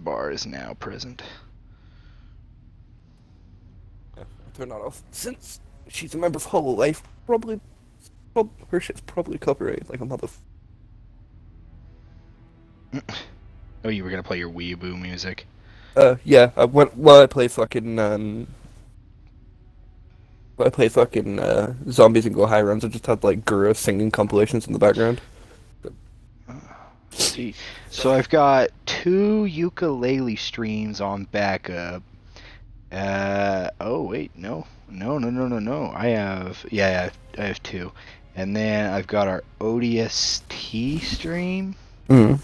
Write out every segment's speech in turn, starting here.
bar is now present. Yeah, I'll turn that off. Since she's a member of Hololive, her shit's probably copyrighted like a mother. Oh, you were gonna play your weeaboo music. Yeah, I play fucking zombies and go high runs. I just had like Gura singing compilations in the background. Let's see. So I've got 2 ukulele streams on backup. Oh wait, no. I have 2. And then I've got our ODST stream. Mm.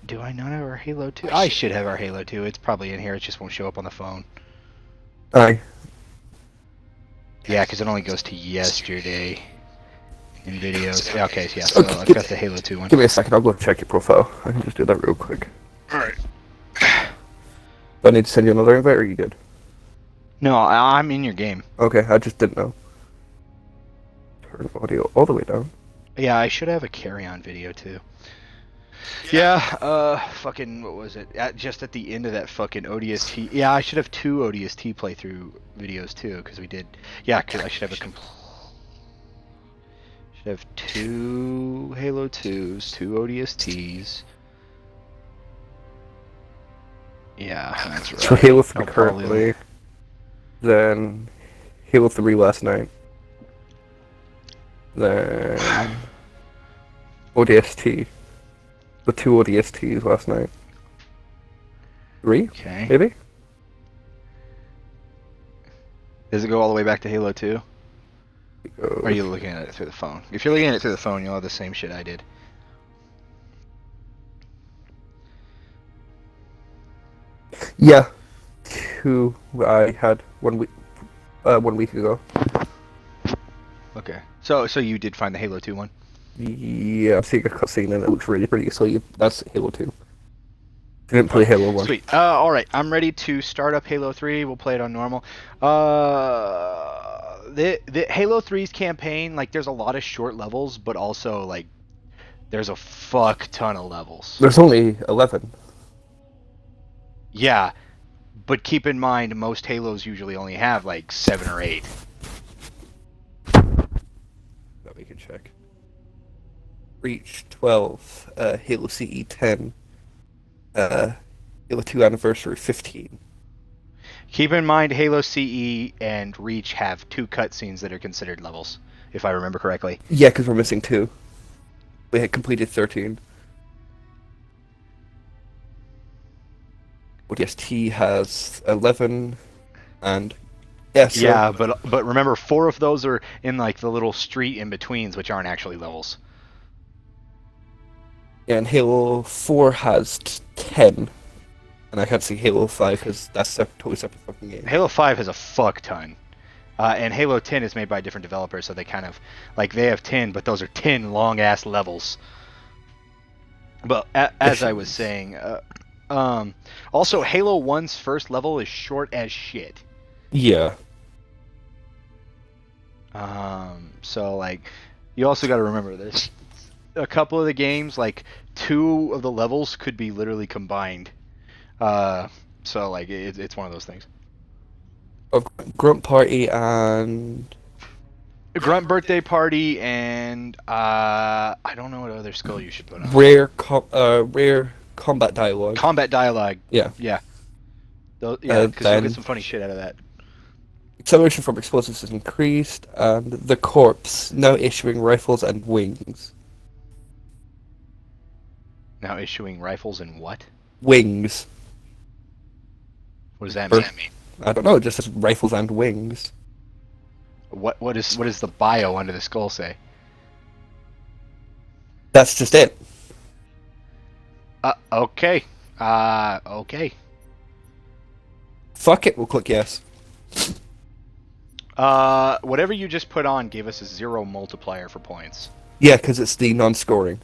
Do I not have our Halo 2? I should have our Halo 2. It's probably in here. It just won't show up on the phone. Aye. Yeah, because it only goes to yesterday in videos. Yeah, okay, yeah, so I've got the Halo 2 one. Give me a second, I'll go check your profile. I can just do that real quick. Alright. Do I need to send you another invite, or are you good? No, I'm in your game. Okay, I just didn't know. Turn audio all the way down. Yeah, I should have a carry-on video too. Yeah, fucking, what was it? Just at the end of that fucking ODST. Yeah, I should have 2 ODST playthrough videos too, because we did. Yeah, because I should have should have 2 Halo 2s, 2 ODSTs. Yeah, that's right. So Halo 3 I'll currently, then Halo 3 last night, then ODST. The 2 ODSTs last night. 3? Okay. Maybe? Does it go all the way back to Halo 2? Or are you looking at it through the phone? If you're looking at it through the phone, you'll have the same shit I did. Yeah. 2 I had 1 week ago. Okay. So you did find the Halo 2 one? Yeah, I'm seeing a cutscene and it looks really pretty, so that's Halo 2. Didn't play Halo 1. Sweet. Alright, I'm ready to start up Halo 3. We'll play it on normal. The Halo 3's campaign, like, there's a lot of short levels, but also, like, there's a fuck ton of levels. There's only 11. Yeah, but keep in mind, most Halos usually only have, like, 7 or 8. That we can check. Reach 12, Halo CE 10, Halo 2 Anniversary 15. Keep in mind, Halo CE and Reach have 2 cutscenes that are considered levels, if I remember correctly. Yeah, because we're missing 2. We had completed 13. ODST has 11, and yeah, so... Yeah, but remember, 4 of those are in like the little street in betweens, which aren't actually levels. Yeah, and Halo 4 has 10. And I can't see Halo 5 because that's a totally separate fucking game. Halo 5 has a fuck ton. And Halo 10 is made by different developers, so they kind of, like, they have 10, but those are 10 long-ass levels. But as I was saying, also, Halo 1's first level is short as shit. Yeah. So, like, you also got to remember this. A couple of the games, like, 2 of the levels could be literally combined. So, like, it's one of those things. Grunt Party and... Grunt Birthday Party and, I don't know what other skill you should put on. Rare Combat Dialogue. Combat Dialogue. Yeah. Yeah. Yeah, because you'll get some funny shit out of that. Acceleration from explosives is increased, and the Corpse now issuing rifles and wings. Now issuing rifles and what? Wings. What does that mean? I don't know, it just says rifles and wings. What does the bio under the skull say? That's just it. Okay. Okay. Fuck it, we'll click yes. Whatever you just put on gave us a 0 multiplier for points. Yeah, because it's the non-scoring.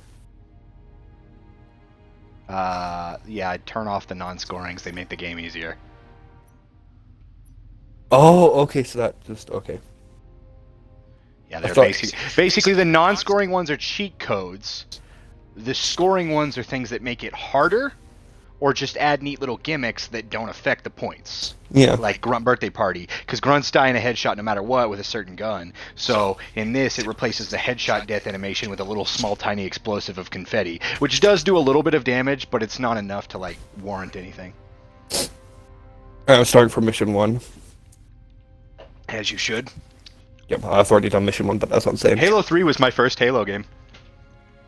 Yeah, I'd turn off the non-scorings. They make the game easier. Oh, okay, so that just... okay. Yeah, they're basically the non-scoring ones are cheat codes. The scoring ones are things that make it harder, or just add neat little gimmicks that don't affect the points. Yeah. Like Grunt Birthday Party, because Grunts die in a headshot no matter what with a certain gun. So in this, it replaces the headshot death animation with a little small tiny explosive of confetti, which does do a little bit of damage, but it's not enough to like warrant anything. I'm starting from mission 1. As you should. Yep, I've already done mission 1, but that's what I'm saying. Halo 3 was my first Halo game.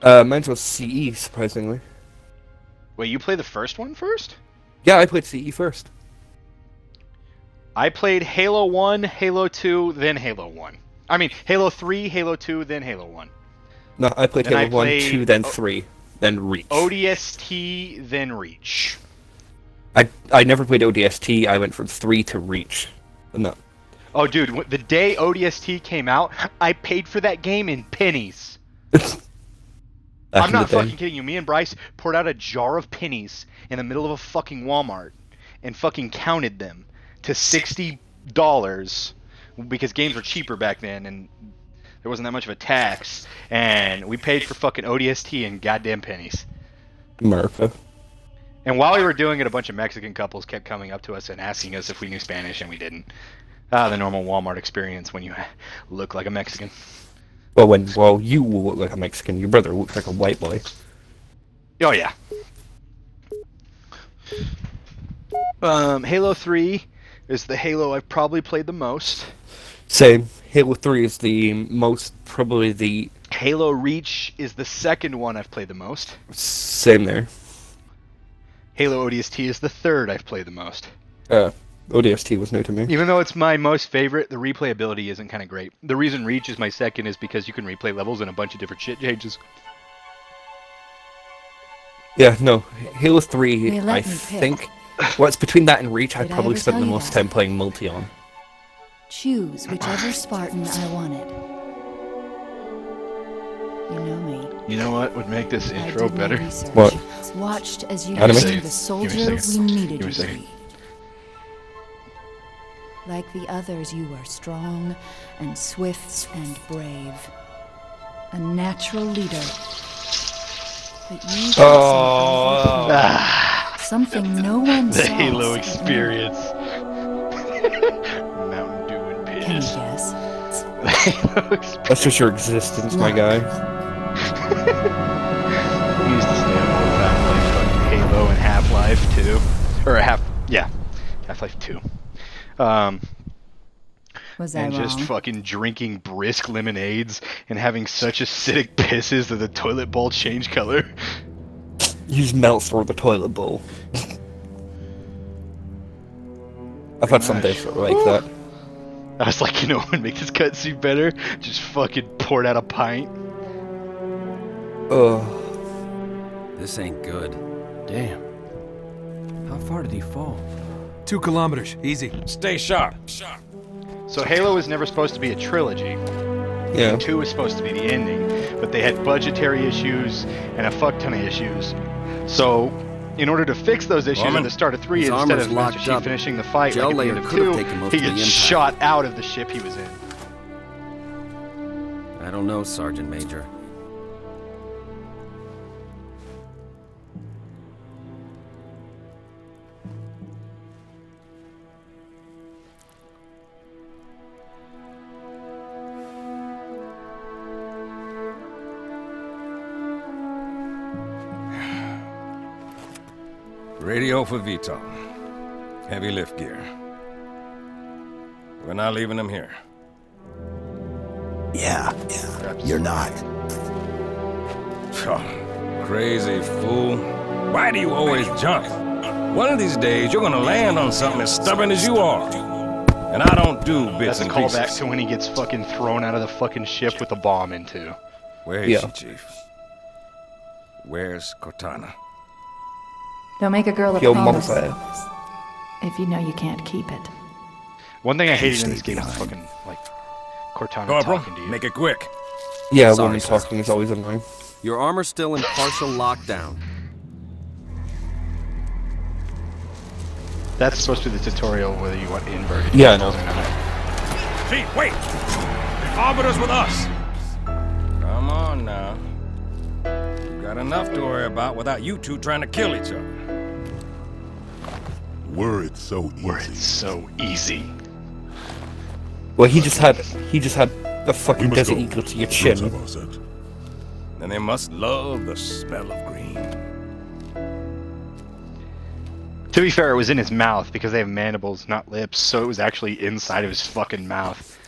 Mine was CE, surprisingly. Wait, you play the first one first? Yeah, I played CE first. I played Halo 1, Halo 2, then Halo 1. I mean, Halo 3, Halo 2, then Halo 1. No, I played Then Halo I 1, played 2, then 3, then Reach. ODST, then Reach. I never played ODST, I went from 3 to Reach. No. Oh, dude, the day ODST came out, I paid for that game in pennies. I'm not fucking kidding you. Me and Bryce poured out a jar of pennies in the middle of a fucking Walmart and fucking counted them to $60 because games were cheaper back then and there wasn't that much of a tax. And we paid for fucking ODST in goddamn pennies. America. And while we were doing it, a bunch of Mexican couples kept coming up to us and asking us if we knew Spanish, and we didn't. The normal Walmart experience when you look like a Mexican. Well, you look like a Mexican. Your brother looks like a white boy. Oh, yeah. Halo 3 is the Halo I've probably played the most. Same. Halo 3 is probably the... Halo Reach is the second one I've played the most. Same there. Halo ODST is the third I've played the most. ODST was new to me. Even though it's my most favorite, the replayability isn't kind of great. The reason Reach is my second is because you can replay levels and a bunch of different shit changes. Yeah, no. Halo 3, I think... Well, it's between that and Reach, I probably spent the most time playing multi on. Choose whichever Spartan I wanted. You know me. You know what would make this intro better? What? Watched as you Anime? became the soldier we needed you to be. Like the others, you were strong and swift and brave. A natural leader. But you something no one The saw. Halo experience. Mountain Dew and piss. Can you guess? The Halo experience. That's just your existence, my guy. We used to stay up all the time playing Halo and Half-Life 2. Or Half-Life 2. Was I and just wrong? fucking drinking brisk lemonades and having such acidic pisses that the toilet bowl changed color. You just melt through the toilet bowl. I've had some days that were like that. I was like, you know what would make this cutscene better? Just fucking poured out a pint. Ugh. This ain't good. Damn. How far did he fall? 2 kilometers, easy. Stay sharp. So Halo was never supposed to be a trilogy. Yeah. 2 was supposed to be the ending, but they had budgetary issues and a fuck ton of issues. So, in order to fix those issues at the start of 3, his instead armor's of Master locked Chief up. finishing the fight Gel like at the layer end of could have 2, taken most he of the gets impact. shot out of the ship he was in. I don't know, Sergeant Major. Radio for Vito. Heavy lift gear. We're not leaving him here. Yeah, you're not. Crazy fool. Why do you always jump? One of these days, you're gonna land on something as stubborn as you are. And I don't do bits That's a and callback pieces. to when he gets fucking thrown out of the fucking ship with a bomb into. Where is Yeah. she, Chief? Where's Cortana? Don't make a girl a Yo, promise mama. if you know you can't keep it. One thing I hated in this game is fucking, like, Cortana Corporal, talking to you. make it quick. Yeah, Sorry, woman sir. talking is always annoying. Your armor's still in partial lockdown. That's supposed to be the tutorial whether you want inverted Yeah, I know. or not. Chief, wait! The Arbiter's with us! Come on now. We got enough to worry about without you two trying to kill each other. it's so easy. Where it's so easy. Well, he just had a We fucking must desert go. eagle to your Let's chin. have our sex. And they must love the smell of green. To be fair, it was in his mouth because they have mandibles, not lips, so it was actually inside of his fucking mouth.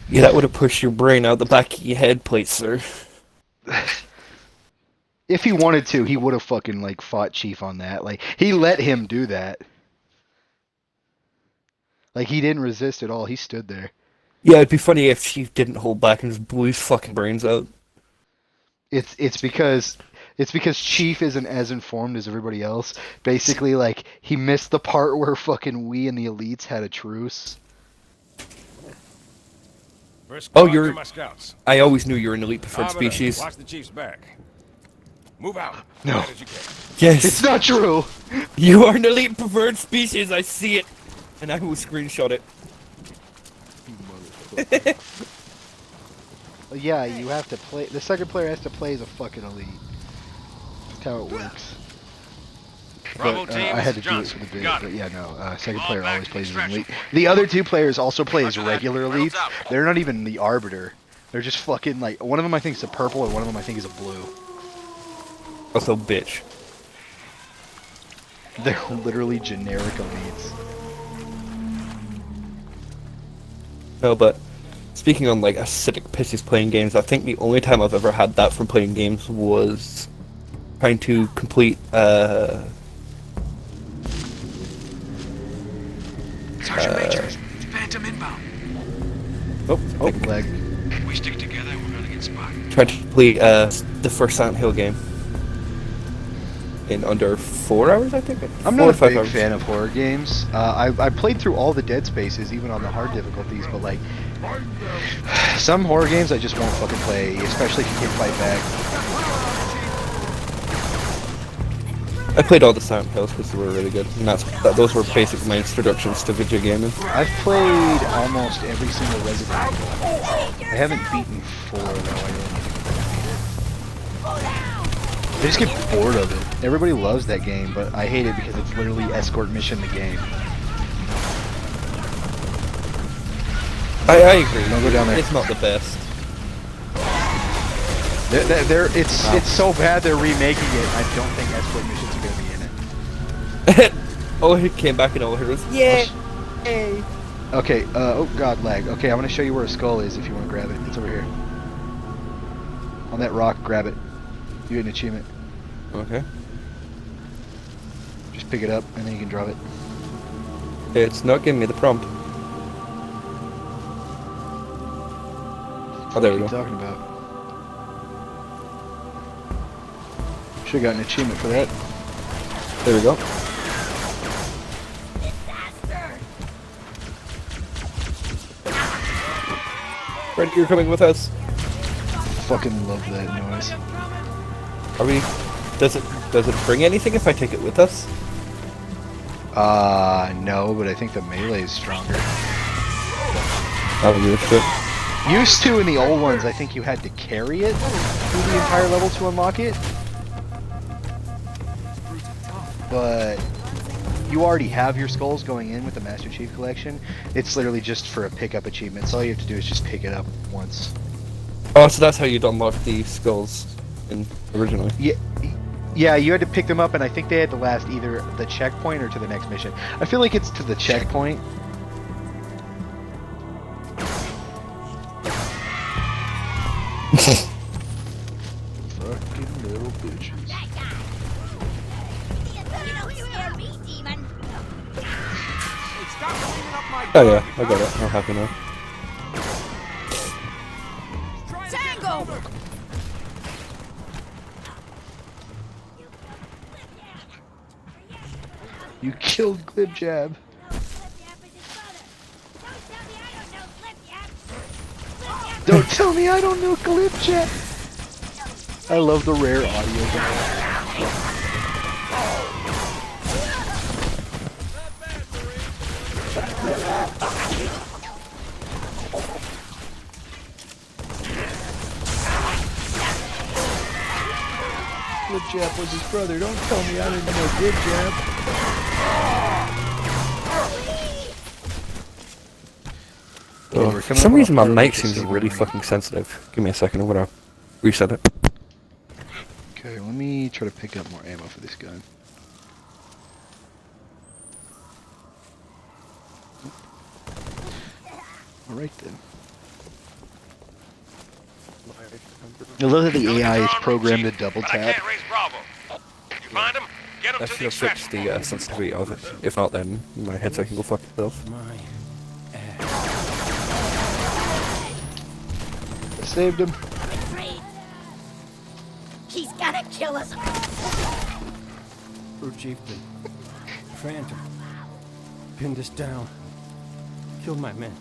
Yeah, that would have pushed your brain out the back of your head plate, sir. If he wanted to, he would have fucking like fought Chief on that. Like he let him do that. Like he didn't resist at all. He stood there. Yeah, it'd be funny if Chief didn't hold back and just blew his fucking brains out. It's because Chief isn't as informed as everybody else. Basically, like he missed the part where fucking we and the elites had a truce. First Oh, squad you're- to my scouts. I always knew you were an elite preferred Arbiter, species. Watch the chief's back. Move out. No. Right as you can. Yes, It's not true. you are an elite preferred species. I see it, and I will screenshot it. Well, yeah, you have to play. The second player has to play as a fucking elite. That's how it works. Bravo But, team, I had to this is do it Johnson. for the bit. Got But it. yeah, no. Second Fall player back always to plays as an extraction elite. point. The other two players also play as Roger that. regular Reynolds elites. out. They're not even the arbiter. They're just fucking like one of them I think is a purple and one of them I think is a blue. Also, bitch. They're literally generic elites. No, but speaking on like acidic pisses playing games, I think the only time I've ever had that from playing games was trying to complete Sergeant Major, Phantom inbound. oh, Oh, leg. We stick together, we're gonna get spotted. tried to complete the first Silent Hill game in under 4 hours, I think. I'm 4 or not a 5 big hours. fan of horror games. I played through all the Dead Spaces, even on the hard difficulties, but like some horror games I just won't fucking play, especially if you can't fight back. I played all the Silent Hills because they were really good, and those were basically my introductions to video gaming. I've played almost every single Resident Evil. I haven't beaten 4 though. I just get bored of it. Everybody loves that game, but I hate it because it's literally escort mission the game. I agree. Don't go down there. It's not the best. It's so bad they're remaking it. I don't think escort missions are gonna be in it. Oh, it came back in all heroes. Yay! Okay. Oh god, lag. Okay, I'm gonna show you where a skull is if you want to grab it. It's over here. On that rock, grab it. You get an achievement. Okay. Just pick it up and then you can drop it. It's not giving me the prompt. Oh, there we What go. are you talking about? Should've got an achievement for that. There we go. Brent, you're coming with us. Fucking love that noise. Are we? Does it bring anything if I take it with us? No, but I think the melee is stronger. I'll use it. Used to in the old ones, I think you had to carry it through the entire level to unlock it. But you already have your skulls going in with the Master Chief Collection. It's literally just for a pickup achievement. So all you have to do is just pick it up once. Oh, so that's how you'd unlock the skulls originally. Yeah, you had to pick them up, and I think they had to last either the checkpoint or to the next mission. I feel like it's to the checkpoint. Fucking little bitches. Oh yeah, I got it. I'm happy now. Tango! You killed Glibjab. Don't tell me I don't know Glibjab. I love the rare audio guy. Glibjab was his brother. Don't tell me I didn't know Glibjab. So, we're for coming some up on a reason my part mic with the seems stable really enemy. fucking sensitive. Give me a second, I'm gonna reset it. Okay, let me try to pick up more ammo for this gun. Alright then. I love that the AI is programmed to double But I tap. can't raise Bravo. You find him? Get him That to should the have fixed extraction the point. sensitivity of it. If not, then my headset can go fuck itself. I saved him. He's gonna kill us. True chieftain. Phantom. Pinned us down. Killed my men.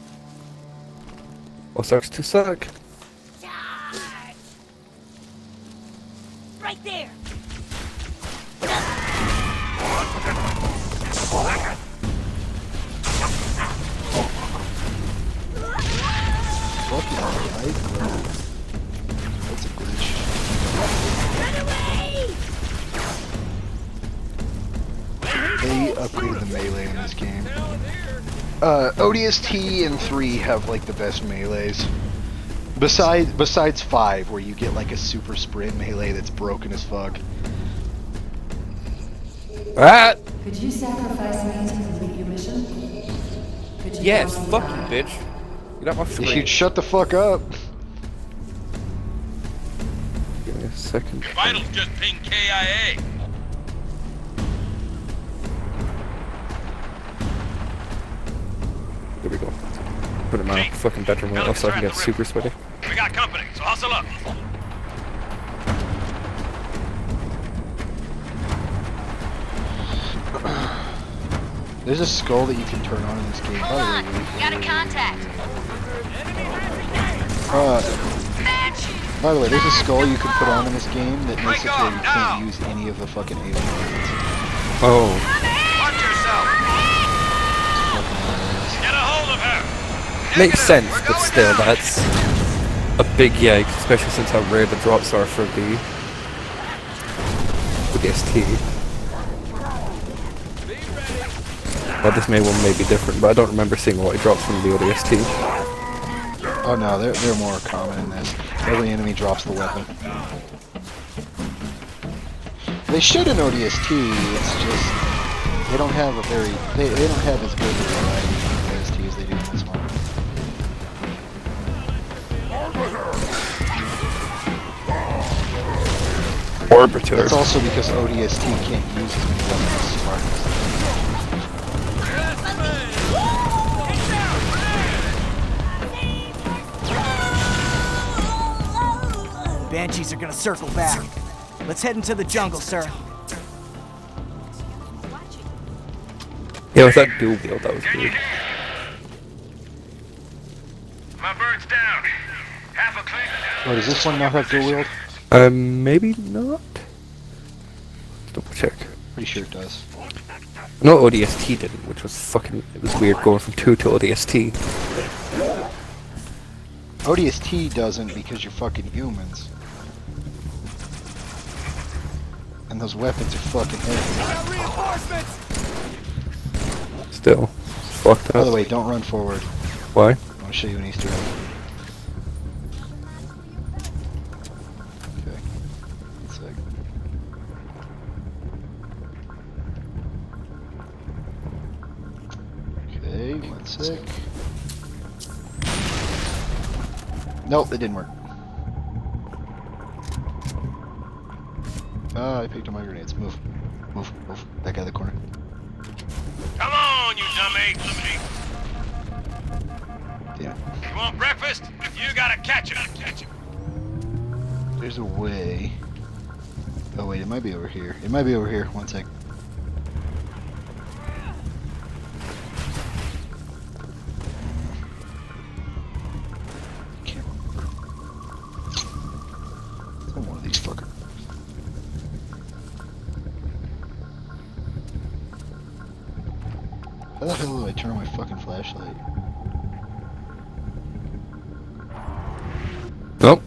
Oh, sucks to suck. Charge! Right there. Fucking alright. That's a glitch. Run away! They upgraded the melee in this game. ODST and 3 have like the best melees. Besides 5, where you get like a super sprint melee that's broken as fuck. Ah! Could you sacrifice me to complete your mission? Could you Yes, follow me fuck you, back? bitch. Get out my If screen. you'd shut the fuck up. Give me a second. Vitals just pinged KIA. Here we go. Put it in my fucking bedroom window so I can get super sweaty. We got company, so hustle up. There's a skull that you can turn on in this game. Hold on. Got a contact. By the way, there's a skull you can put on in this game that makes it where you can't use any of the fucking alien weapons. Oh. Watch yourself. Get a hold of her. Makes sense, but still, that's a big yikes, especially since how rare the drops are for the ODST. Well, this one may be different, but I don't remember seeing a lot of drops from the ODST. Oh no, they're more common in this. Every enemy drops the weapon. They should in ODST, it's just they don't have a very they don't have as good a variety in ODST as they do in this one. Orbiter. It's also because ODST can't use as many weapons as Spartans. Banshees are gonna circle back. Let's head into the jungle, sir. Yeah, with that dual wield, that was weird. My bird's down. Half a click. Oh, does this one not have dual wield? Maybe not? Double check. Pretty sure it does. No, ODST didn't, which was fucking, it was weird going from 2 to ODST. ODST doesn't because you're fucking humans. And those weapons are fucking heavy. Still, it's fucked up. By the way, don't run forward. Why? I want to show you an Easter egg. Okay. One sec. Okay, one sec. Nope, it didn't work. Ah, I picked up my grenades. Move. Move, move. That guy in the corner. Come on, you dumb ape. Damn. You want breakfast? You gotta catch it. There's a way. Oh wait, it might be over here. It might be over here. One sec. Can't remember. It's on one of these fuckers. How the hell do I turn on my fucking flashlight? Nope.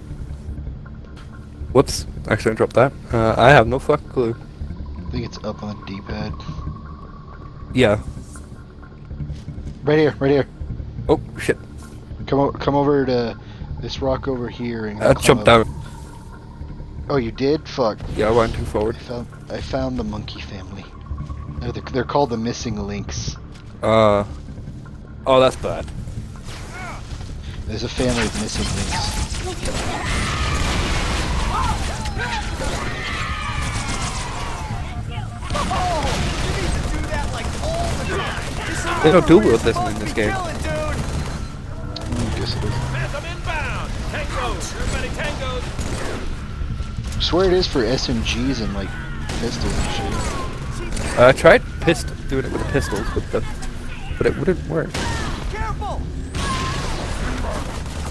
Whoops. Actually, I dropped that. I have no fucking clue. I think it's up on the D-pad. Yeah. Right here, right here. Oh, shit. Come over to this rock over here and I climb jumped up. down. Oh, you did? Fuck. Yeah, I went too forward. I found the monkey family. They're called the missing links. Oh, that's bad. There's a family of missing links. They don't do with this in this game. Guess it is. Phantom inbound! Tangos! Everybody tangos! I swear it is for SMGs and like pistols and shit. I tried doing it with the pistols, but it wouldn't work. Careful!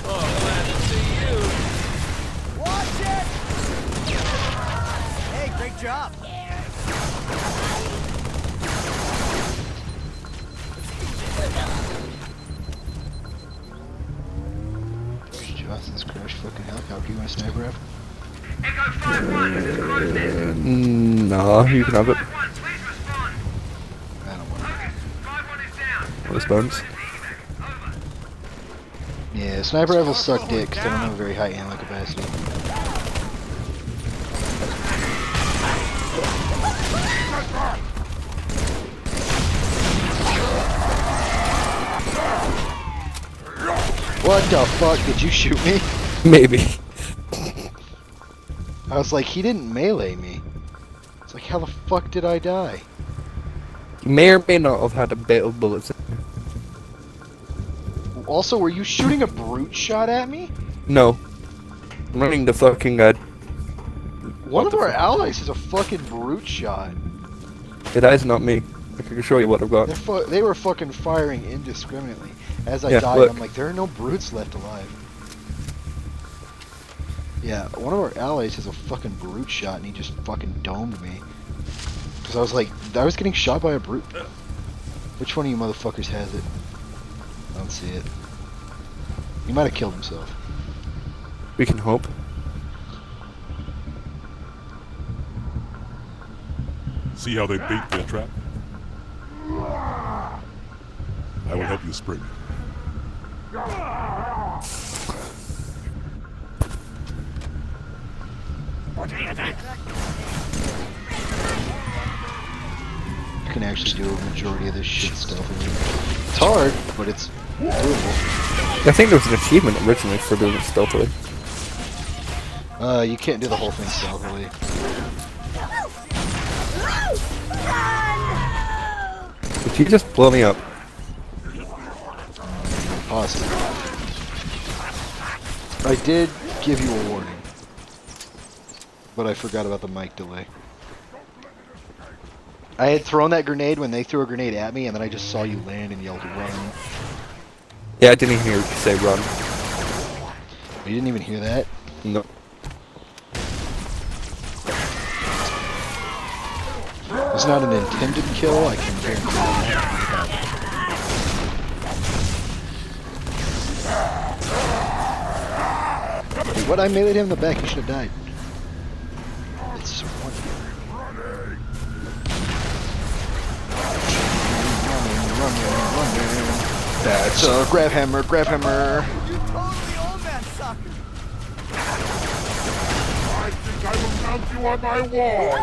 Oh, glad to see you. Watch it! Hey, great job. Johnson's crash fucking helicopter. You want a sniper rifle? Echo 5-1, this is close this. No, you can have it. 5-1, please respond. I don't want it. Focus, 5-1 is down. Response. Over. Yeah, sniper rifles suck dick because they don't have a very high ammo capacity. What the fuck? Did you shoot me? Maybe. I was like, he didn't melee me. It's like, how the fuck did I die? You may or may not have had a bit of bullets. Also, were you shooting a brute shot at me? No. I'm running the fucking One of our allies has a fucking brute shot. That is not me. I can show you what I've got. They were fucking firing indiscriminately. As I Yeah, died, look. I'm like, there are no brutes left alive. Yeah, one of our allies has a fucking brute shot and he just fucking domed me. Because I was like, I was getting shot by a brute. Which one of you motherfuckers has it? I don't see it. He might have killed himself. We can hope. See how they bait their trap? I will help you spring it. You can actually do a majority of this shit stealthily. It's hard, but it's doable. I think there was an achievement originally for doing it stealthily. You can't do the whole thing stealthily. Did you just blow me up? Possibly. I did give you a warning. But I forgot about the mic delay. I had thrown that grenade when they threw a grenade at me, and then I just saw you land and yelled, run. Yeah, I didn't even hear you say run. You didn't even hear that? No. It's not an intended kill, I can guarantee that. Wait, what? I meleeed him in the back, he should have died. It's so wonderful. Running. That's a grab hammer, grab hammer. You totally own that sucker. I think I will mount you on my wall,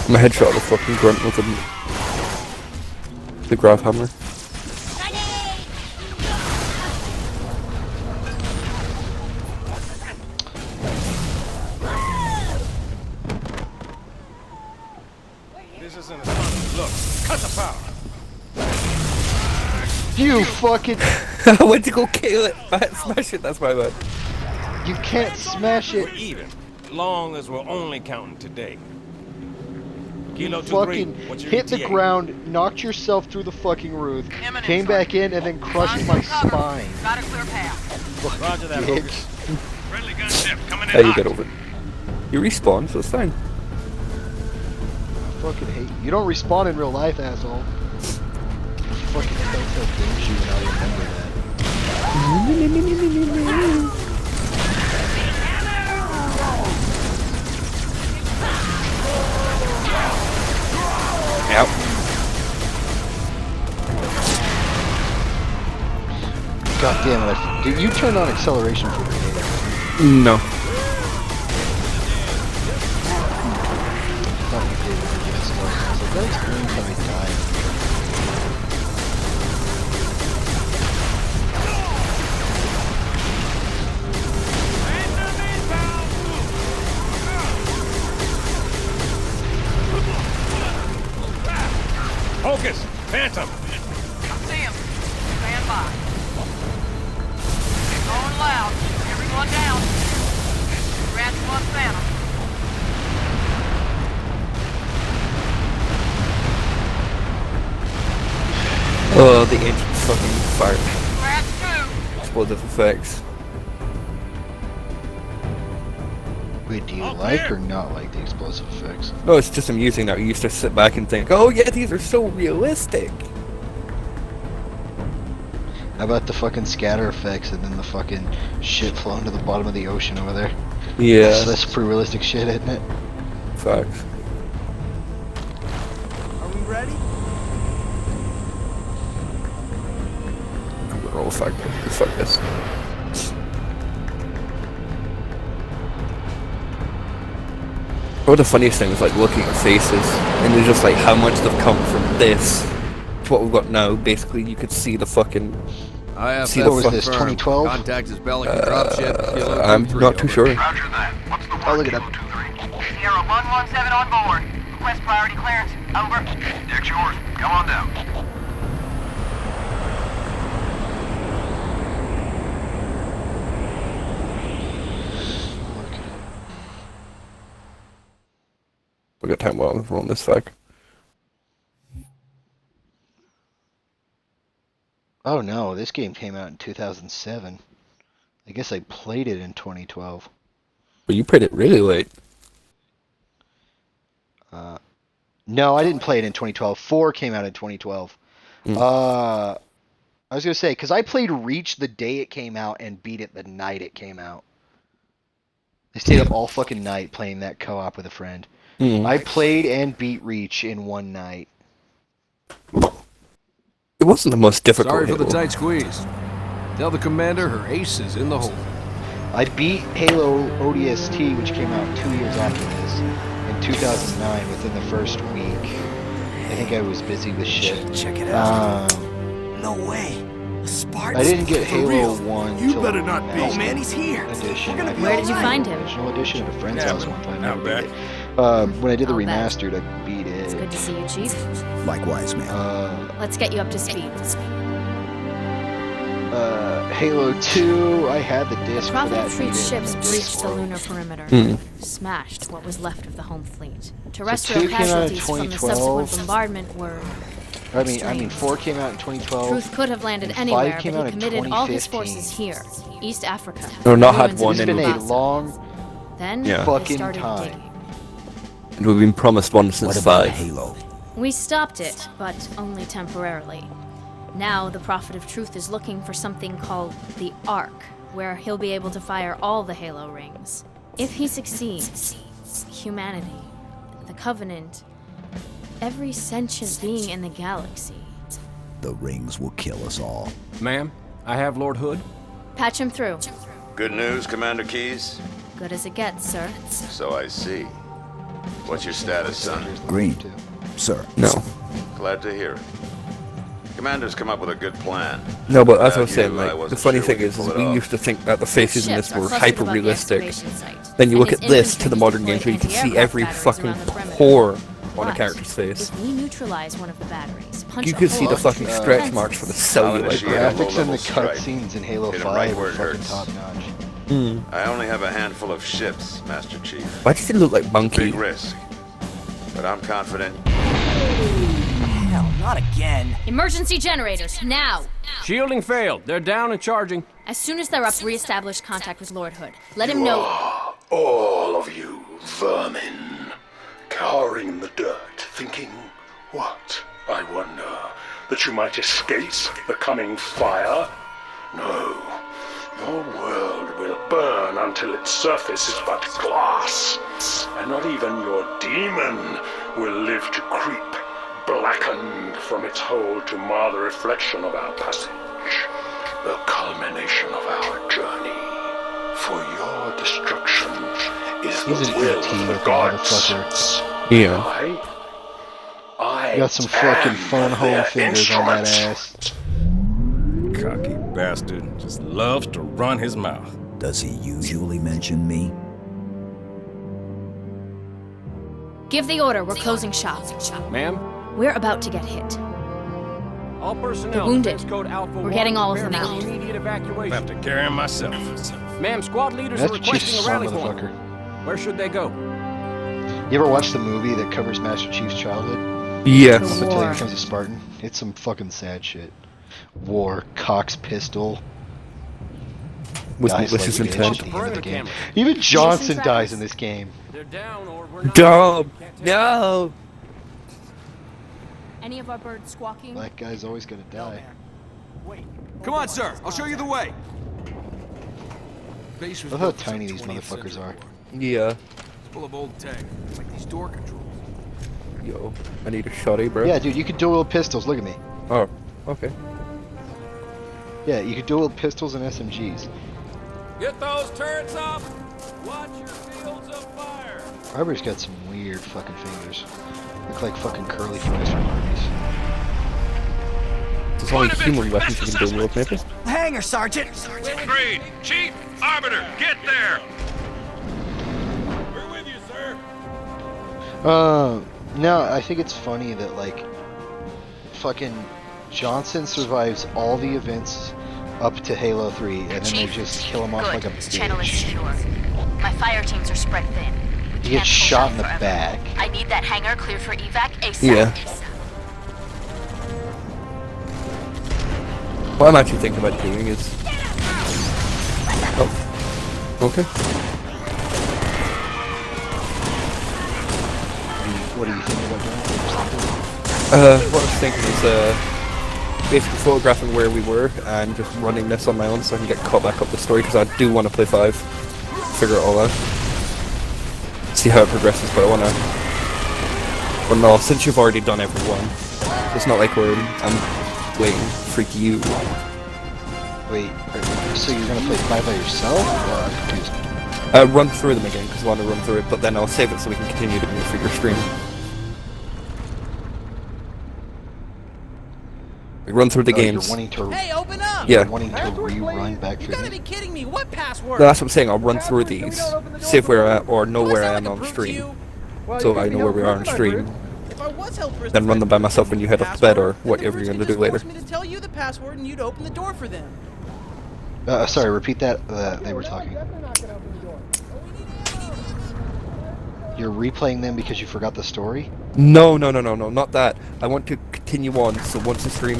My headshot the fucking grunt with the grab hammer. This isn't a fun look. Cut the power. You fucking... I went to go kill it. Smash it, that's my bad. You can't smash it. We're even, long as we're only counting today. Kilo Fucking 2-3, what's your hit the ETA? ground, knocked yourself through the fucking roof, came back in, and then crushed my spine. Got a clear path. Roger that, Dick. Hocus. Friendly gunship coming in There you hot. get over it. You respawn, so it's fine. I fucking hate you. You don't respawn in real life, asshole. You fucking telltale game shoot and I remember that. Yep. God damn it! Did you turn on acceleration for grenade? No. I thought you did when you just started. I was like, that explains how he died. Focus! Phantom! See him. Stand by. Going loud. Everyone down. Rats one Phantom. Oh, the ancient fucking fire. Rats two. Explosive effects. Wait, do you like or not like the explosive effects? No, it's just amusing that we used to sit back and think, oh yeah, these are so realistic. How about the fucking scatter effects and then the fucking shit flowing to the bottom of the ocean over there? Yeah. That's pretty realistic shit, isn't it? Facts. Are we ready? I'm gonna roll fuck this. One of the funniest things is like looking at faces, and it's just like how much they've come from this to what we've got now. Basically, you could see the fucking. IFF What was this, confirmed. 2012? Contact is Pelican dropship. Kilo I'm 23, not too over. sure. Roger that. What's the word? I'll look it up. Sierra 117 on board. Request priority clearance. Over. Deck's yours. Come on down. We got time while we're on this fuck. Oh no, this game came out in 2007. I guess I played it in 2012. But you played it really late. No, I didn't play it in 2012. 4 came out in 2012. I was gonna say, because I played Reach the day it came out and beat it the night it came out. I stayed up all fucking night playing that co-op with a friend. I played and beat Reach in one night. It wasn't the most difficult. Sorry for the Halo. tight squeeze. Tell the commander her ace is in the hole. I beat Halo ODST, which came out 2 years after this, in 2009, within the first week. I think I was busy with shit. Check it out. No way. A Spartan? I didn't get For Halo real? 1 You till better not be. Master Oh man, he's here. Edition. We're gonna I be beat all Where did you right. find him? Original edition at a friend's house one time. Not I bad. beat it. When I did the I'll bet. remastered, I beat It's good it. to see you, Chief. Likewise, man. Let's get you up to speed. Halo 2, I had the disc for Prophet that. of beat Truth's it. ships breached the lunar perimeter, smashed what was left of the home fleet. Terrestrial 2 came out in casualties from the 2012. subsequent bombardment were. I mean, 4 came out in 2012. Truth could have landed and anywhere, 5 came but out he in committed all his 2015. forces here, East Africa. Or not the had ruins of one It's in been a Mombasa. long Then Yeah. they fucking started time. digging. And we've been promised one What since about 5. Halo? We stopped it, but only temporarily. Now the Prophet of Truth is looking for something called the Ark, where he'll be able to fire all the Halo rings. If he succeeds, humanity, the Covenant, every sentient being in the galaxy. The rings will kill us all. Ma'am, I have Lord Hood. Patch him through. Good news, Commander Keyes? Good as it gets, sir. So I see. What's your status, son? Green, sir. No. Glad to hear it. Commander's come up with a good plan. No, but as I Without was saying, you, I like, the wasn't funny sure thing we is could pull it we off. used to think that the faces in Ships this are were clustered above the hyper-realistic. excavation site, Then you and look his at this to infantry the has modern deployed games where you can see anti-aircraft every batteries fucking around the perimeter. pore on a But character's face. If we neutralize one of the batteries, punch You a could see the hole fucking through stretch defenses. marks for the I'll cellular. initiate a Graphics and the low-level strike. cutscenes in Halo Hit 'em 5 right were where it fucking hurts. top notch. I only have a handful of ships, Master Chief. Why does he look like Monkey? Big risk. But I'm confident. Hell, not again. Emergency generators, now! Shielding failed. They're down and charging. As soon as they're up, re-establish contact with Lord Hood. Let him know. All of you vermin, cowering in the dirt, thinking, what, I wonder, that you might escape the coming fire? No. Your world will burn until its surface is but glass. And not even your demon will live to creep, blackened from its hole to mar the reflection of our passage. The culmination of our journey. For your destruction is He's the an will ET of the looking gods. motherfucker. Yeah. I You got some fucking am phone home their fingers on that instrument. ass. Cocky bastard just loves to run his mouth. Does he usually mention me? Give the order, we're closing shop. Ma'am? We're about to get hit. All personnel. They're wounded. defense code Alpha We're 1, getting all of prepare them for out. Immediate I evacuation. have to carry him myself. Ma'am, squad leaders That's are what you requesting a saw, rally point. motherfucker. Where should they go? You ever watch the movie that covers Master Chief's childhood? Yes. Up The until he war. becomes a Spartan. It's some fucking sad shit. War, Cox pistol. Was dies malicious like a bitch intent. at the end of the game. Even Johnson dies in this game. They're down or we're not. Dumb. No. Any of our birds squawking? Black guy's always gonna die. Come on, sir. I'll show you the way. Base was Look how built for tiny some these 20th motherfuckers century are. war. Yeah. It's full of old tech, like these door controls. Yo, I need a shotty, bro. Yeah, dude, you could dual wield pistols. Look at me. Oh, okay. Yeah, you could dual wield pistols and SMGs. Get those turrets up! Watch your fields of fire! Harbor's got some weird fucking fingers. Look like fucking curly fries from Arby's. There's only human weapons you can do with, maybe? Hangar, Sergeant! Agreed. Chief, Arbiter, get there! We're with you, sir. No, I think it's funny that, like, fucking Johnson survives all the events up to Halo 3, and then they just kill him off like a This channel is bitch. secure. My fire teams are spread thin. He gets shot in the back. I need that hangar cleared for evac ASAP. Yeah. What I'm actually thinking about doing is... Oh. Okay. What are you thinking about doing? What I was thinking is, basically photographing where we were and just running this on my own so I can get caught back up the story, because I do want to play 5. Figure it all out. See how it progresses, but I want to... Well, no, since you've already done everyone, it's not like I'm waiting for you. Wait, so you're gonna play 5 by yourself? I'm confused. Run through them again, because I want to run through it, but then I'll save it so we can continue doing it for your stream. We run through the games. You're wanting to, Hey, open up! Yeah. You're wanting to rerun back You through gotta them? be kidding me! What password? No, that's what I'm saying. I'll run through these, save where I or know where I am on stream, so I know where we are on stream. If I was held prisoner, Then run them by myself when you head off to bed or whatever you're gonna do later. forced me to tell you the password and you'd open the door for them. Sorry, repeat that. They were talking. You're replaying them because you forgot the story? No, not that. I want to continue on. So once the stream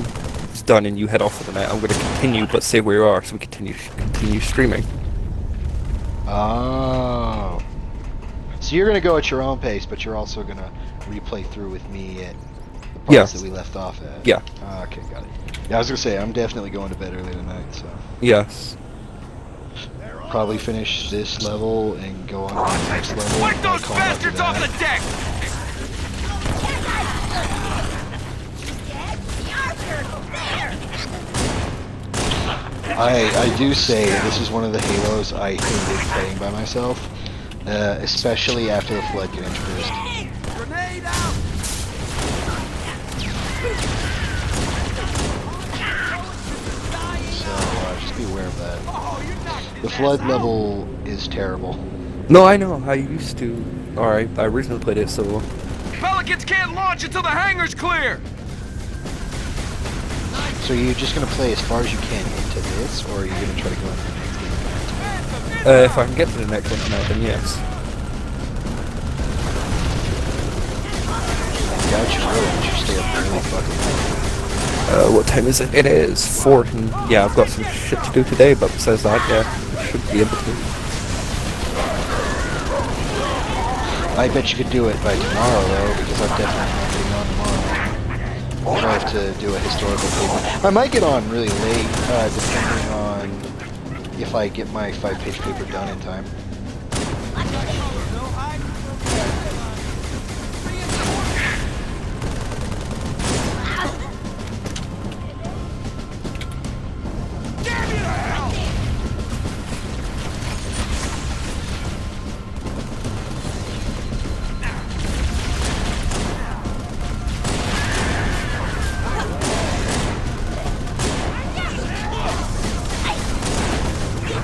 is done and you head off for the night, I'm going to continue, but say where you are, so we continue streaming. Oh. So you're gonna go at your own pace, but you're also gonna replay through with me at the parts that we left off at. Yeah. Okay, got it. Yeah, I was gonna say I'm definitely going to bed early tonight, so Yes. probably finish this level and go on to the next level. Wipe and those call it after bastards off that. the deck! I do say this is one of the Halos I hated playing by myself, especially after the Flood get introduced. Grenade out! So just be aware of that. The Flood level is terrible. No, I know. I used to. Alright, I originally played it, so... Pelicans can't launch until the hangar's clear! So you're just gonna play as far as you can into this, or are you gonna try to go into the next game? if I can get to the next one tonight, then yes. Got you, really. You should stay up early fucking late. What time is it? It is 4, and yeah, I've got some shit to do today, but besides that, yeah, I should be able to. I bet you could do it by tomorrow, though, because I'm definitely not getting on tomorrow. I'll drive to do a historical paper. I might get on really late, depending on if I get my 5-page paper done in time.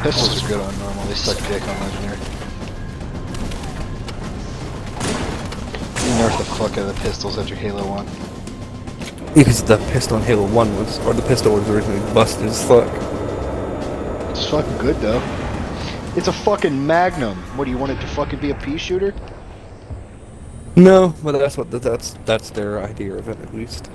Pistols are good on normal, they suck dick on legendary. You nerf the fuck out of the pistols after Halo 1. Because the pistol in Halo 1 was, or the pistol was originally busted as fuck. It's fucking good though. It's a fucking Magnum. What do you want it to fucking be, a pea shooter? No, but that's their idea of it at least.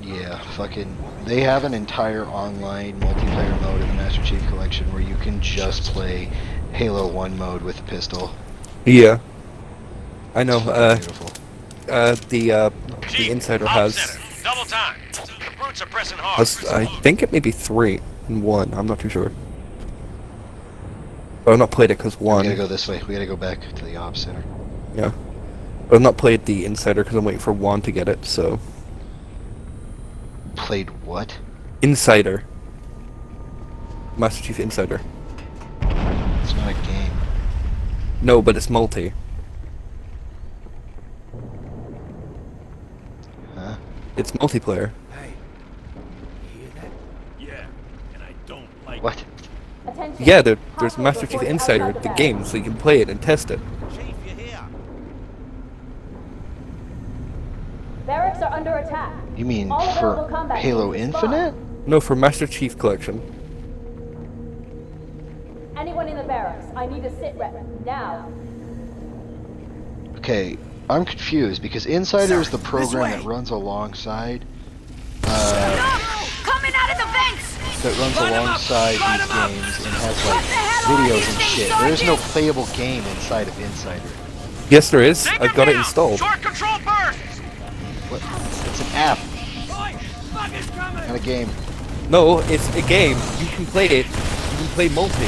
Yeah, fucking. They have an entire online multiplayer mode in the Master Chief Collection where you can just play Halo 1 mode with a pistol. Yeah. I know, beautiful. The Insider has... Double time. The brutes are pressing hard. I think it may be 3 and 1, I'm not too sure. But I've not played it because 1... We gotta go this way, we gotta go back to the Ops Center. Yeah. But I've not played the Insider because I'm waiting for 1 to get it, so... Played what? Insider. Master Chief Insider. It's not a game. No, but it's multi. Huh? It's multiplayer. Hey, you hear that? Yeah, and I don't like What? Yeah, there's Master Chief Insider, the game, so you can play it and test it. Chief, you here? Barracks are under attack. You mean for Halo Infinite? No, for Master Chief Collection. Anyone in the barracks, I need a sit rep now. Okay, I'm confused because Insider is the program that runs alongside Coming out of the vents! that runs alongside these games and has like videos and shit. There is no playable game inside of Insider. Yes, there is. I've got it installed. Short control burst! What? It's an app, not a game. No, it's a game. You can play it. You can play multi.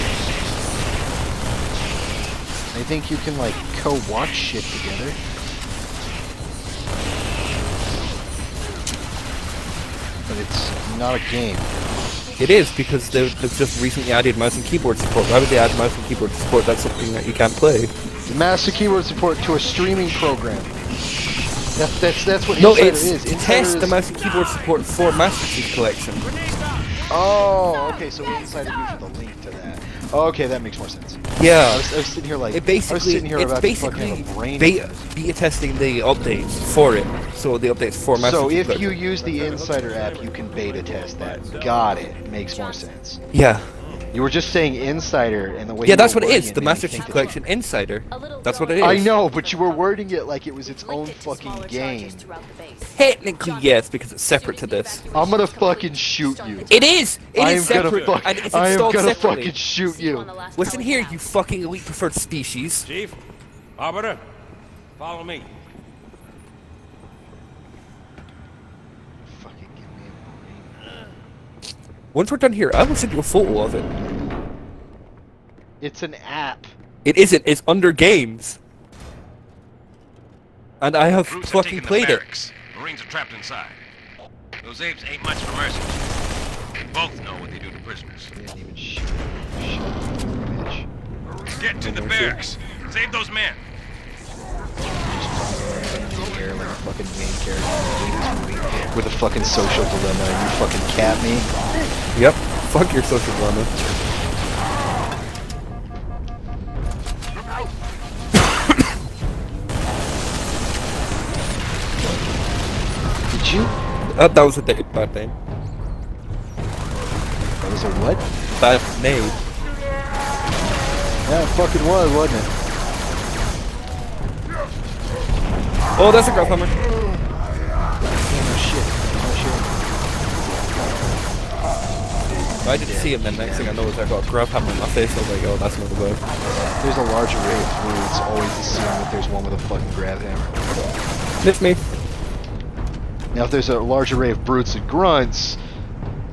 I think you can like co-watch shit together. But it's not a game. It is, because they've just recently added mouse and keyboard support. Why would they add mouse and keyboard support? That's something that you can't play. The Master Keyboard support to a streaming program. That's what No, Insider it's is. to Insider test is... the mouse and keyboard support for Master Chief Collection. Oh, okay, so Insider gives you the link to that. Oh, okay, that makes more sense. Yeah. I was sitting here like, It basically, I was sitting here it's about basically to fucking have a brain. beta testing the updates for it. So the updates for Master So Chief if Collection. you use the Insider app, you can beta test that. Got it. Makes more sense. Yeah. You were just saying Insider, and the way Yeah, you that's were what it wording is. The made me Master think Chief it's- Collection Insider. That's what it is. I know, but you were wording it like it was its own fucking game. Technically, yes, because it's separate to this. I'm gonna fucking shoot you. It is! It is separate, gonna and it's I am installed gonna separately. fucking shoot you. Listen here, you fucking elite preferred species. Chief, Arbiter, follow me. Fucking give me a brain. Once we're done here, I will send you a photo of it. It's an app. It isn't, it's under games. And I have Brutes have fucking taken the played it. barracks. Marines are trapped inside. Those apes ain't much for mercy. They both know what they do to prisoners. They didn't even shoot. Shut up, bitch. Get to the barracks. Save those men. In the air like a fucking main character in a movie with a fucking social dilemma, and you fucking cat me. Yep, fuck your social dilemma. Did you? That was a bad name. That was a what? Bad name. Yeah, it fucking was, wasn't it? Oh, that's a grab hammer. Oh shit. I didn't see him then. Next thing I know is I got a grab hammer in my face. I was like, oh, that's not good. There's a large array of fluids, always assume that there's one with a fucking grab hammer. Miss me. Now, if there's a large array of brutes and grunts,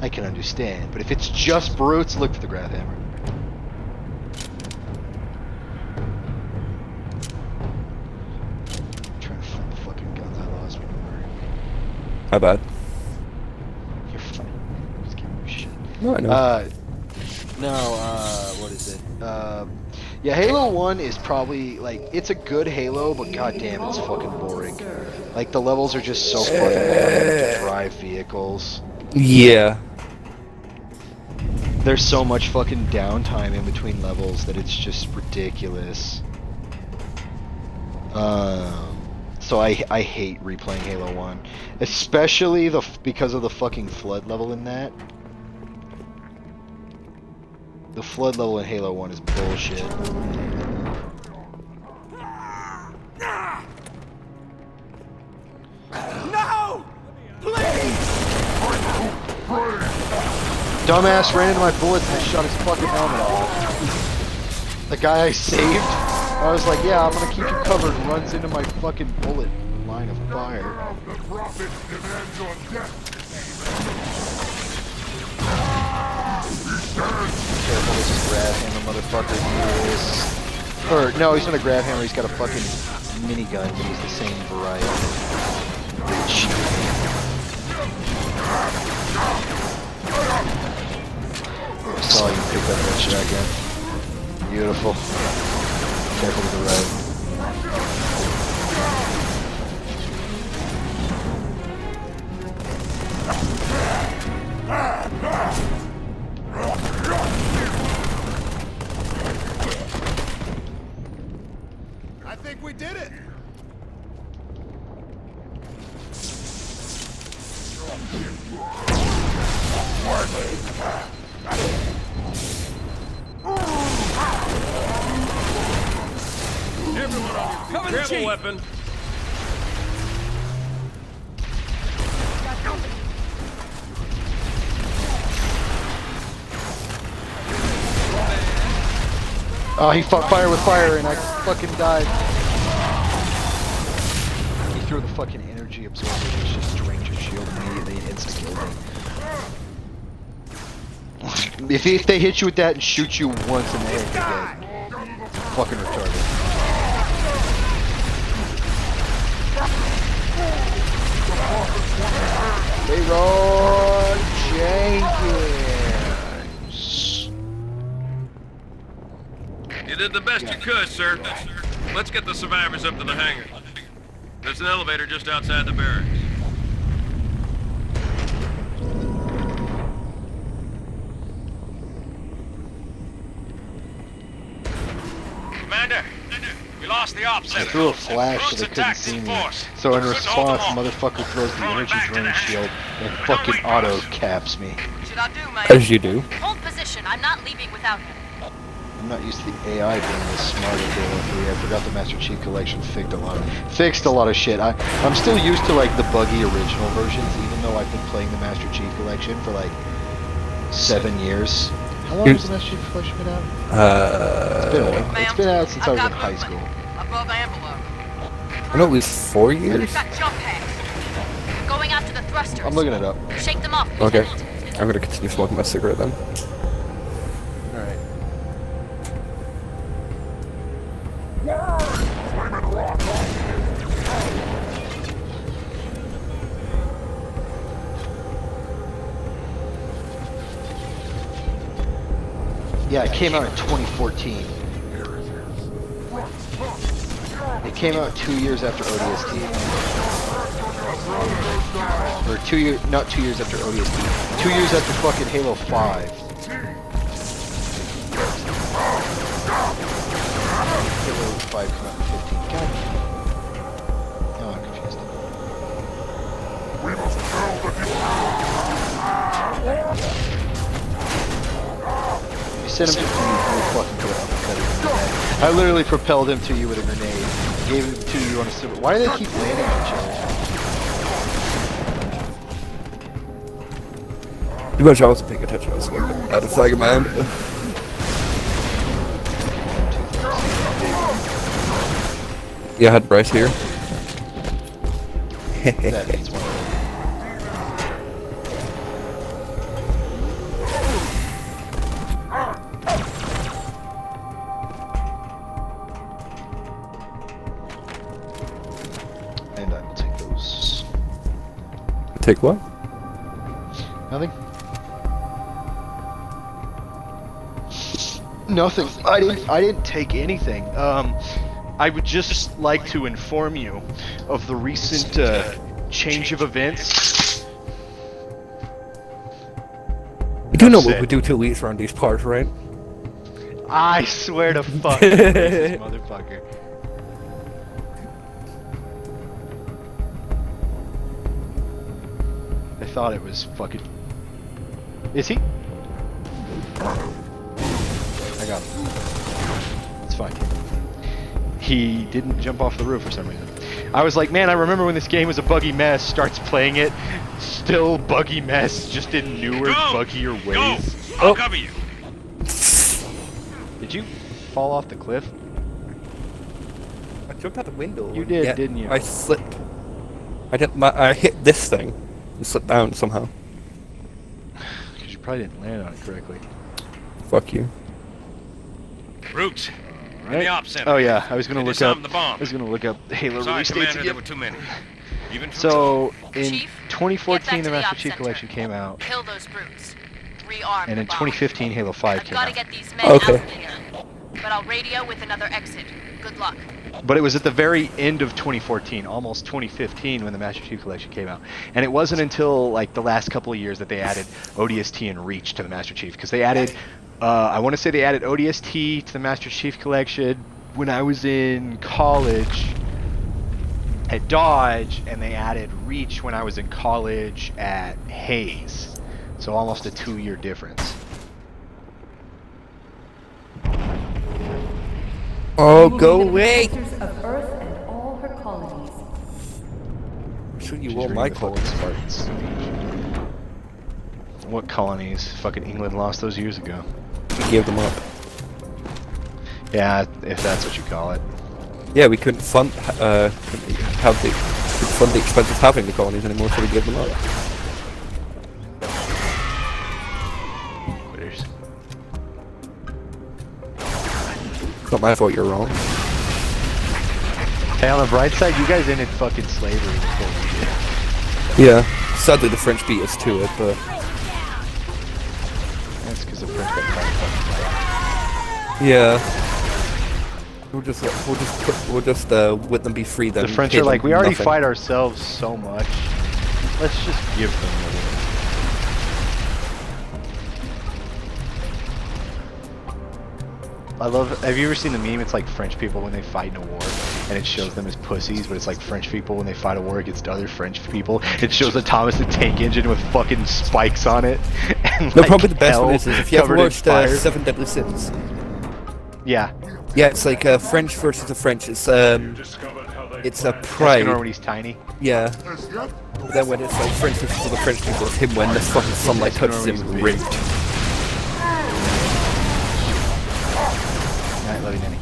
I can understand. But if it's just brutes, look for the grav hammer. I'm trying to find the fucking guns I lost. How bad? You're funny. Just giving you shit. No, I know. What is it? Yeah, Halo 1 is probably, like, it's a good Halo, but goddamn, it's fucking boring. Like, the levels are just so fucking boring to drive vehicles. Yeah. There's so much fucking downtime in between levels that it's just ridiculous. So I hate replaying Halo 1. Especially because of the fucking flood level in that. The flood level in Halo 1 is bullshit. No! Please! Dumbass ran into my bullets and I shot his fucking helmet off. The guy I saved, I was like, yeah, I'm gonna keep you covered, and runs into my fucking bullet line of fire. Careful, this is grab hammer, motherfucker. Or, no, he's not a grab hammer, he's got a fucking minigun, but he's the same variety. Bitch. I saw you pick up that shotgun. Beautiful. Careful to the right. I think we did it. Everyone on your cover, grab a weapon. Oh, he fought fire with fire and I fucking died. He threw the fucking energy absorber, which just drained your shield immediately and insta-killed me. If they hit you with that and shoot you once in the head, you're dead. You're fucking retarded. Leroy Jenkins. You did the best you could, sir. Let's get the survivors up to the hangar. There's an elevator just outside the barracks. Commander, we lost the ops I center. threw a flash so they couldn't see me. So in response, motherfucker throws the energy drain shield and fucking auto caps me. Should I do, man? As you do. Hold position. I'm not leaving without him. I'm not used to the AI being this smart at Halo 3. I forgot the Master Chief Collection fixed a lot of shit. I'm still used to like the buggy original versions, even though I've been playing the Master Chief Collection for like 7 years. How long has the Master Chief Collection been out? It's been a while. It's been out since I was in high school. Above the envelope. I know at least 4 years. Got jump pads. Going after the thrusters. I'm looking it up. Shake them off. Okay. I'm gonna continue smoking my cigarette then. Alright. Yeah, it came out in 2014. It came out 2 years after ODST. Or not 2 years after ODST. 2 years after fucking Halo 5. Halo 5 came out in 15. God. No, I'm confused. You sent him to me, you fucking could have uppercut him in the head. I literally propelled him to you with a grenade. Gave it to you on a silver. Why do they keep landing on each other? Too much I wasn't paying attention. I was like, out of sight of my own. Yeah, I had Bryce here. That means one. And I will take those. Take what? Nothing. Nothing. I didn't take anything. I would just like to inform you of the recent change of events. You do know what we do till we eat around these parts, right? I swear to fuck, this motherfucker. I thought it was fucking. Is he? I got him. It's fine. He didn't jump off the roof for some reason. I was like, man, I remember when this game was a buggy mess. Starts playing it, still buggy mess, just in newer, buggier ways. I'll cover you. Did you fall off the cliff? I jumped out the window. You did, didn't you? I slipped. I hit this thing and slipped down somehow. Because you probably didn't land on it correctly. Fuck you. Roots. In the ops center. Oh yeah, I was gonna look up. The bomb. I was gonna look up Halo Sorry, release dates Commander, again. there were too many. Even So in Chief, 2014, the get back to the Master Ops Chief Center. Collection came out, Kill those brutes. Rearm and the in bomb. 2015, Halo 5 I've came gotta out. get these men out of here. But I'll radio with another exit. Good luck. But it was at the very end of 2014, almost 2015, when the Master Chief Collection came out. And it wasn't until like the last couple of years that they added ODST and Reach to the Master Chief, because they added, I want to say they added ODST to the Master Chief Collection when I was in college at Dodge, and they added Reach when I was in college at Hayes. So almost a 2-year difference. Oh, go away! Of Earth and all her colonies. Sure you all my colonies. Spartans. What colonies? Fucking England lost those years ago. We gave them up. Yeah, if that's what you call it. Yeah, we couldn't fund couldn't fund the expense of having the colonies anymore, so we gave them up. Quitters. It's not my fault you're wrong. Hey, on the bright side, you guys ended fucking slavery before we did. Yeah, sadly the French beat us to it, but that's because the French got caught. yeah. We'll just let them be free then. The French are like, we already fight ourselves so much. Let's just give them a little. I love. Have you ever seen the meme? It's like French people when they fight in a war, and it shows them as pussies. But it's like French people when they fight a war against other French people. It shows a Thomas the Tank Engine with fucking spikes on it. And No, like probably the best one is if you ever covered in watched fire. 7 Deadly Sins. Yeah. Yeah, it's like French versus the French. It's a pride. Escanor when he's tiny. Yeah. But then when it's like French versus the French people, it's him when the fucking sunlight touches him and ripped. Alright, love you, Nanny.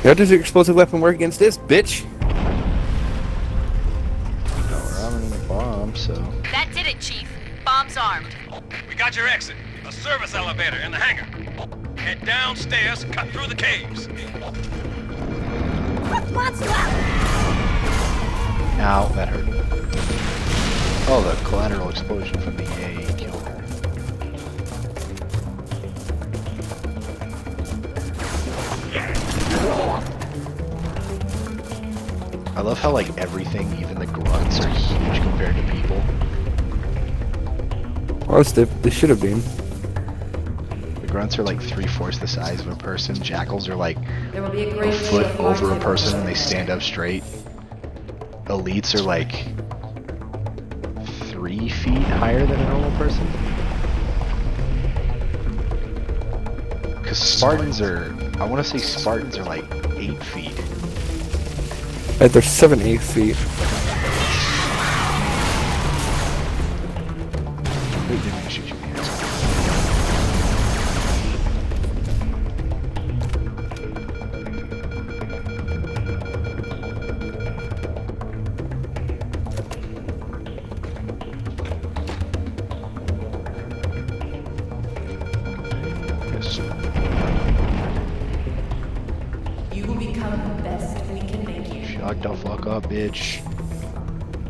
How does your explosive weapon work against this, bitch? No, we're arming the bomb, so. That did it, Chief. Bomb's armed. We got your exit. A service elevator in the hangar. Head downstairs, cut through the caves. Ow, that hurt. Oh, the collateral explosion from the A killed her. I love how, like, everything, even the grunts, are huge compared to people. Well, they should have been. The grunts are like 3/4 the size of a person. Jackals are like There will be a a great foot deal of over a hardship. person and they stand up straight. Elites are like 3 feet higher than a normal person. Because Spartans are, I want to say Spartans are like 8 feet. They're 7, 8 feet. Wait, didn't mean to shoot you in the ass. You will become the best we can make you. Shut the fuck up, bitch.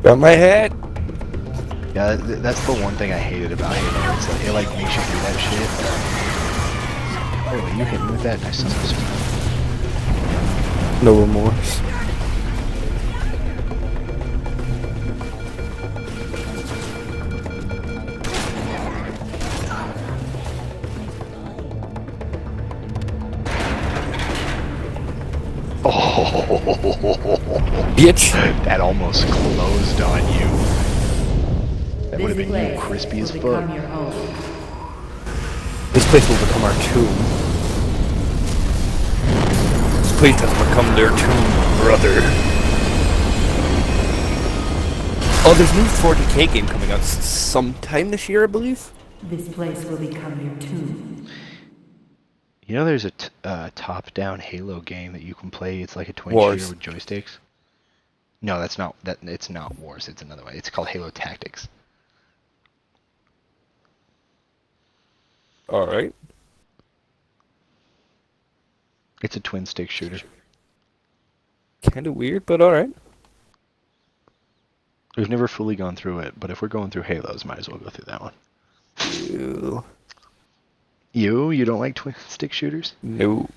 Got my head. Yeah, that's the one thing I hated about Halo. It's like, it like makes you do that shit. Oh, you hit me with that? Nice son of a- No remorse. Bitch! That almost closed on you. That would have been you crispy as fuck. This place will become our tomb. This place has become their tomb, brother. Oh, there's a new 40k game coming out sometime this year, I believe. This place will become your tomb. You know, there's a top-down Halo game that you can play. It's like a twin Wars. shooter with joysticks. No, that's not. It's not Wars. It's another way. It's called Halo Tactics. All right. It's a twin-stick shooter. Kind of weird, but all right. We've never fully gone through it, but if we're going through Halos, might as well go through that one. Ew. You don't like twin-stick shooters? No.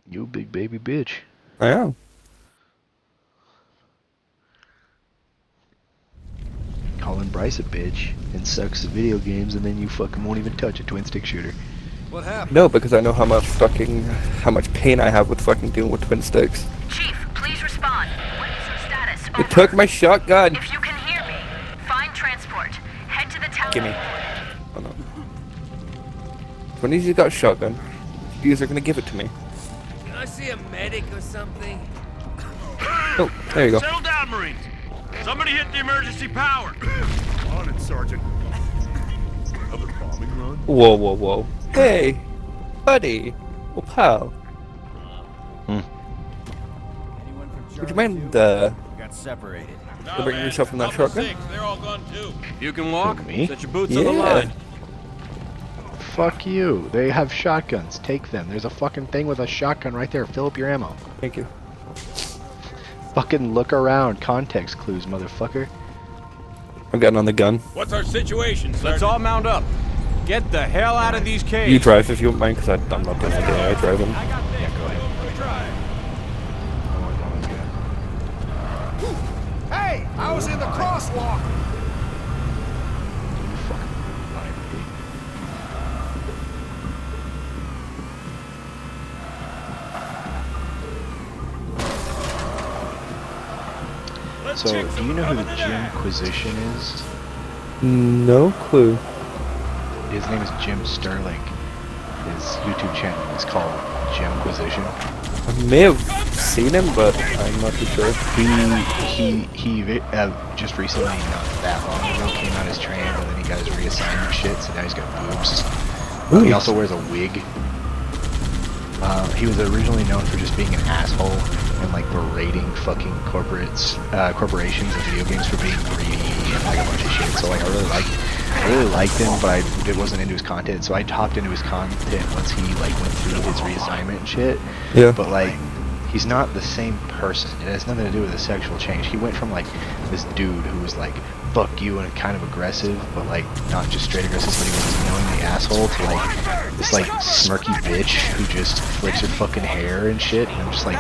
You a big baby bitch. I am. Calling Bryce a bitch and sucks at video games, and then you fucking won't even touch a twin-stick shooter. What happened? No, because I know how much pain I have with fucking dealing with twin sticks. Chief, please respond. What is your status? It took my shotgun. If you can hear me, find transport. Head to the tower. Gimme. Oh no. When he's got a shotgun, you are gonna give it to me. Can I see a medic or something? Oh, there you go. Settle down, Marines. Somebody hit the emergency power. On it, Sergeant. Another bombing run? Whoa, whoa, whoa. Hey, buddy. Oh, pal. Would you mind, Got separated. bringing yourself from that shotgun? They're all gone too. You can walk. Me? Set your boots on the line. Fuck you. They have shotguns. Take them. There's a fucking thing with a shotgun right there. Fill up your ammo. Thank you. Fucking look around. Context clues, motherfucker. I'm getting on the gun. What's our situation, Sergeant? Let's all mount up. Get the hell out of these caves. You drive if you don't mind, because I'm not doing it. I drive them. Yeah, go ahead. Hey, I was in the crosswalk. So, do you know who the Jimquisition is? No clue. His name is Jim Sterling. His YouTube channel is called Jimquisition. I may have seen him, but I'm not too sure. He just recently, not that long ago, came out as trans, and then he got his reassignment shit, so now he's got boobs. He also wears a wig. He was originally known for just being an asshole and like berating fucking corporations and video games for being greedy and like a bunch of shit. So like I really liked him, but I wasn't into his content. So I hopped into his content once he like went through his reassignment and shit. Yeah. But like he's not the same person. It has nothing to do with his sexual change. He went from like this dude who was like fuck you and kind of aggressive, but like not just straight aggressive, but he was knowingly asshole, to like this like smirky bitch who just flicks her fucking hair and shit. And I'm just like,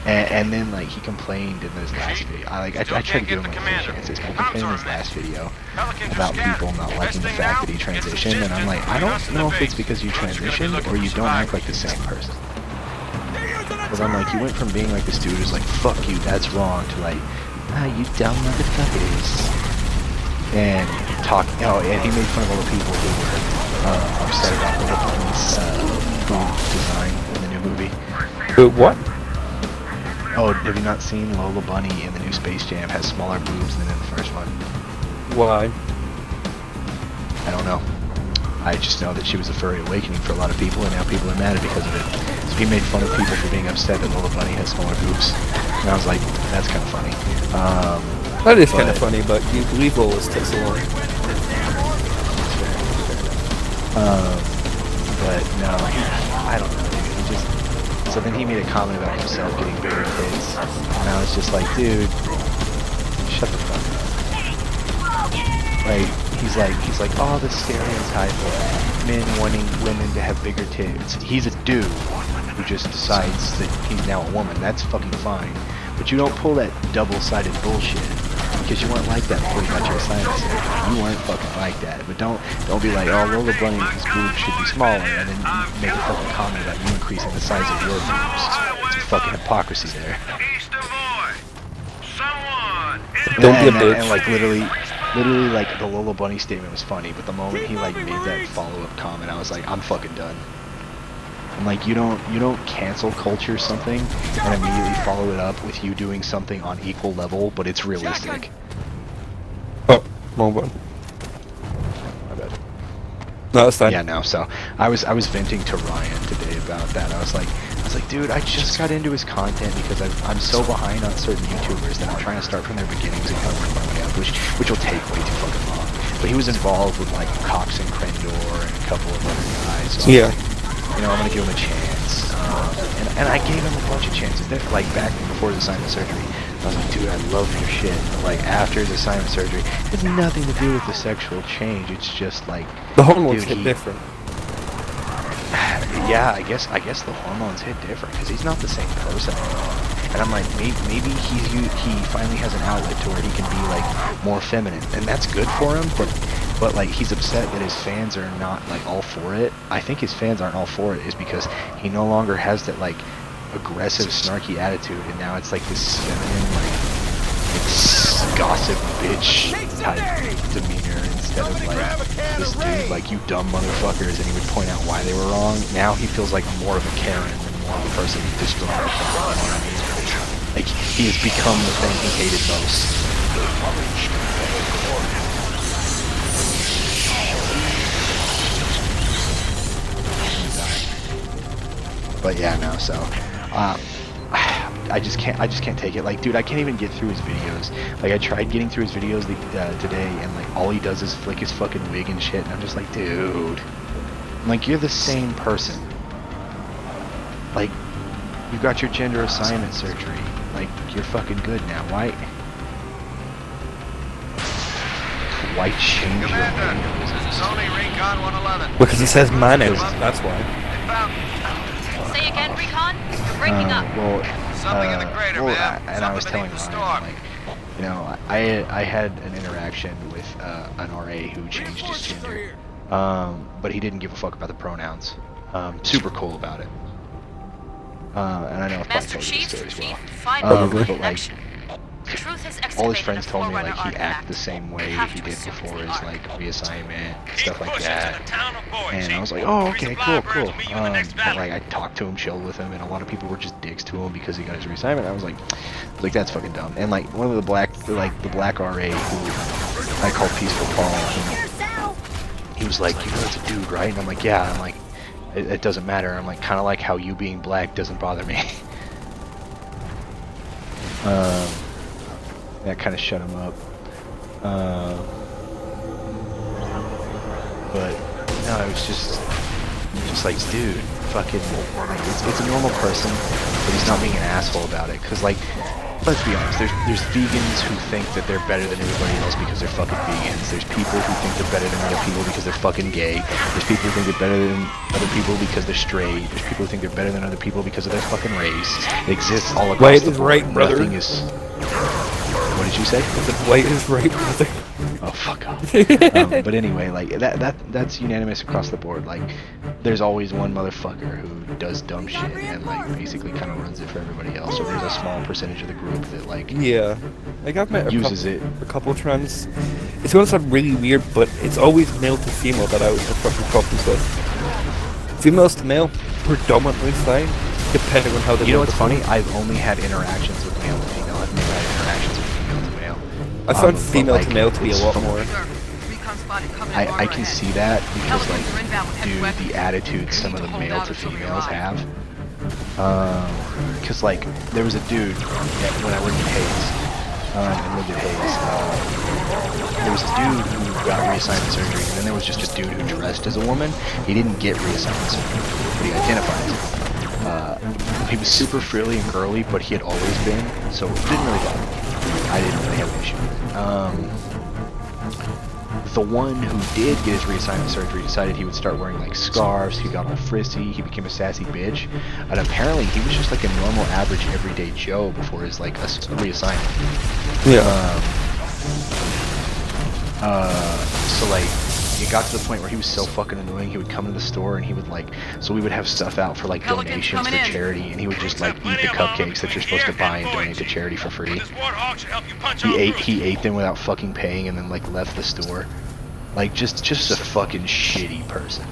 and then like he complained in his last video. I tried to give him a chances. He complained in his last video about people not liking the fact that he transitioned, and I'm like, I don't know if it's because you transitioned or you don't act like the same person. Because I'm like, you went from being like this dude who's like, fuck you, that's wrong, to like, ah, you dumb motherfuckers. And and he made fun of all the people who were upset about the Bunny's boob design in the new movie. What? Oh, have you not seen Lola Bunny in the new Space Jam has smaller boobs than in the first one? Why? I don't know. I just know that she was a furry awakening for a lot of people, and now people are mad because of it. So he made fun of people for being upset that Lola Bunny has smaller boobs. And I was like, that's kind of funny. That is kind of funny, but you believe Lola's takes a long. But no, I don't know, dude. He just. So then he made a comment about himself getting bigger tits, and I was just like, dude, shut the fuck up. Like, he's like, oh, the stereotype of men wanting women to have bigger tits. He's a dude who just decides that he's now a woman. That's fucking fine. But you don't pull that double-sided bullshit, because you weren't like that before you got your assignment surgery. You weren't fucking like that. But don't be like, oh, Lola Bunny's boobs should be smaller, and then make a fucking comment about you increasing the size of your boobs. It's fucking hypocrisy there. Don't be a bitch. And like literally like the Lola Bunny statement was funny, but the moment he like made that follow-up comment, I was like, I'm fucking done. I'm like, you don't cancel culture something and immediately follow it up with you doing something on equal level, but it's realistic. Oh, wrong one. My bad. No, it's fine. Yeah, no. So I was venting to Ryan today about that. I was like, dude, I just got into his content because I'm so behind on certain YouTubers that I'm trying to start from their beginnings and kind of work my way up, which will take way too fucking long. But he was involved with like Cox and Crendor and a couple of other guys. So yeah. You know, I'm gonna give him a chance, and I gave him a bunch of chances. Then, like back before his assignment surgery, I was like, dude, I love your shit. But, like after his assignment surgery, it has nothing to do with the sexual change. It's just like the hormones hit different. Yeah, I guess the hormones hit different because he's not the same person anymore. And I'm like, maybe he finally has an outlet to where he can be like more feminine, and that's good for him. But like he's upset that his fans are not like all for it. I think his fans aren't all for it is because he no longer has that like aggressive, snarky attitude, and now it's like this feminine, like gossip bitch type demeanor instead of like this dude like, you dumb motherfuckers, and he would point out why they were wrong. Now he feels like more of a Karen than more of a person who destroyed their phone. You know what I mean? Like he has become the thing he hated most. But yeah, no. So, I just can't take it. Like, dude, I can't even get through his videos. Like, I tried getting through his videos today, and like all he does is flick his fucking wig and shit. And I'm just like, dude, I'm like, you're the same person. Like, you got your gender assignment surgery. Like, you're fucking good now. Why change your name? Because he says man in it, that's why. Say again, Recon? You're breaking up. And I was telling Ryan, like, you know, I had an interaction with an RA who changed his gender, but he didn't give a fuck about the pronouns. Super cool about it. And I know I've probably told you this story as well. But like, all his friends told me like he acted the same way that he did before his like reassignment, stuff like that. And I was like, oh, okay, cool. But like I talked to him, chilled with him, and a lot of people were just dicks to him because he got his reassignment. I was like, that's fucking dumb. And like one of the black RA who I call Peaceful Paul, he was like, you know it's a dude, right? And I'm like, yeah. I'm like, it doesn't matter. I'm like, kind of like how you being black doesn't bother me. That kind of shut him up. But no, it was just like, dude, fucking, like, it's a normal person, but he's not being an asshole about it. Cause like, let's be honest, there's vegans who think that they're better than everybody else because they're fucking vegans. There's people who think they're better than other people because they're fucking gay. There's people who think they're better than other people because they're straight. There's people who think they're better than other people because of their fucking race. It exists all across the board. Right, brother. Nothing is... What did you say? White is right, brother. Oh, fuck off. But anyway, like, that's unanimous across the board. Like, there's always one motherfucker who does dumb shit and, like, basically kind of runs it for everybody else. So there's a small percentage of the group that, like, yeah. Like, I've met a couple trans. It's gonna sound really weird, but it's always male to female that I would have fucking problems with. Females to male, predominantly fine, depending on how they. You know what's funny? I've only had interactions with male to female. I've never had interactions with female to male. I found female to male to be a lot more. I can see that because, like, dude, the attitude some of the male to females have. Because, like, there was a dude when I worked at Hayes, and lived at Hayes. There was a dude who got reassignment surgery, and then there was just a dude who dressed as a woman. He didn't get reassignment surgery, but he identified. He was super frilly and girly, but he had always been, so it didn't really bother me. I didn't really have an issue with it. The one who did get his reassignment surgery decided he would start wearing like scarves. He got all frizzy. He became a sassy bitch, and apparently he was just like a normal, average, everyday Joe before his like a reassignment. Yeah. So like, it got to the point where he was so fucking annoying. He would come to the store and he would like, so we would have stuff out for like donations for charity, and he would just like eat the cupcakes that you're supposed to buy and donate to charity for free. He ate them without fucking paying, and then like left the store. Like just a fucking shitty person.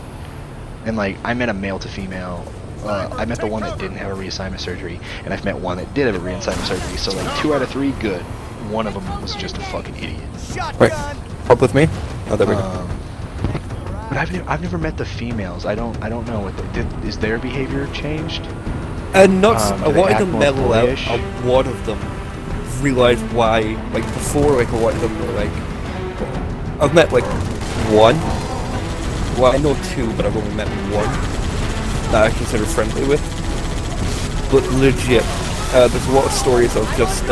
And like, I met a male to female. I met the one that didn't have a reassignment surgery, and I've met one that did have a reassignment surgery. So like 2 out of 3 good. One of them was just a fucking idiot. Right. Up with me? Oh, there we go. But I've never met the females. I don't know what is their behavior changed? Not a lot of them mellow out. A lot of them realize why. Like before, like a lot of them were like. I've met like 1. Well, I know 2, but I've only met 1 that I consider friendly with. But legit, there's a lot of stories of just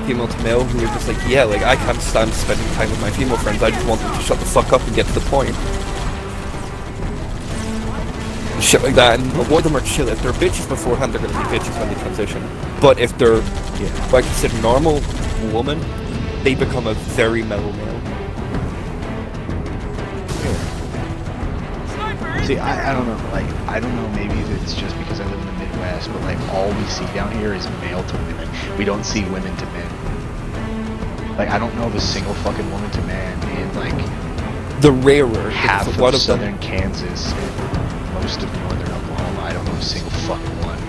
female to male who are just like, yeah, like I can't stand spending time with my female friends. I just want them to shut the fuck up and get to the point. Shit like that, and a lot of them are chill. If they're bitches beforehand, they're going to be bitches when they transition. But if they're, what I consider normal woman, they become a very mellow male. See, I don't know, like, I don't know, maybe it's just because I live in the Midwest, but like, all we see down here is male to women. We don't see women to men. Like, I don't know of a single fucking woman to man in like, the rarer, half of southern Kansas and most of northern Oklahoma. I don't know a single fucking one.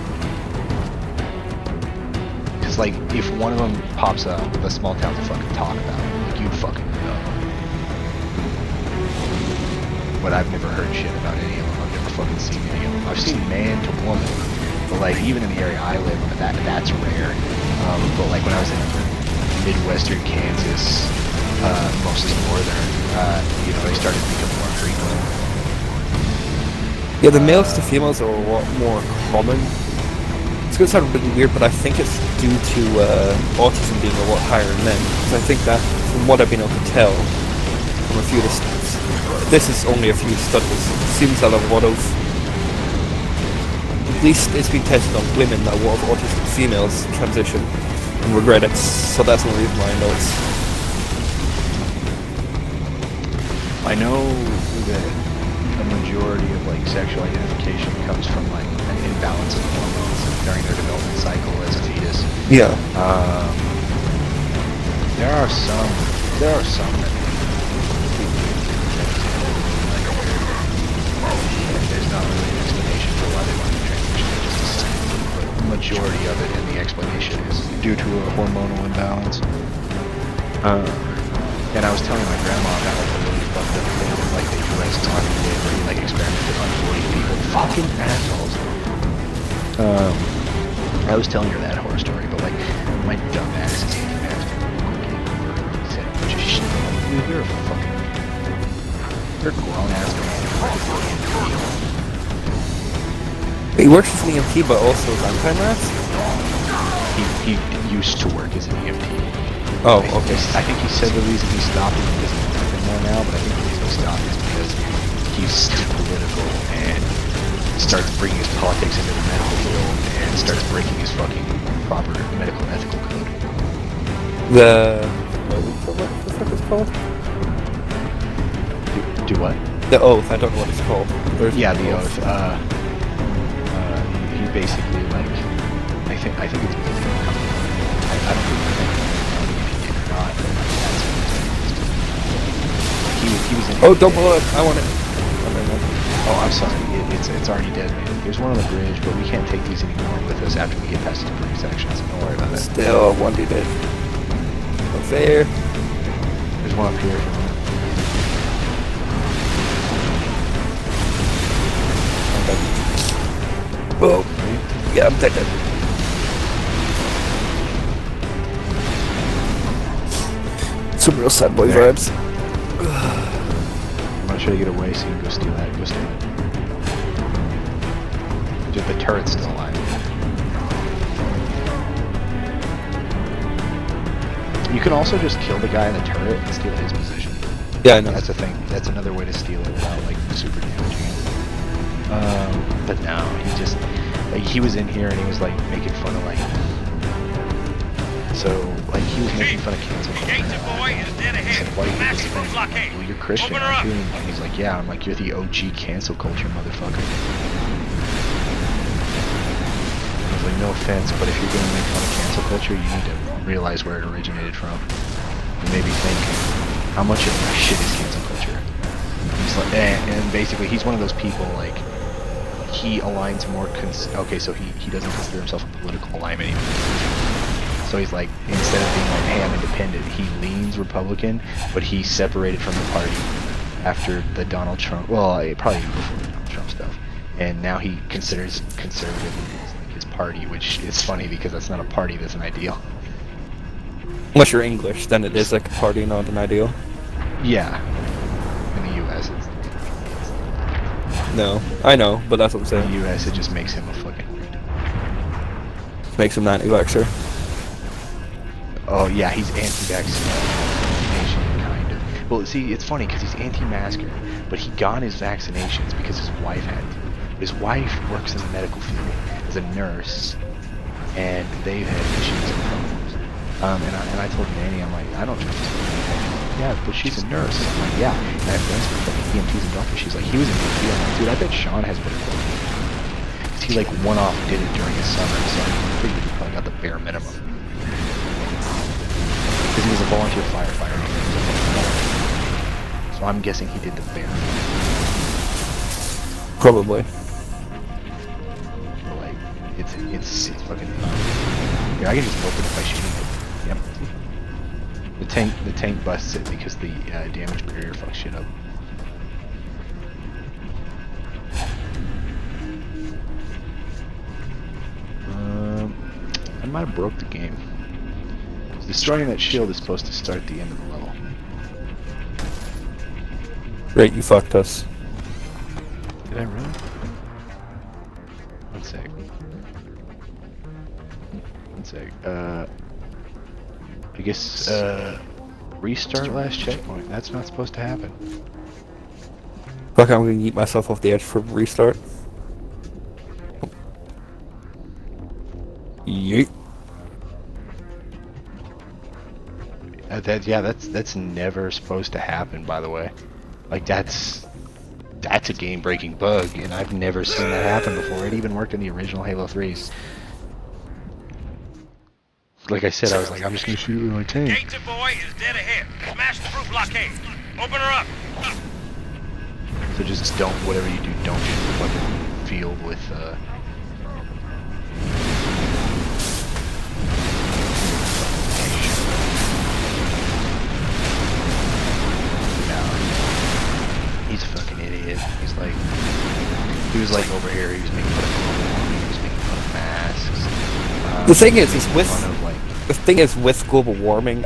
Because like, if one of them pops up, the small town to fucking talk about it, like, you'd fucking know. But I've never heard shit about any of them. I've never fucking seen any of them. I've seen man to woman, but like, even in the area I live in, that's rare. But like, when I was in Midwestern Kansas, mostly northern, you know, they started to become more frequent. Yeah, the males to females are a lot more common. It's gonna sound really weird, but I think it's due to autism being a lot higher in men. Because I think that, from what I've been able to tell from a few of the studies, this is only a few studies, it seems that a lot of, at least it's been tested on women, that a lot of autistic females transition and regret it, so that's the only reason why I know it's. I know that a majority of like sexual identification comes from like an imbalance of hormones during their development cycle as a fetus. Yeah. There are some that there's not really an explanation for why they want to transition, it's just a sign. But the majority of it, and the explanation is due to a hormonal imbalance. And I was telling my grandma about like a really fucked up thing that like the US talking did where he like experimented on 40 people. Fucking assholes. I was telling her that horror story, but like my dumb ass is eating ass. He said a bunch of shit. Dude, you're a fucking, you're a grown ass man. He works as an EMT, but also vampire mask? He used to work as an EMT. Oh, okay. I think he said the reason he stopped is because he's nothing more now, but I think the reason he stopped is because he's too political and starts bringing his politics into the medical field and starts breaking his fucking proper medical and ethical code. What the fuck is it called? Do what? The oath. I don't know what it's called. Yeah, the oath. He basically like, I think it's because he I don't think if he did or not. He was in. Oh, don't blow it! I want it. Oh, I'm sorry. It's already detonated. There's one on the bridge, but we can't take these anymore with us after we get past the bridge section, so don't worry about it. Still, one did it. Up there. There's one up here. Oh, yeah, I'm dead. Some real sad boy vibes. I'm gonna try to get away so you can go steal that. Go steal it. Dude, the turret's still alive. You can also just kill the guy in the turret and steal his position. Yeah, I know. That's a thing. That's another way to steal it without like super damaging it. But no, he just like he was in here and he was like making fun of like. So like he was making fun of cancel culture. I said, why do you think this thing? Well, you're Christian, aren't you? And he's like, yeah. I'm like, you're the OG cancel culture, motherfucker. I was like, no offense, but if you're gonna make fun of cancel culture, you need to realize where it originated from. And maybe think, how much of that shit is cancel culture? He's like, and basically, he's one of those people like. He aligns more. Okay, so he doesn't consider himself a political alignment anymore. So he's like, instead of being like, hey, I'm independent, he leans Republican, but he separated from the party after the Donald Trump, well, probably before the Donald Trump stuff. And now he considers conservative as like his party, which is funny because that's not a party, that's an ideal. Unless you're English, then it is like a party, not an ideal. Yeah. In the US, it's... No, I know, but that's what I'm saying. In the US, it just makes him a fucking... Makes him an anti-vaxxer. Oh yeah, he's anti-vaccination, kind of. Well, see, it's funny because he's anti-masker, but he got his vaccinations because his wife had to. His wife works in the medical field as a nurse, and they've had issues and problems. And I told Nanny, I'm like, I don't trust this woman. Yeah, but she's a nurse. I'm like, yeah. And I have friends with like EMTs and doctors. She's like, he was an EMT. I'm like, dude, I bet Sean has better quality. Because he like one-off did it during his summer, so I'm pretty sure he probably got the bare minimum. Because he was a volunteer firefighter. So I'm guessing he did the bare minimum. Probably. So like, it's fucking fun. Yeah, I can just open it by shooting it. Yep. The tank busts it because the damage barrier fucks shit up. I might have broke the game. Destroying that shield is supposed to start the end of the level. Great, you fucked us. Did I really? One sec. One sec. I guess, restart last checkpoint. That's not supposed to happen. Fuck, I'm gonna yeet myself off the edge for restart. Yeet. That's never supposed to happen, by the way. Like, that's a game-breaking bug, and I've never seen that happen before. It even worked in the original Halo 3s. Like I said, I was like, I'm just gonna shoot it with my tank. Gate to boy is dead ahead. Smash the roof blockade. Open her up. So just don't, whatever you do, don't shoot the fucking field with, he's a fucking idiot. He's like, he was like over here, he was making fun of global warming, he was making fun of masks. The thing is with global warming,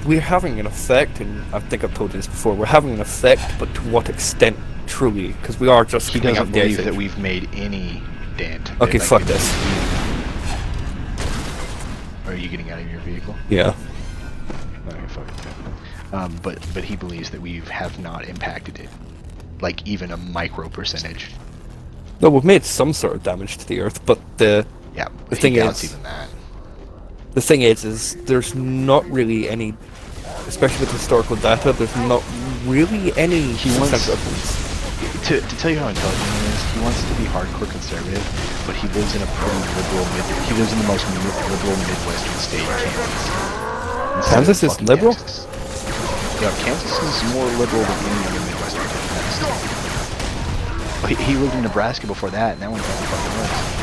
we're having an effect, and I think I've told you this before, we're having an effect, but to what extent, truly? Because we are just... He doesn't believe that we've made any dent. Okay, fuck this. Are you getting out of your vehicle? Yeah. Okay, fuck it. But he believes that we have not impacted it, like even a micro percentage. No, we've made some sort of damage to the Earth, but the thing is, even that. The thing is there's not really any, especially with historical data, there's not really any sense of to tell you how intelligent he is. He wants to be hardcore conservative, but he lives in a pretty liberal he lives in the most liberal Midwestern state, Kansas. Kansas is liberal? Texas. Yeah, Kansas is more liberal than any other Midwestern state. He lived in Nebraska before that, and that one's probably fucking worse.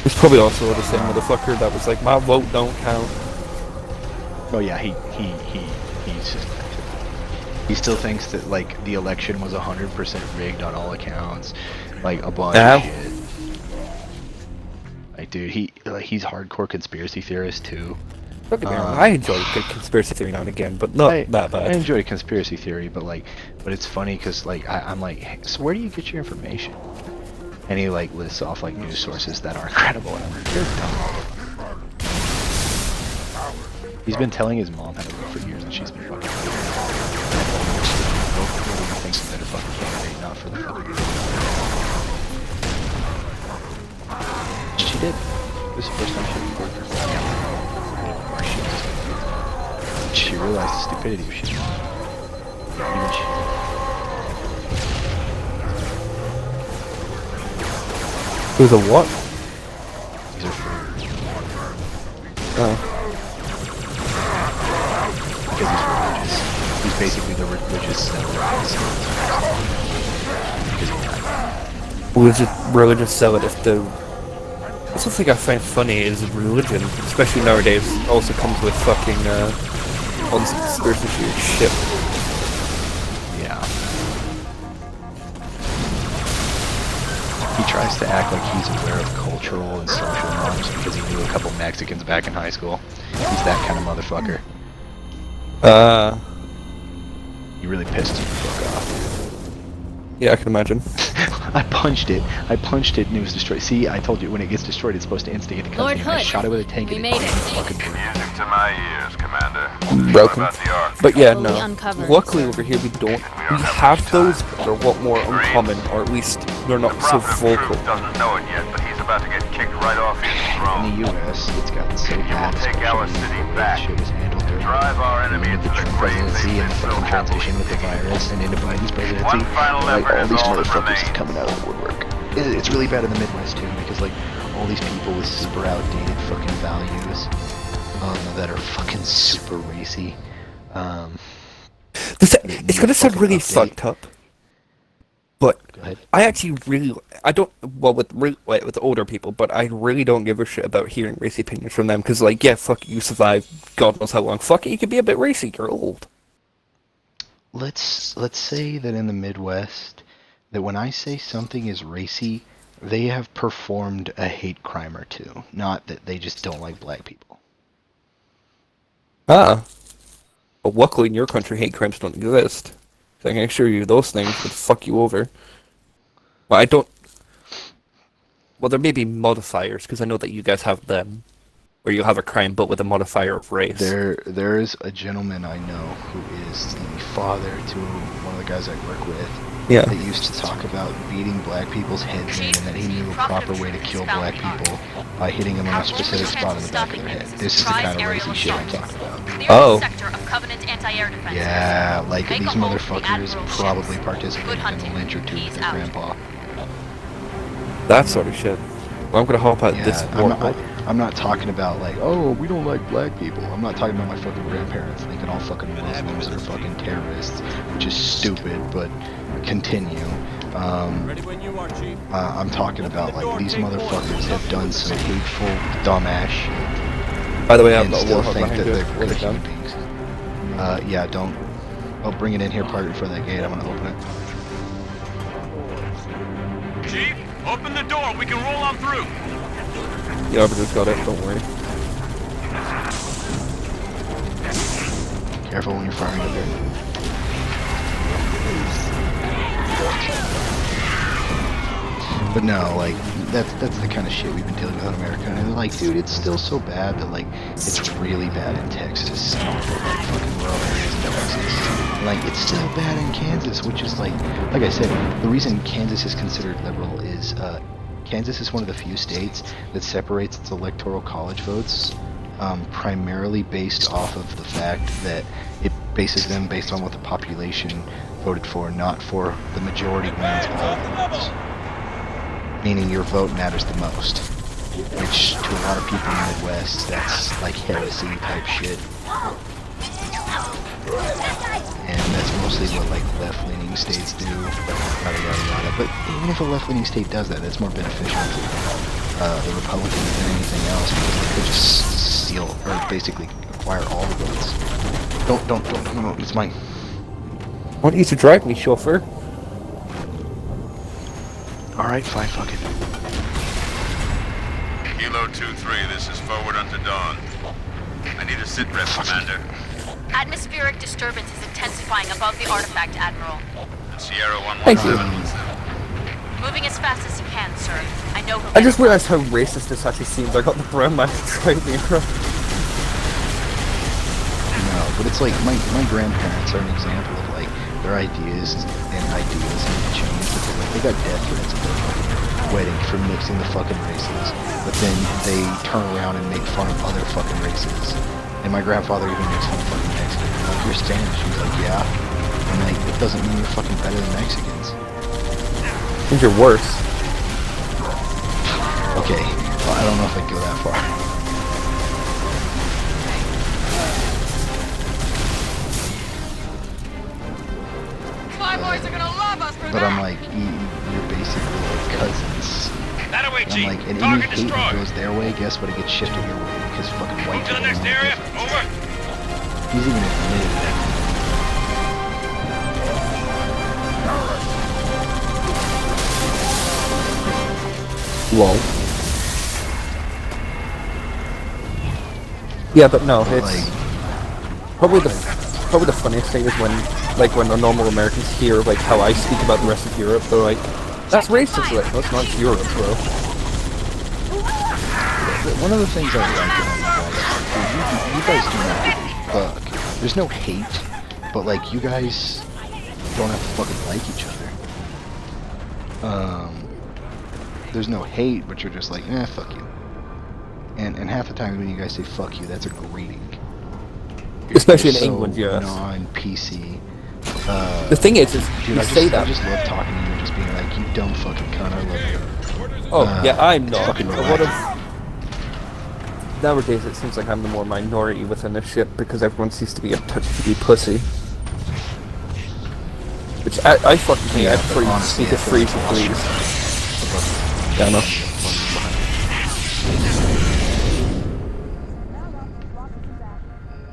He's probably also the same motherfucker that was like, my vote don't count. Oh yeah, he still thinks that like the election was 100% rigged on all accounts, like a bunch of shit. Like, dude, he's hardcore conspiracy theorist too. Don't get me wrong, I enjoy a good conspiracy theory now and again, but not that bad. I enjoy conspiracy theory, but it's funny because I'm like, hey, so where do you get your information? And he like lists off like news sources that aren't credible, and I'm like, you're dumb. He's been telling his mom how to vote for years, and she's been fucking. Vote for whoever you think's a better fucking candidate, not for the fucking. She did. This is the first time she voted for. She realized the stupidity of shit. Even she. Who's a what? These are free. Oh. Because he's religious. He's basically the religious Religious zealot if the... That's the thing I find funny is religion, especially nowadays, also comes with fucking, all this conspiracy theory shit. Yeah. He tries to act like he's aware of cultural and social norms because he knew a couple Mexicans back in high school. He's that kind of motherfucker. He really pissed me the fuck off. Yeah, I can imagine. I punched it and it was destroyed. See, I told you, when it gets destroyed, it's supposed to instigate the Lord cutscene. I Hood, shot it with a tank we and made it it. fucking broke. Music to my ears, Commander. Broken. But yeah, no. Fully uncovered. Luckily over here we don't. We have those, but they're a lot more uncommon, or at least they're not so vocal. Doesn't know it yet, but he's about to get kicked right off his throne. In the U.S., it's gotten so bad. Take our city back. Shit was handled dirty. Drive our enemy into the grave presidency and the so fucking transition with the virus and into Biden's presidency. Like, all these motherfuckers is coming out of the woodwork. It's really bad in the Midwest too, because like all these people with super outdated fucking values that are fucking super racy. It's gonna sound really fucked up, but I actually I don't, well, with older people, but I really don't give a shit about hearing racy opinions from them, because like, yeah, fuck it, you survived God knows how long. Fuck it, you could be a bit racy, you're old. Let's say that in the Midwest, that when I say something is racy, they have performed a hate crime or two, not that they just don't like black people. But luckily in your country, hate crimes don't exist. So I can assure you those things would fuck you over. Well, I don't... Well, there may be modifiers, because I know that you guys have them. Where you'll have a crime, but with a modifier of race. There is a gentleman I know who is the father to one of the guys I work with. Yeah. That used to talk about beating black people's heads in, and that he knew a proper way to kill black people by hitting them on a specific spot in the back of their head. This is the kind of racy shit I'm talking about. Oh. Yeah, like these motherfuckers probably participated in a lynch or two with their grandpa. That sort of shit. Well, I'm gonna hop out this I'm not talking about like, oh, we don't like black people. I'm not talking about my fucking grandparents thinking all fucking Muslims are fucking terrorists, which is stupid, but continue. I'm talking about like these motherfuckers have done some hateful, dumbass shit. By the way, I'm and not still warthog think behind that you. they're human beings. Yeah, don't. I'll bring it in here, park it for that gate. I'm gonna open it. Chief, open the door. We can roll on through. Yeah, but just got it. Don't worry. Careful when you're firing up there. But no, like that's the kind of shit we've been dealing with in America. And like, dude, it's still so bad that like it's really bad in Texas, and all the like fucking rural areas in Texas. Like it's still bad in Kansas, which is like I said, the reason Kansas is considered liberal is Kansas is one of the few states that separates its electoral college votes primarily based off of the fact that it bases them based on what the population voted for, not for the majority wins all the votes. Meaning your vote matters the most, which to a lot of people in the Midwest, that's like heresy type shit. And that's mostly what like left-leaning states do, yada yada yada. But even if a left-leaning state does that, it's more beneficial to the Republicans than anything else, because they could just steal or basically acquire all the votes. Don't, no, it's mine. Why don't you to drive me, chauffeur? Alright, fine, fuck it. Kilo 2-3, this is forward unto dawn. I need a Sit rep, Commander. Atmospheric disturbance is intensifying above the artifact, Admiral. Sierra Thank you. 117. Moving as fast as you can, sir. I know he'll I get just it. realized how racist this actually seems. I got the brown man to drive me around. No, but it's like my grandparents are an example of like their ideas and ideals haven't changed. Because like they got death threats at their fucking wedding for mixing the fucking races, but then they turn around and make fun of other fucking races. And my grandfather even makes fun of fucking Mexicans. I'm like, you're Spanish. He's like, yeah. I'm like, it doesn't mean you're fucking better than Mexicans. Means you're worse. Okay, well, I don't know if I'd go that far. My boys are gonna love us for But I'm like, you're basically like cousins. That away, I'm Chief. like, and any Target hate that destroyed. goes their way, guess what? It gets shifted your way because fucking white Move to the people next know the area. difference. Over. He's even admitted that. Lol. Yeah, but no, it's Like, probably the funniest thing is when the normal Americans hear like how I speak about the rest of Europe, they're like, "That's racist." Like, that's not Europe, bro. one of the things I like about you guys do not give a fuck. There's no hate, but like you guys don't have to fucking like each other. There's no hate, but you're just like, fuck you. And half the time when you guys say fuck you, that's a greeting. Especially in so England, yeah. Non-PC. The thing is dude, you say that. I just love talking to you and just being like, you dumb fucking cunt, I love you. Oh, yeah, I'm not. Fucking A lot of nowadays it seems like I'm the more minority within the ship because everyone seems to be a touchy pussy. Which I fucking hate. I prefer you to speak as free as you please. Yeah, I know.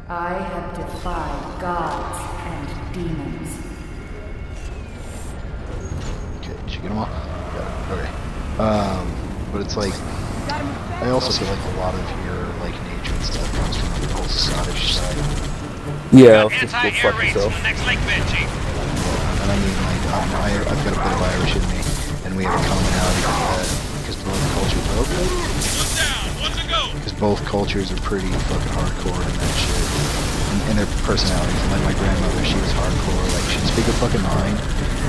I have defied gods and demons. Okay, did you get them all? Got it. Okay. But it's like, I also feel like a lot of your like nature and stuff comes from the whole Scottish side. Yeah, just go fuck yourself. Next lake bed, Chief. And I mean, like, I've got a bit of Irish in me, and we have a commonality with that, because both cultures are okay. Because both cultures are pretty fucking hardcore and that shit. And their personalities. And like my grandmother, she was hardcore, like, she'd speak her fucking mind.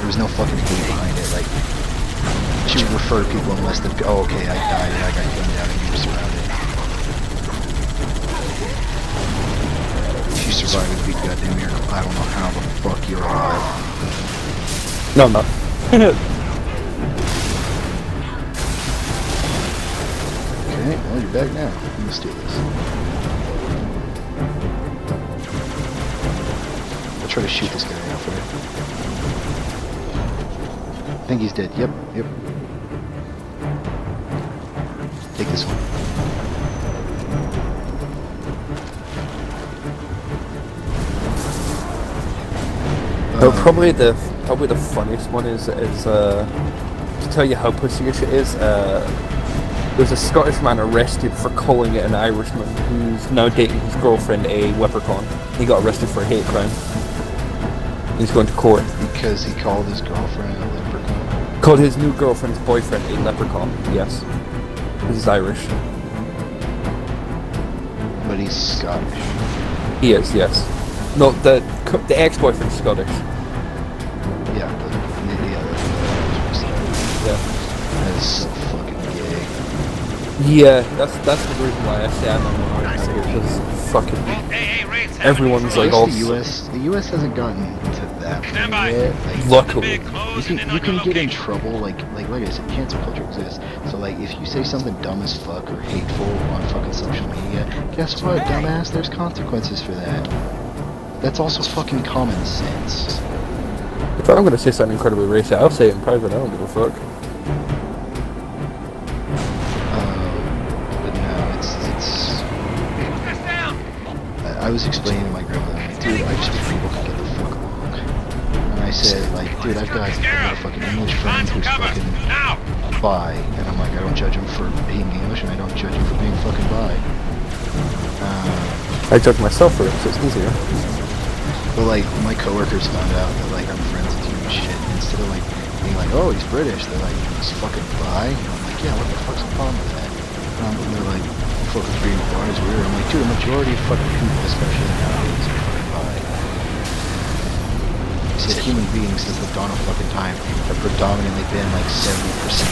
There was no fucking hate behind it, like, she would refer to people unless they oh, okay, I died, I got gunned down, and you were surrounded. If you survived, it'd be a goddamn miracle. I don't know how the fuck you're alive. No, I'm not. Okay, well, you're back now. Let's do this. I'll try to shoot this guy out for you. I think he's dead. Yep. Take this one. Probably the funniest one is to tell you how pussyish it is. There's a Scottish man arrested for calling it an Irishman who's now dating his girlfriend a leprechaun. He got arrested for a hate crime. He's going to court because he called his girlfriend a leprechaun. Called his new girlfriend's boyfriend a leprechaun. Yes, he's Irish. But he's Scottish. He is, yes. No, the ex-boyfriend's Scottish. Yeah, but that's so fucking gay. Yeah, that's the reason why I say I'm not right, because fucking everyone's like all. The U.S. hasn't gotten to that point yet. Like, luckily, you can get in trouble. Like I said, cancel culture exists. So like, if you say something dumb as fuck or hateful on fucking social media, guess what, dumbass? There's consequences for that. That's also fucking common sense. If I'm gonna say something incredibly racist, I'll say it in private. I don't give a fuck. But no, it's. I was explaining to my grandmother, like, dude, I just wish people could get the fuck along. And I said, like, dude, I've got a fucking English friend who's fucking bi, and I'm like, I don't judge him for being English, and I don't judge him for being fucking bi. I judge myself for it, so it's easier. But like, my coworkers found out that like I'm friends with you and shit. And instead of like being like, oh, he's British, they're like, he's fucking bi. And I'm like, yeah, what the fuck's the problem with that? And they're like, fucking being bi is weird. I'm like, dude, the majority of fucking people, especially nowadays, are fucking bi. He said human beings since the dawn of fucking time have predominantly been like 70%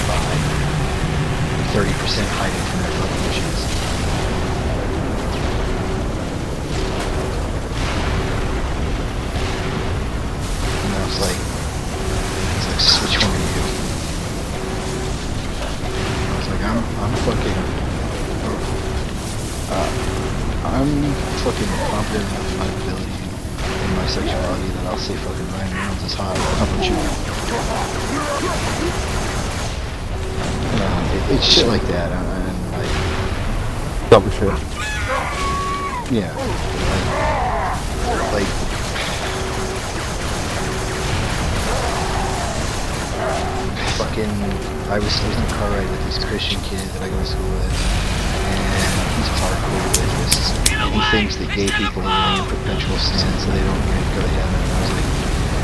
bi, and 30% hiding from their fucking issues. It's like, which one are you? I was like, I'm fucking confident enough in my ability and my sexuality that I'll say fucking Ryan Reynolds is hot. How about you? It's shit like that, and like... Dumb shit. Yeah. Like fucking, I was in a car ride with this Christian kid that I go to school with, and he's hardcore religious. He thinks that gay people are really in perpetual sin, so they don't really go to heaven. And I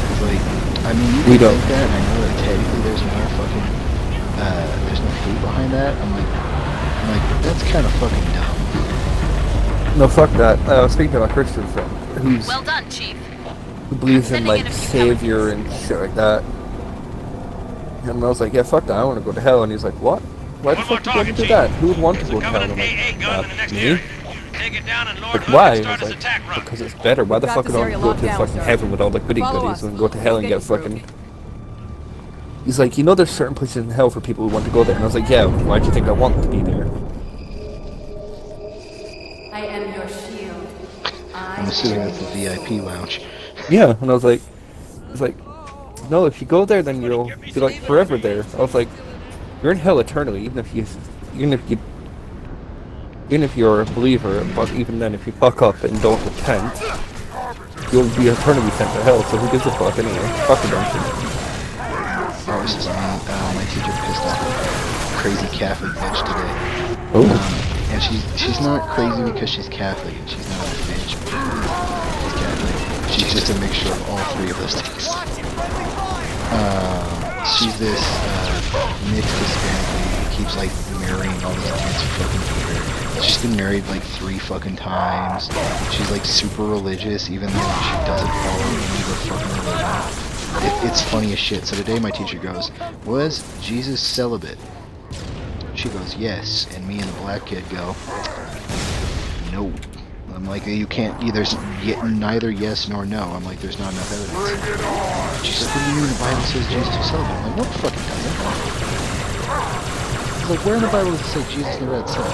was like, I mean, you can think that, and I know that technically there's no fucking, there's no hate behind that. I'm like, that's kind of fucking dumb. No, fuck that. I was speaking to my Christian friend, who's well done, Chief. Who believes in like savior and shit like that. And I was like, yeah, fuck that, I want to go to hell. And he's like, what? Why the fuck would you do that? Who would want to go to hell? And I'm like, me? Like, why? And I was like, because it's better. Why the fuck would I go to fucking heaven with all the goody goodies and go to hell and get fucking... He's like, you know there's certain places in hell for people who want to go there. And I was like, yeah, why do you think I want to be there? I am your shield. I'm assuming that's the VIP lounge. Yeah, and I was like, it's like, no, if you go there, then you'll be like forever there. I was like, you're in hell eternally, even if you're a believer. But even then, if you fuck up and don't repent, you'll be eternally sent to hell. So who gives a fuck anyway? Fuck the bunch. Oh, this is my teacher pissed off a crazy Catholic bitch today. Oh. And she's not crazy because she's Catholic, and she's not a bitch because she's Catholic. She's just a mixture of all three of those things. She's this mixed Hispanic lady who keeps like marrying all these dudes who fucking hate her. She's been married like 3 fucking times. She's like super religious, even though she doesn't follow any of the fucking religion. It's funny as shit. So today my teacher goes, was Jesus celibate? She goes, yes. And me and the black kid go, no. I'm like, you can't either, neither yes nor no. I'm like, there's not enough evidence. She's like, what do you mean the Bible says Jesus was celibate? I'm like, no, it fucking doesn't. I was like, where in the Bible does it say Jesus never had sex?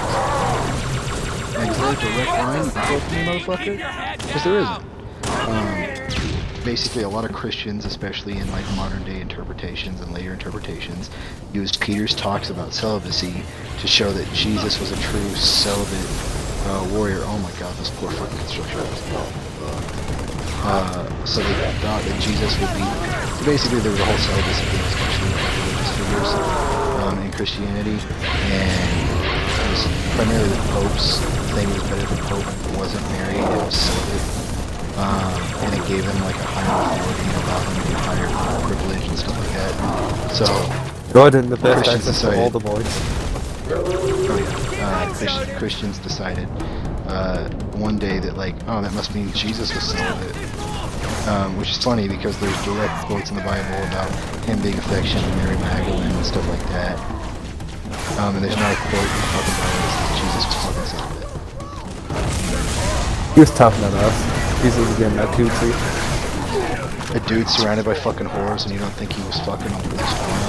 Like, is there a direct line? Quote me, motherfucker? Because there isn't. Basically, a lot of Christians, especially in like modern day interpretations and later interpretations, use Peter's talks about celibacy to show that Jesus was a true celibate warrior. Oh my god, this poor fucking construction. So they thought that Jesus would be... So basically there was a whole celibacy thing, especially with religious figures in Christianity, and it was primarily the popes. The thing was that if the pope wasn't married, it was celibate. And it gave them like a higher authority and allowed them to get higher privilege and stuff like that. So... God in the best access to all the boys. Oh yeah, Christians decided one day that like, oh, that must mean Jesus was celibate, which is funny because there's direct quotes in the Bible about him being affectionate to Mary Magdalene and stuff like that, and there's not a quote in the fucking Bible that says Jesus was fucking celibate. He was tough on us. Jesus was getting that too, too. A dude surrounded by fucking whores and you don't think he was fucking on this phone?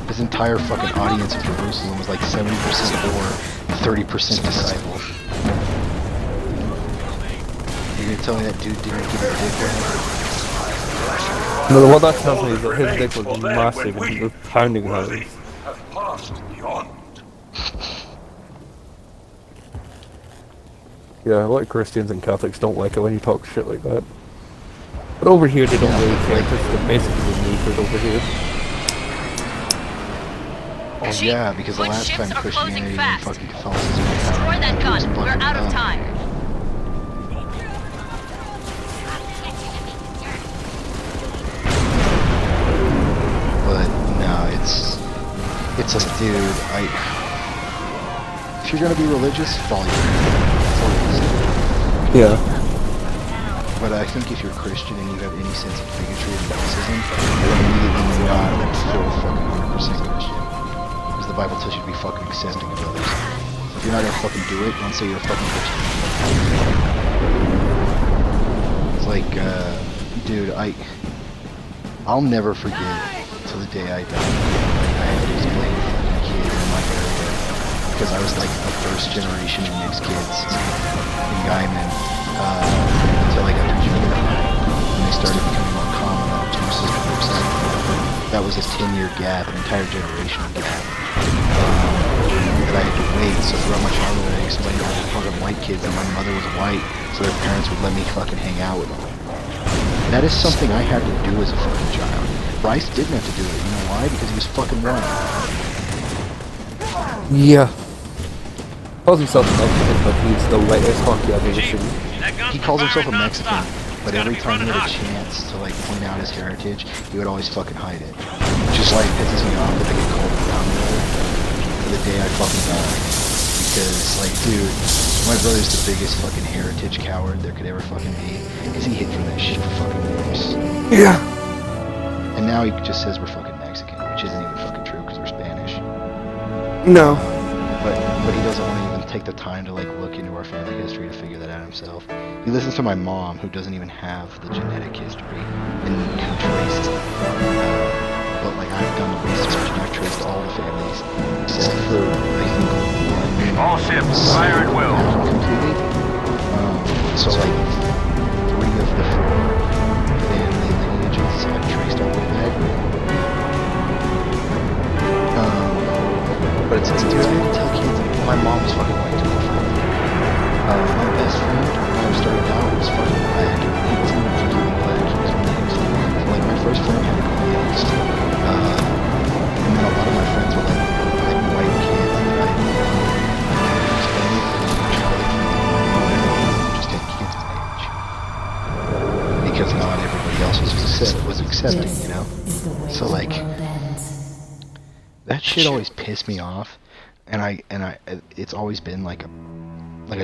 His entire fucking audience in Jerusalem was like 70% whore, 30% disciple. You're gonna tell me that dude didn't give a dick right? No, what that tells me is that his dick was massive and he was pounding her. Yeah, a lot of Christians and Catholics don't like it when you talk shit like that. But over here they don't really care because they're basically the neuters over here. Oh yeah, because the last time Christianity and fucking Catholicism Destroy that gun. We're out of time. But no, it's like, dude, if you're gonna be religious, follow your faith. Yeah. But I think if you're Christian and you have any sense of bigotry and racism, you're immediately not full fucking 100% Christian. Because the Bible tells you to be fucking accepting of others. So if you're not gonna fucking do it, don't say you're a fucking Christian. It's like, dude, I'll never forget till the day I die. I had to explain to fucking kids in my area because I was like a first generation of mixed kids in Guyman until I got to junior high and they started becoming more common on two sister groups. That was a 10-year gap, an entire generational gap that I had to wait. So throughout my childhood I explained to all the fucking white kids that my mother was white so their parents would let me fucking hang out with them. That is something I had to do as a fucking child. Bryce didn't have to do it. You know why? Because he was fucking white. Yeah. Calls himself a Mexican, but he's the whitest honky I've ever seen. He calls himself a Mexican, but every time he had a chance to like point out his heritage, he would always fucking hide it. Just like pisses me off that I get called down there to the day I fucking die. Because like, dude, my brother's the biggest fucking heritage coward there could ever fucking be. Because he hid from that shit for fucking years. Yeah. And now he just says we're fucking Mexican, which isn't even fucking true because we're Spanish. No. But he doesn't want to even take the time to like look into our family history to figure that out himself. He listens to my mom, who doesn't even have the genetic history and can trace it. But like I've done the research and I've traced all the families except for I think one. All ships, fire at will. Completely. So like 3 of the 4 family lineages I've traced all the way back. But it's dude, I have to tell kids my mom was fucking white too. My best friend when I started out was fucking black. He wasn't even completely black, he was mixed. So like my first friend had to go mixed. And then a lot of my friends were like white kids that I explained just had kids my age. Because not everybody else was accepting, you know? So like that shit always pissed me off, and it's always been like a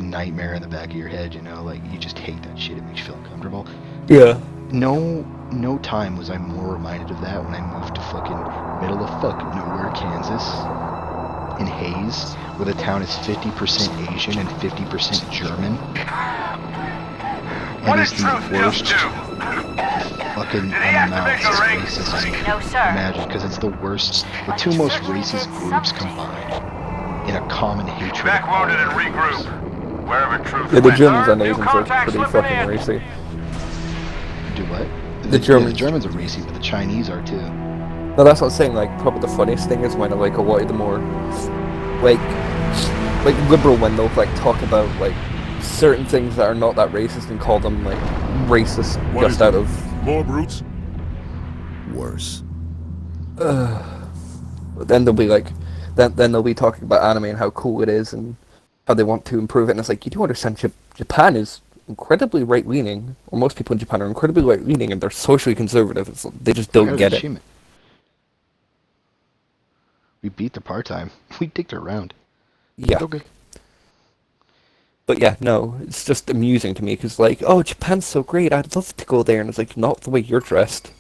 nightmare in the back of your head, you know, like you just hate that shit. It makes you feel uncomfortable. Yeah. No time was I more reminded of that when I moved to fucking middle of fucking nowhere, Kansas, in Hayes, where the town is 50% Asian and 50% German. And it's the worst fucking amount of racism you can imagine, because it's the worst, the 2 most racist groups combined in a common hatred. Backloaded and regroup. Wherever truth. Yeah, the Germans and Asians are pretty fucking racy. Do what? The Germans. The Germans are racy, but the Chinese are too. No, that's what I'm saying. Like, probably the funniest thing is when like a lot of the more like liberal when they'll like talk about like certain things that are not that racist and call them like racist just out of more brutes. Worse. But then they'll be like, then they'll be talking about anime and how cool it is and how they want to improve it. And it's like, you do understand, Japan is incredibly right-leaning, or most people in Japan are incredibly right-leaning, and they're socially conservative. They just don't get it. We beat the part-time. We dicked around. Yeah. Okay. But yeah, no, it's just amusing to me, because like, oh, Japan's so great, I'd love to go there, and it's like, not the way you're dressed.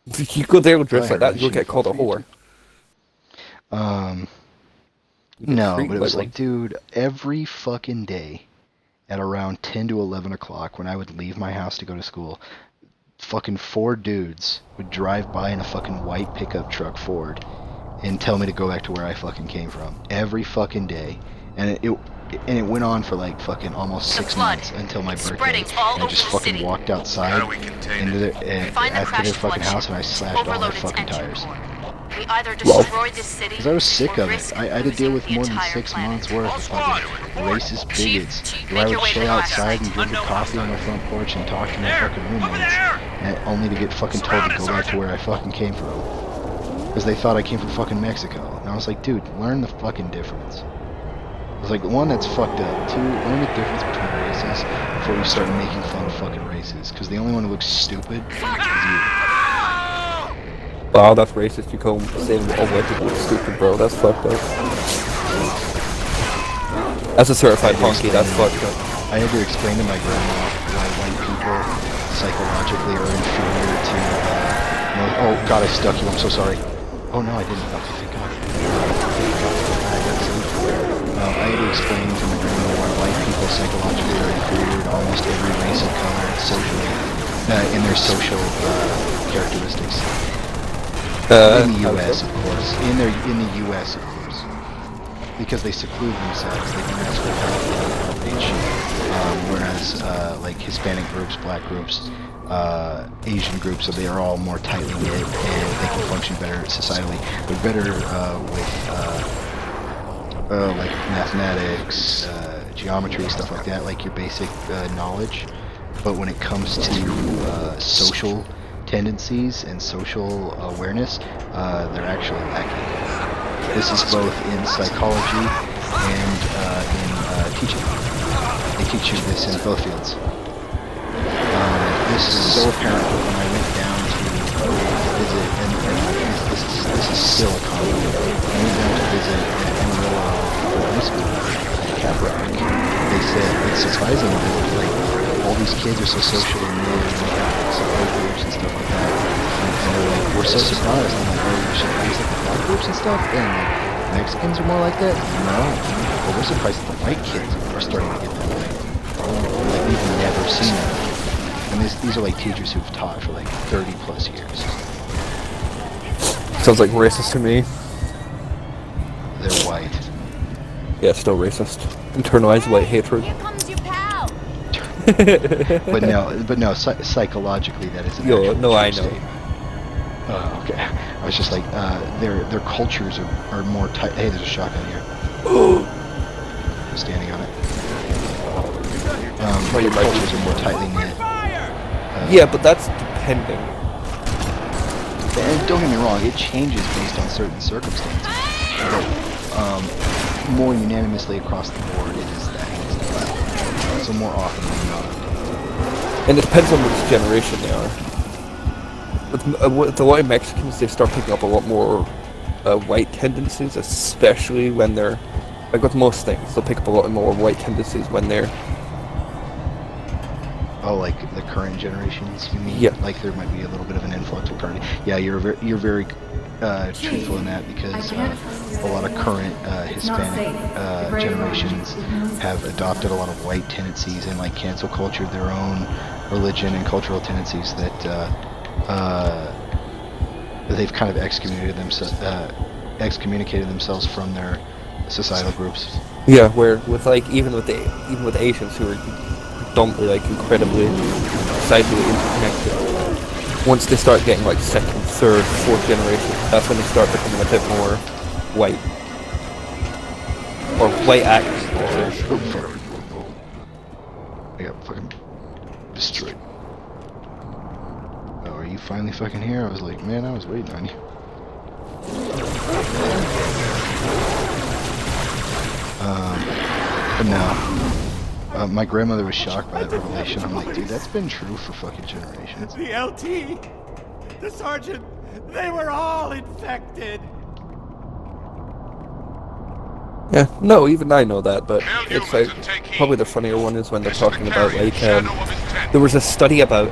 If you go there and dress like that, you'll get called a whore. No, but it was like, dude, every fucking day at around 10 to 11 o'clock when I would leave my house to go to school, fucking 4 dudes would drive by in a fucking white pickup truck Ford and tell me to go back to where I fucking came from. Every fucking day. And it went on for like fucking almost 6 months until my birthday. And I just fucking walked outside into their fucking house and I slashed all their fucking tires. We either destroy this city. Because I was sick of it. I had to deal with more than 6 months worth of fucking racist bigots where I would chill outside and drink a coffee on my front porch and talk to my fucking roommates, and only to get fucking told to go back to where I fucking came from. Because they thought I came from fucking Mexico. I was like, dude, learn the fucking difference. I was like, one, that's fucked up. Two, learn the difference between races before you start making fun of fucking races. Because the only one who looks stupid is you. Wow, that's racist. You call saying all white people stupid, bro. That's fucked up. As a certified honky, that's fucked up. I had to explain to my grandma why white people psychologically are inferior to. Oh god, I stuck you. I'm so sorry. Oh no, I didn't. Okay, thank God. I had to explain to my grandma why white people psychologically are inferior to almost every race and color socially, in their social characteristics. In the U.S., of course. In the U.S., of course. Because they seclude themselves, they don't ask for help, they don't outreach. Whereas, like Hispanic groups, black groups, Asian groups, so they are all more tightly knit and they can function better societally. They're better with like mathematics, geometry, stuff like that, like your basic knowledge. But when it comes to social tendencies and social awareness, they're actually lacking. This is both in psychology and in teaching. They teach you this in both fields. This is so apparent when I went down to visit, and this is still a common. I went down to visit Amarillo High School, Caprock. They said it's surprising that like all these kids are so socially knit and they have like support groups and stuff like that. And they're like, we're so surprised. I'm like, oh, you should use like the black groups and stuff. And like Mexicans are more like that. No, but we're surprised that the white kids are starting to get that way. Like we've never seen that. And these are like teachers who've taught for like 30 plus years. Sounds like racist to me. They're white. Yeah, still racist. Internalized white hatred. but no, psychologically that is an no, I know. State. Oh, okay. I was just like, their cultures are more tight. Hey, there's a shotgun here. I'm standing on it. Their cultures are more tightly knit. Yeah, but that's depending. And don't get me wrong, it changes based on certain circumstances. But more unanimously across the board, it is that. So more often than not. And it depends on which generation they are. With a lot of Mexicans, they start picking up a lot more white tendencies, especially when they're... Like with most things, they'll pick up a lot more white tendencies when they're... Oh, like the current generations, you mean? Yeah. Like there might be a little bit of an influx of current... Yeah, you're very truthful in that because a lot of current Hispanic generations have adopted a lot of white tendencies and like cancel culture, their own religion and cultural tendencies that they've kind of excommunicated themselves from their societal groups. Yeah, where with like even with Asians who are predominantly like incredibly societally interconnected, once they start getting like second, third, fourth generation, that's when they start becoming a bit more white. Or white actors. I got fucking destroyed. Oh, are you finally fucking here? I was like, man, I was waiting on you. But no. My grandmother was shocked by that revelation. I'm like, dude, that's been true for fucking generations. The LT, the sergeant, they were all infected. Yeah, no, even I know that, but it's like, probably the funnier one is when they're talking about, like, there was a study about,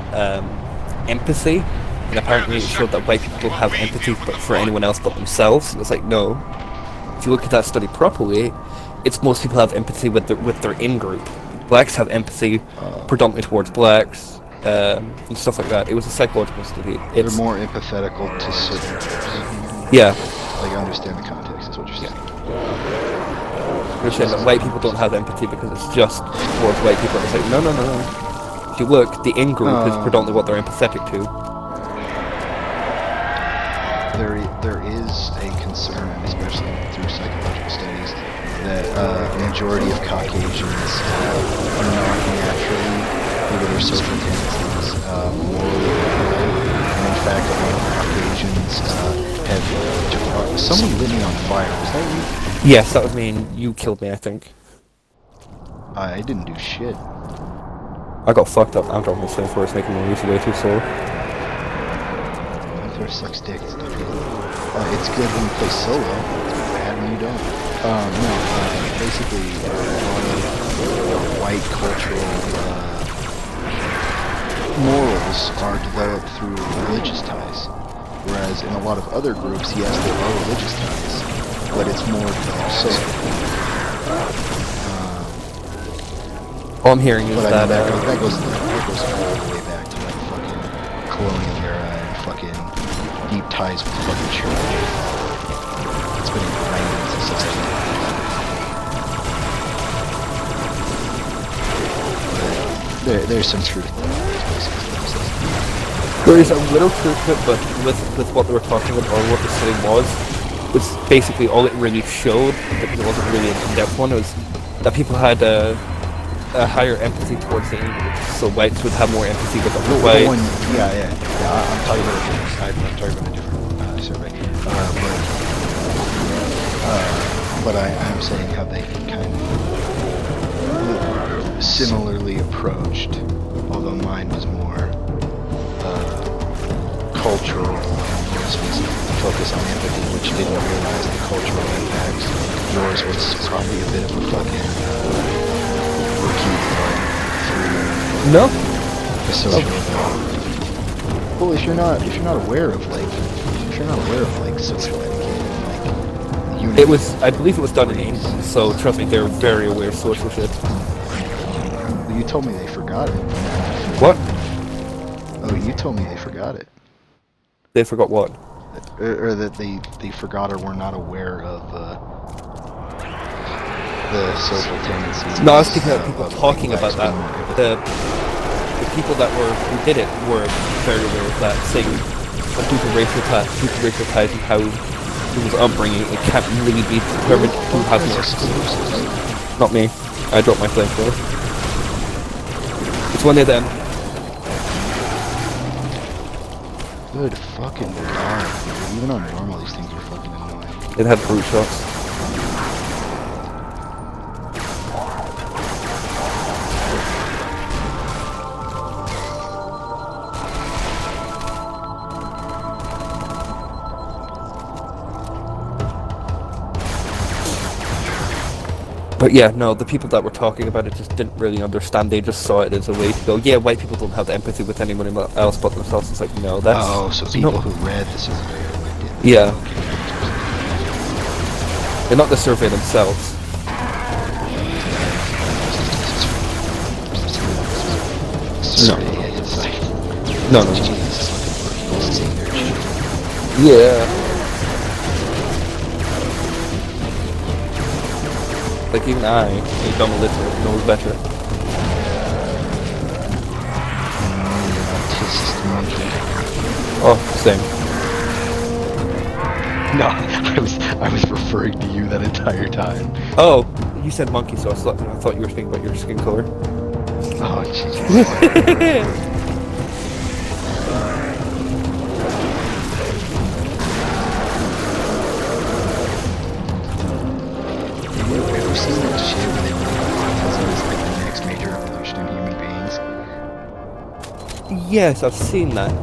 empathy, and apparently it showed that white people have empathy but for anyone else but themselves, and it's like, no. If you look at that study properly, it's most people have empathy with their in-group. Blacks have empathy predominantly towards blacks, and stuff like that. It was a psychological study. They're more empathetical to certain groups. Yeah. Like, understand the context, is what you're saying. You're saying that white people don't have empathy because it's just towards white people. It's like, no. If you look, the in-group is predominantly what they're empathetic to. There is a concern, especially through psychological studies, that a majority of Caucasians are not naturally, due to their social tendencies, morally upright. And in fact that all Caucasians have... somebody lit me on fire. Was that you? Yes, that was me, and you killed me, I think. I didn't do shit. I got fucked up. I'm dropping this thing for it's making my music way too slow. Flamethrower sucks dick. It's good when you play solo. It's bad when you don't. Basically, a lot of white cultural morals are developed through religious ties. Whereas in a lot of other groups, yes, there are religious ties, but it's more developed social. All I'm hearing is that that goes all the way back to like fucking colonial era and fucking deep ties with the fucking church. It's been ingrained in society. But there's some truth to that. There is a little truth to it, but with what they were talking about, or what the setting was basically all it really showed, because it wasn't really an in-depth one, was that people had a higher empathy towards the English, so whites would have more empathy with the white. I'm talking about a different survey. But I'm saying how they kind of similarly approached, although mine was more cultural, yours was focus on empathy, which didn't realize the cultural impacts. Yours was probably a bit of a fucking no. The social well, if you're not aware of social etiquette, it was, I believe it was done in England, so trust me, they're very aware of social shit. You told me they forgot it. What? Oh, you told me they forgot it. They forgot what? Or that they forgot or were not aware of the social tendencies. No, I was thinking about people talking about that. The people that who did it were very aware of that, saying due to racial ties and how people's upbringing, it can't really be determined who has more. Not me. I dropped my flamethrower. It's one of them. Good fucking god. Even on normal, these things are fucking annoying. It had brute shots. But yeah, no, the people that were talking about it just didn't really understand. They just saw it as a way to go, yeah, white people don't have empathy with anyone else but themselves. It's like, no, that's... Oh, so people who read the survey did. Yeah. They're not the survey themselves. No. No. Yeah. Like even I, a dumb illiterate, knows better. Oh, same. No, I was referring to you that entire time. Oh, you said monkey, so I thought you were speaking about your skin color. Oh, Jesus. We've seen that shit where they believe autism is like the next major evolution in human beings. Yes, I've seen that.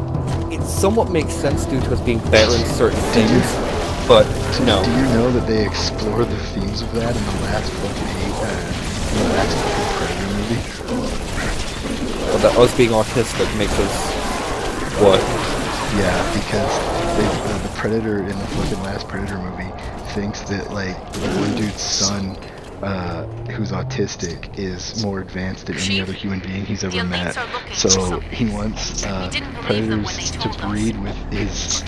It somewhat makes sense due to us being better in certain things, but no. Do you know that they explore the themes of that in the last fucking Predator movie? Well, that us being autistic makes us what? Yeah, because the Predator in the fucking last Predator movie thinks that like the one dude's son, who's autistic, is more advanced than any other human being he's ever met. So he wants predators to breed with his,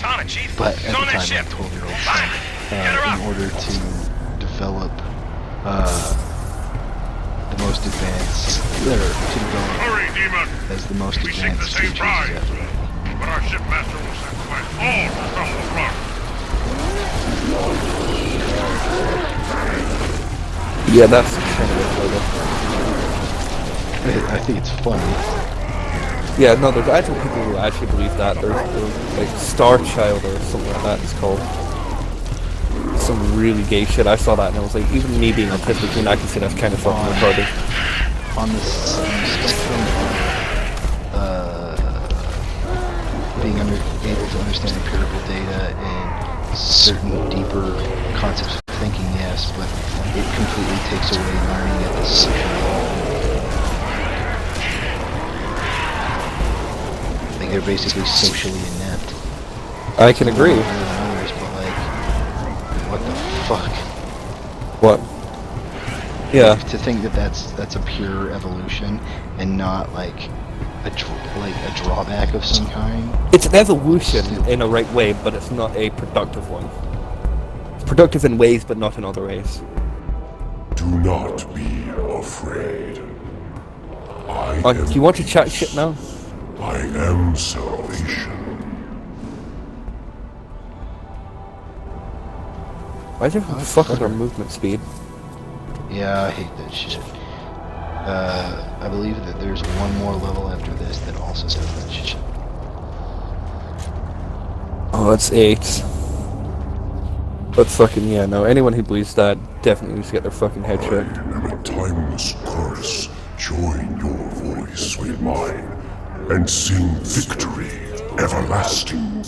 but at the time, like 12-year-old son, in order to develop the most advanced, to develop as the most advanced creatures ever. But our shipmaster will sacrifice all to stop the front. Yeah, that's kind of it. I think it's funny. Yeah, no, there's actually people who actually believe that. There's like Star Child or something like that it's called. Some really gay shit. I saw that and I was like, even me being autistic, I can see that's kind of fucking retarded. On the spectrum of being able to understand empirical data and certain deeper concepts of thinking, yes, but it completely takes away learning at the social level. Like, they're basically socially inept. I can agree. Others, but like, what the fuck? What? Yeah. Like, to think that that's a pure evolution and not like a drawback of some kind. It's an evolution in a right way, but it's not a productive one. It's productive in ways, but not in other ways. Do not be afraid. Do you want to chat shit now? I am salvation. Why is everyone fuck with our movement speed? Yeah, I hate that shit. I believe that there's one more level after this that also does that shit. Oh, that's 8. But fucking yeah, no. Anyone who believes that definitely needs to get their fucking head checked. I am a timeless chorus. Join your voice with mine and sing victory everlasting.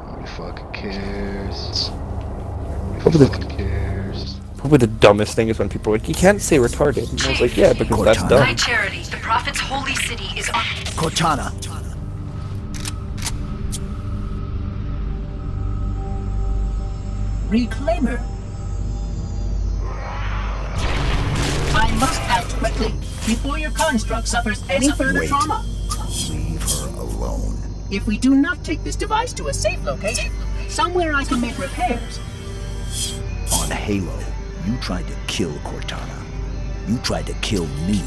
Nobody fucking cares. Probably the dumbest thing is when people are like, you can't say retarded. And I was like, yeah, because that's dumb. My charity, the Prophet's holy city is on... Cortana. Reclaimer. I must act quickly before your construct suffers any further trauma. Leave her alone. If we do not take this device to a safe location, somewhere I can make repairs. On Halo, you tried to kill Cortana. You tried to kill me.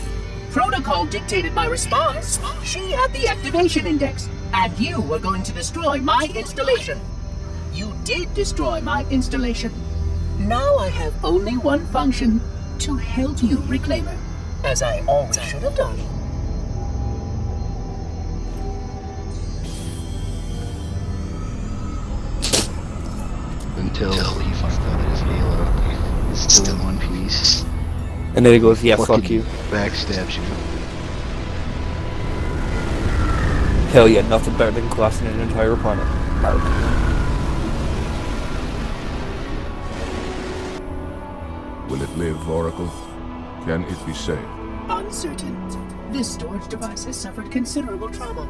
Protocol dictated my response. She had the activation index, and you were going to destroy my installation. You did destroy my installation. Now I have only one function, to help you, Reclaimer, as I always should have done. Until he finds out that his Halo is still in one piece. And then he goes, yeah, fuck you. Backstabs you. Hell yeah, nothing better than collapsing an entire planet. Will it live, Oracle? Can it be saved? Uncertain. This storage device has suffered considerable trauma.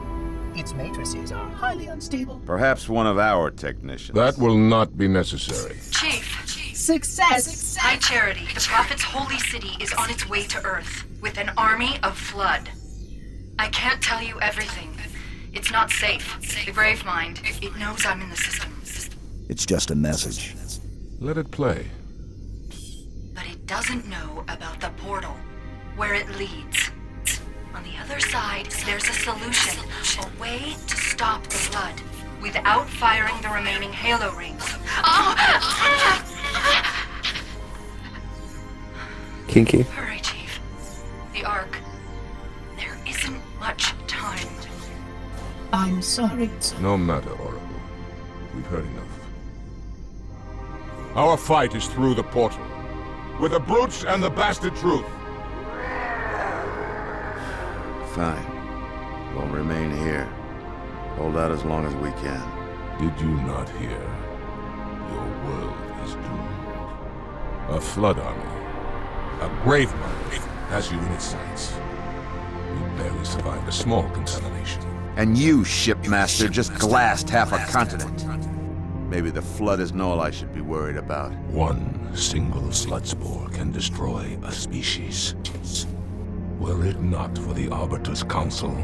Its matrices are highly unstable. Perhaps one of our technicians. That will not be necessary. Chief. Success! High Charity, the Prophet's holy city is on its way to Earth, with an army of Flood. I can't tell you everything. It's not safe. The Grave Mind, it knows I'm in the system. It's just a message. Let it play. But it doesn't know about the portal, where it leads. On the other side, there's a solution, a way to stop the Flood, without firing the remaining Halo rings. Kinky. Hurry, Chief. The Ark. There isn't much time. I'm sorry. No matter, Oracle. We've heard enough. Our fight is through the portal. With the brutes and the bastard truth. Fine. We'll remain here. Hold out as long as we can. Did you not hear? Your world is doomed. A Flood army, a Grave Mind, has you in its sights. You barely survived a small contamination. And you, shipmaster, just glassed half a continent. Maybe the Flood isn't all I should be worried about. One single Flood spore can destroy a species. Were it not for the Arbiter's Council,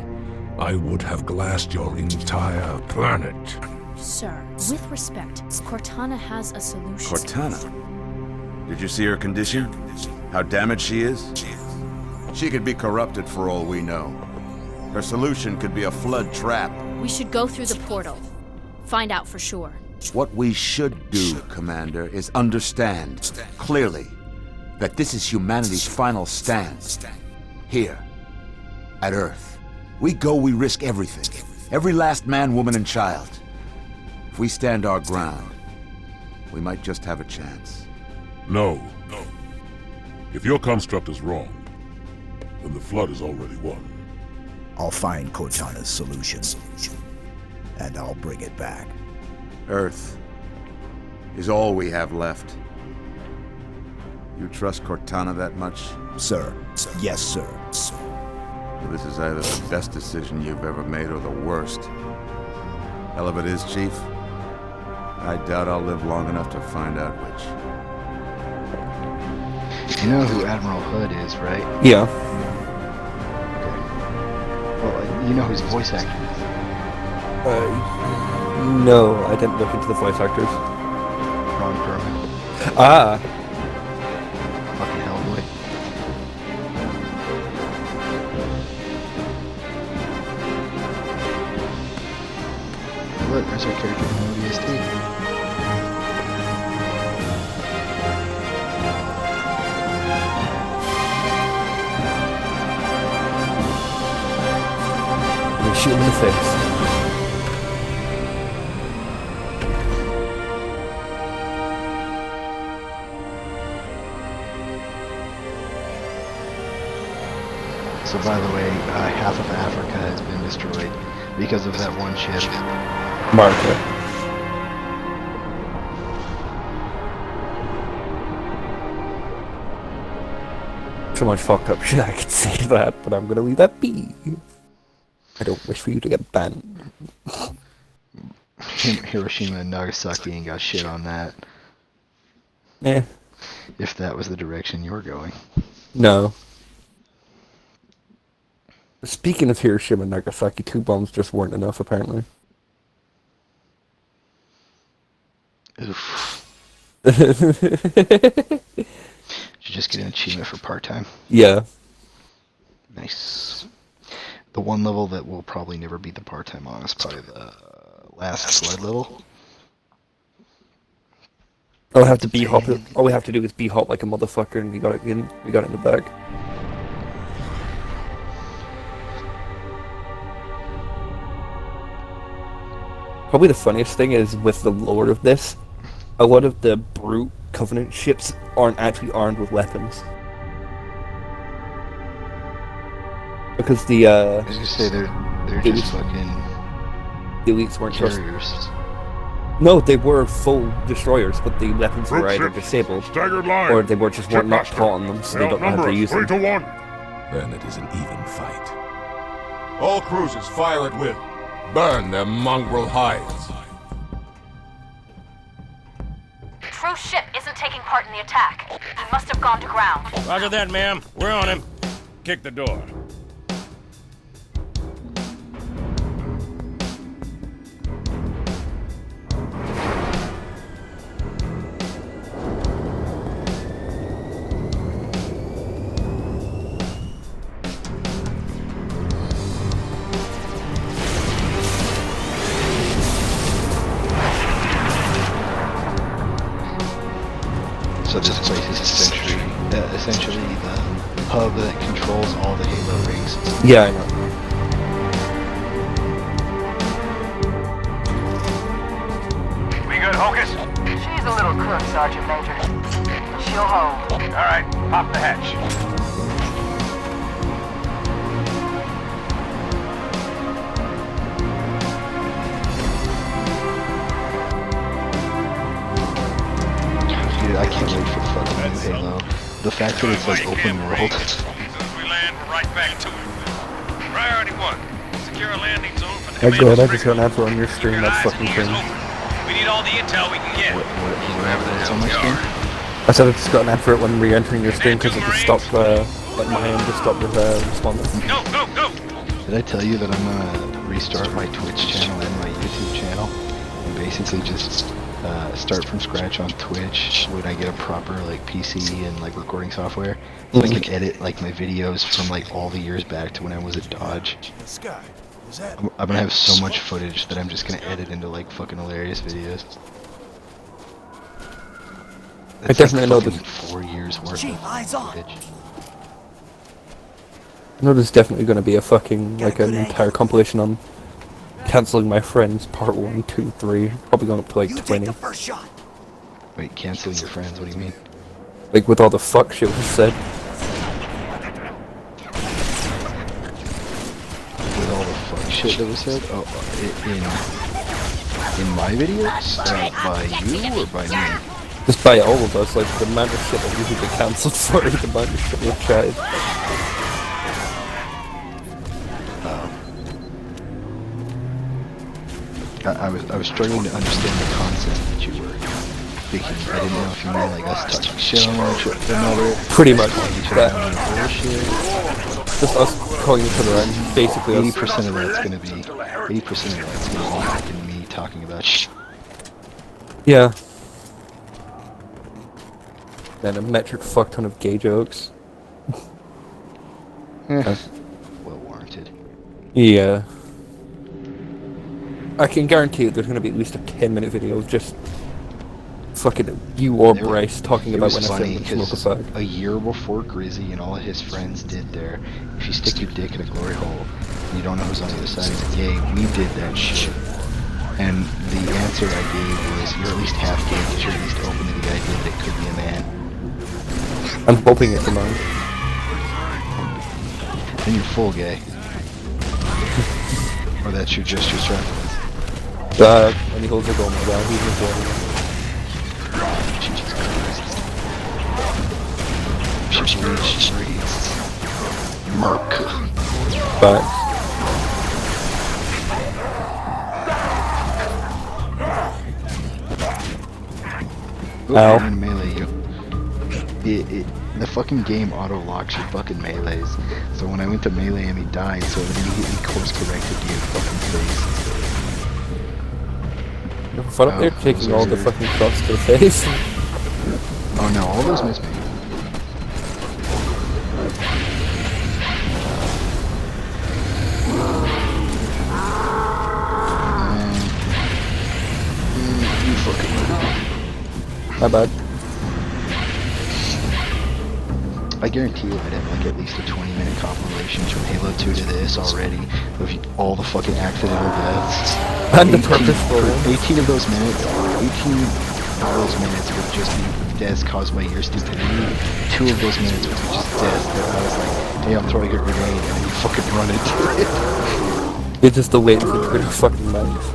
I would have glassed your entire planet. Sir, with respect, Cortana has a solution. Cortana? Did you see her condition? How damaged she is? She could be corrupted for all we know. Her solution could be a Flood trap. We should go through the portal. Find out for sure. What we should do, Commander, is understand clearly that this is humanity's final stand. Here, At Earth, we go, we risk everything. Every last man, woman, and child. If we stand our ground, we might just have a chance. No. If your construct is wrong, then the Flood is already won. I'll find Cortana's solution, and I'll bring it back. Earth is all we have left. You trust Cortana that much? Sir. Yes, sir. Well, this is either the best decision you've ever made or the worst. Hell of it is, Chief. I doubt I'll live long enough to find out which. You know who Admiral Hood is, right? Yeah. Okay. Well, you know who's the voice actor? No, I didn't look into the voice actors. Ron Perlman. Ah. Fucking Hellboy. Look, there's our character from ODST. Shoot him in the face. So by the way, half of Africa has been destroyed because of that one ship. Martha. So much fucked up shit I could say that, but I'm gonna leave that be. I don't wish for you to get banned. Hiroshima and Nagasaki ain't got shit on that. Eh. If that was the direction you were going. No. Speaking of Hiroshima and Nagasaki, 2 bombs just weren't enough, apparently. Oof. Did you just get an achievement for part-time? Yeah. Nice. The one level that will probably never be the part-time on is probably the last flood level. I'll have to B-hop it. All we have to do is B-hop like a motherfucker and we got it in the bag. Probably the funniest thing is with the lore of this, a lot of the brute Covenant ships aren't actually armed with weapons. Because the I was gonna say they're just fucking the elites weren't carriers. No, they were full destroyers, but the weapons were either disabled or they were just not taught on them, so they don't know how to use them. 3 to 1. Then it is an even fight. All cruisers fire at will. Burn their mongrel hides. Truce ship isn't taking part in the attack. He must have gone to ground. Roger that, ma'am. We're on him. Kick the door. So this place is essentially the hub that controls all the Halo rings. Yeah, I know. We good, Hocus? She's a little crook, Sergeant Major. She'll hold. All right, pop the hatch. Dude, I can't wait for the fucking new Halo. The fact that it's like open world. As soon as we land, we're right back to it. Priority 1. Secure a landing zone for the Oh god, I just got an advert on your stream, that's fucking cringe. We need all the intel we can get. What adverts on my screen? I said I just got an advert when re-entering your stream because it just stopped, like my end just stopped with responding. Go, go, go! Did I tell you that I'm gonna restart my Twitch channel and my YouTube channel? And basically just start from scratch on Twitch when I get a proper like PC and like recording software, so I can edit like my videos from like all the years back to when I was at Dodge. I'm gonna have so much footage that I'm just gonna edit into like fucking hilarious videos. I definitely know this. 4 years worth Chief, of eyes on. footage. I know there's definitely going to be a fucking, like, an entire compilation on Cancelling My Friends, part 1, 2, 3, probably going up to like 20. Wait, canceling your friends? What do you mean? Like, with all the fuck shit was said. With all the fuck shit that was said? Oh, in my videos? By you or by me? Just by all of us, like, the amount of shit that we could get cancelled for, the amount of shit we've tried. I was struggling to understand the concept that you were speaking. I didn't know if you meant like us touching shit on each other. Pretty much. That. Just us calling each other out, basically. 80% of that's gonna be 80% of that's gonna be fucking me talking about shit. Yeah. And a metric fuck ton of gay jokes. Well warranted. Yeah. I can guarantee you there's going to be at least a 10-minute video of just fucking you or Bryce talking about when I said smoke a fag. A year before Grizzy and all of his friends did there, if you stick your dick in a glory hole and you don't know who's on the other side, it's gay, we did that shit. And the answer I gave was, you're at least half gay because you're at least open to the idea that it could be a man. I'm hoping it's a man. Then you're full gay. Or that's your just your strength. And he holds a gold medal, he's in the Jesus Christ. She's reached streets. Merc. Back. Ow. I'm gonna melee you. The fucking game auto locks your fucking melees. So when I went to melee him, he died, so it immediately course corrected to your fucking face. You're fun up there taking all the fucking cross to the face. Oh no, all those miss me. You fucking My bad. I guarantee you I'd have like at least a 20-minute compilation from Halo 2 to this already of all the fucking accidental deaths. And the purposeful 18 of those minutes, 18 of those minutes would just be deaths caused by your stupidity. 2 of those minutes would be just deaths that I was like, hey, I'm throwing a grenade, and then you fucking run into it. It's just the wait for the fucking mics.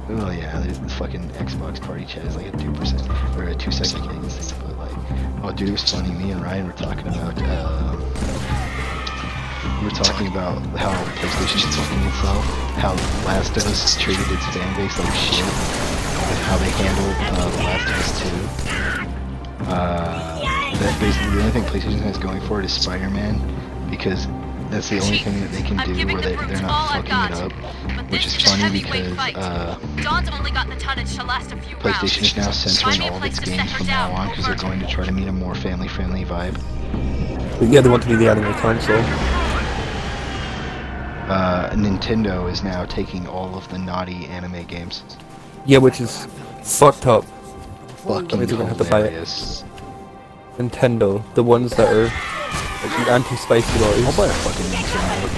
Oh yeah, the fucking Xbox party chat is like a 2% or a 2-second cadence, but like, oh dude, it was funny. Me and Ryan were talking about how PlayStation is fucking itself, how Last of Us treated its fan base like shit, and how they handled The Last of Us 2. That basically the only thing PlayStation has going for it is Spider-Man, because that's the only thing that they can do where they're not fucking it up, which is funny because PlayStation is now censoring all of its games from now on because they're going to try to meet a more family-friendly vibe. Yeah, they want to be the anime console. Nintendo is now taking all of the naughty anime games. Yeah, which is fucked up. Fucking hilarious. Nintendo, the ones that are like, anti-spicy boys. I'll buy a fucking Nintendo.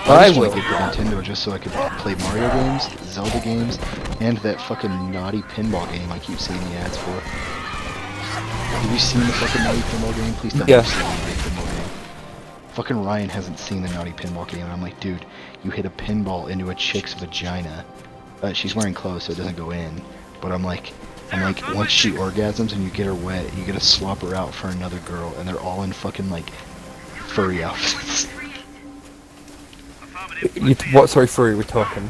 I just will. want to get the Nintendo just so I could play Mario games, Zelda games, and that fucking naughty pinball game I keep seeing the ads for. Have you seen the fucking naughty pinball game? Please tell me you've seen the naughty pinball game. Fucking Ryan hasn't seen the naughty pinball game, and I'm like, dude, you hit a pinball into a chick's vagina. She's wearing clothes, so it doesn't go in. But I'm like, once she orgasms and you get her wet, you gotta swap her out for another girl, and they're all in fucking like furry outfits. What sort of furry we're talking?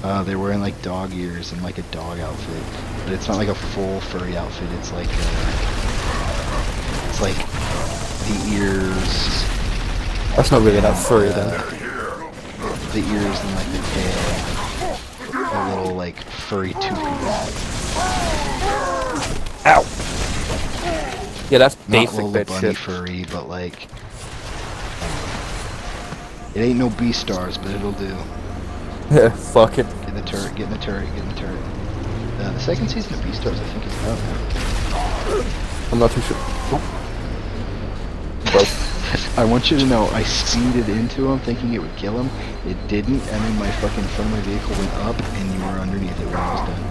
They're wearing like dog ears and like a dog outfit, but it's not like a full furry outfit. It's like the ears. That's not really that furry then. The ears and like the tail, a little like furry toothy. Ow! Yeah, that's not basic Lola bitch Bunny shit. furry, but like it ain't no B-stars, but it'll do. Yeah, fuck it. Get in the turret, get in the turret, get in the turret. The second season of B-stars, I think, is out now. I'm not too sure. Both. I want you to know, I speeded into him thinking it would kill him. It didn't, and then my fucking front of my vehicle went up, and you were underneath it when I was done.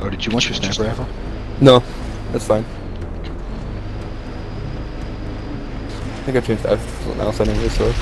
Oh, did you want your sniper rifle? No, that's fine. I think I changed that to something else anyway, so.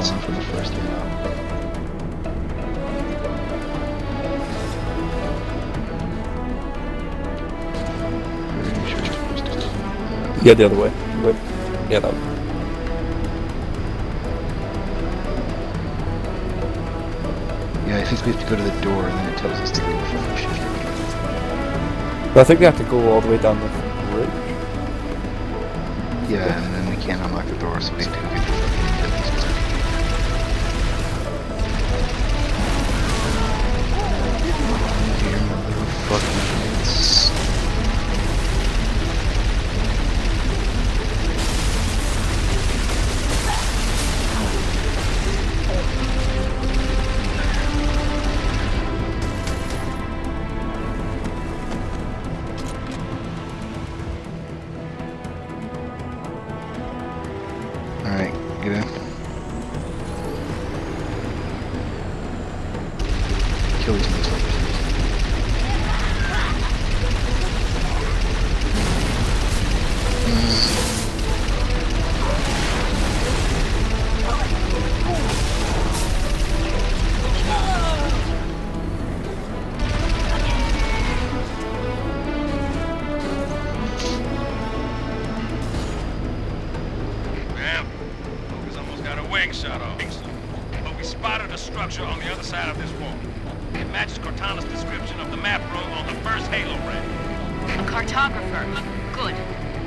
song from the first Halo. Yeah, the other way. But, yeah, that one. Yeah, I think we have to go to the door and then it tells us to go finish. But I think we have to go all the way down the bridge. Yeah, and then we can't unlock the door, so we have to go get the fucking Billy's back. Here, motherfucking kids. Alright, get in. Kill these motherfuckers. Wing shut off. But we spotted a structure on the other side of this wall. It matches Cortana's description of the map room on the first Halo ring. A cartographer. Good.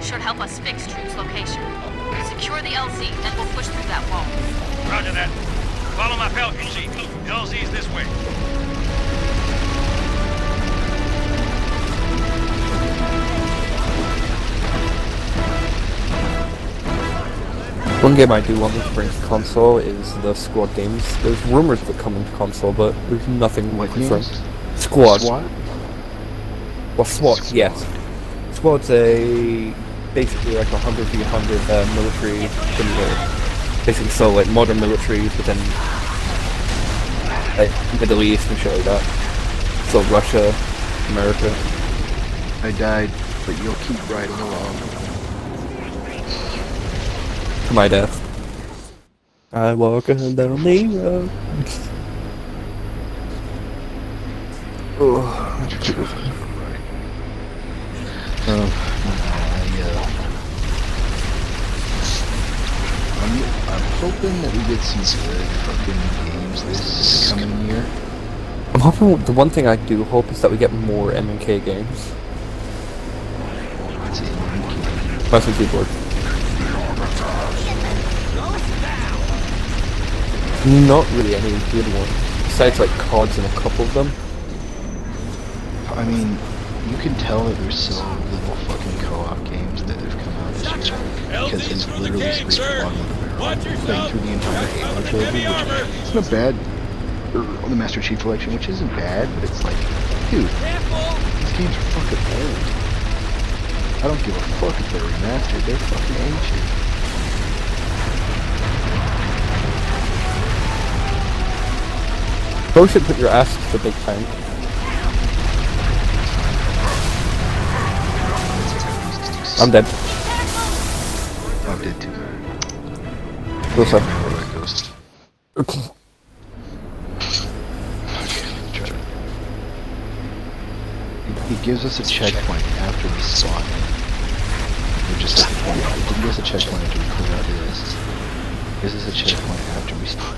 Should help us fix Troop's location. Secure the LZ, then we'll push through that wall. Roger that. Follow my Falcon, Chief. The LZ's this way. One game I do want to bring to console is the Squad games. There's rumors that come into console, but there's nothing confirmed. Squad. SWAT? Well, SWAT, yes. Squad's basically like a 100v100 military simulator. Basically, so like modern militaries within like Middle East and shit like that. So Russia, America. I died, but you'll keep riding along. To my death. I walk down the road. I'm hoping that we get some good fucking games this coming year. I'm hoping, the one thing I do hope is that we get more M&K games. What's M&K? Mouse and keyboard. Not really any good one, besides like CODs and a couple of them. I mean, you can tell that there's so little fucking co-op games that have come out this year, because he's literally scraped the bottom of the barrel, playing through the entire Halo trilogy, which is not bad, or the Master Chief Collection, which isn't bad, but it's like, dude, These games are fucking old. I don't give a fuck if they're remastered. They're fucking ancient. Probably should put your ass to the big time. I'm dead. I'm dead too. Close up. Ghost. He gives us a checkpoint after we spawn. We're just like, it didn't give us a checkpoint after we clear out his. Gives us a checkpoint after we spawn.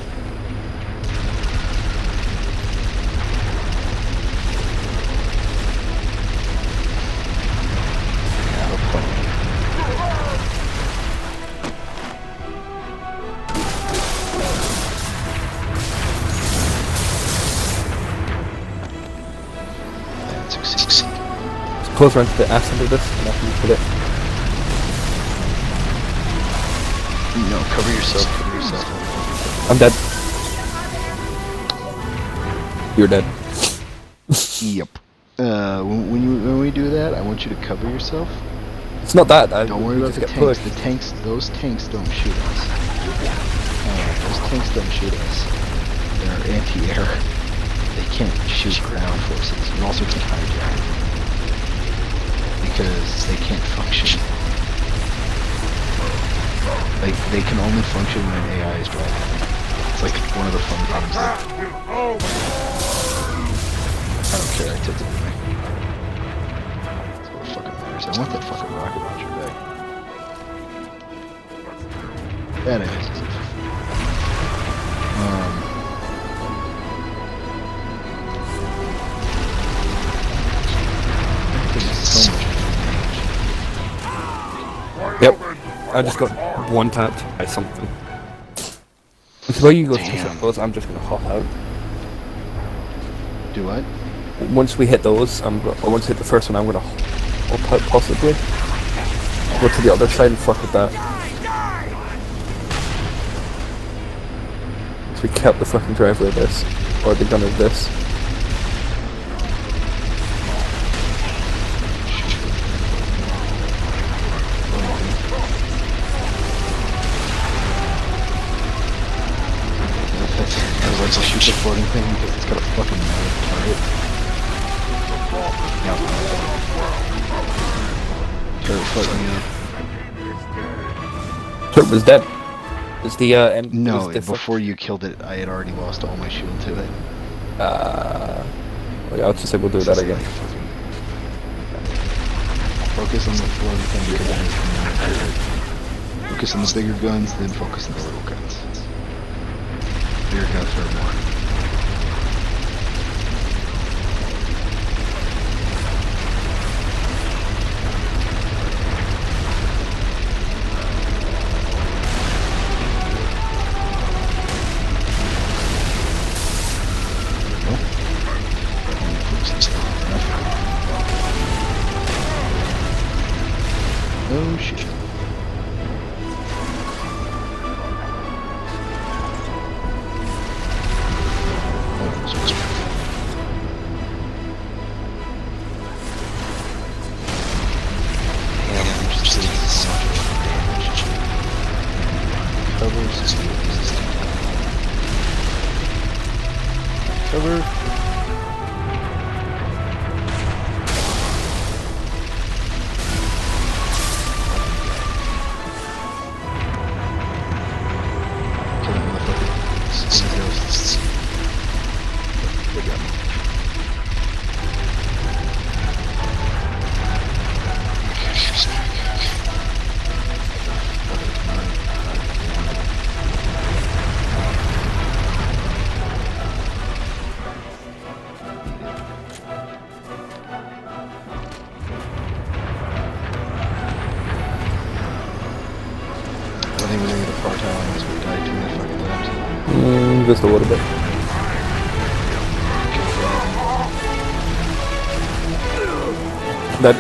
Close around to the ass under this, and I can put it. No, cover yourself, I'm dead. You're dead. Yep. When we do that, I want you to cover yourself. It's not that. Don't worry about the tanks. The tanks, those tanks don't shoot us. Those tanks don't shoot us. They're anti-air. They can't shoot ground forces. You also can't hijack. Because they can't function. Like, they can only function when AI is driving. It's like one of the fun things. I don't care, I took it away. That's what fucking matters. I want that fucking rocket launcher back. That is. So much. Yep. I just got one tapped by something. So while you go to those, I'm just gonna hop out. Do what? Once we hit those, or once we hit the first one, I'm gonna hop out possibly. Go to the other side and fuck with that. So we kept the fucking driver of this, or the gun of this. To shoot the floating thing because it's got a fucking turret. Yep. Turret floating up. Turret was dead. Is the end? No, before you killed it, I had already lost all my shield to it. Well, yeah, I'll just say we'll do that again. Focus on the floating thing because that is the turret. Focus on the bigger guns, then focus on the little guns. Bigger guns hurt more. Oh shit. Cover. Kill that motherfucker. They got me. I think we're gonna get a part-time unless we die too many fucking times. Just a little bit. That.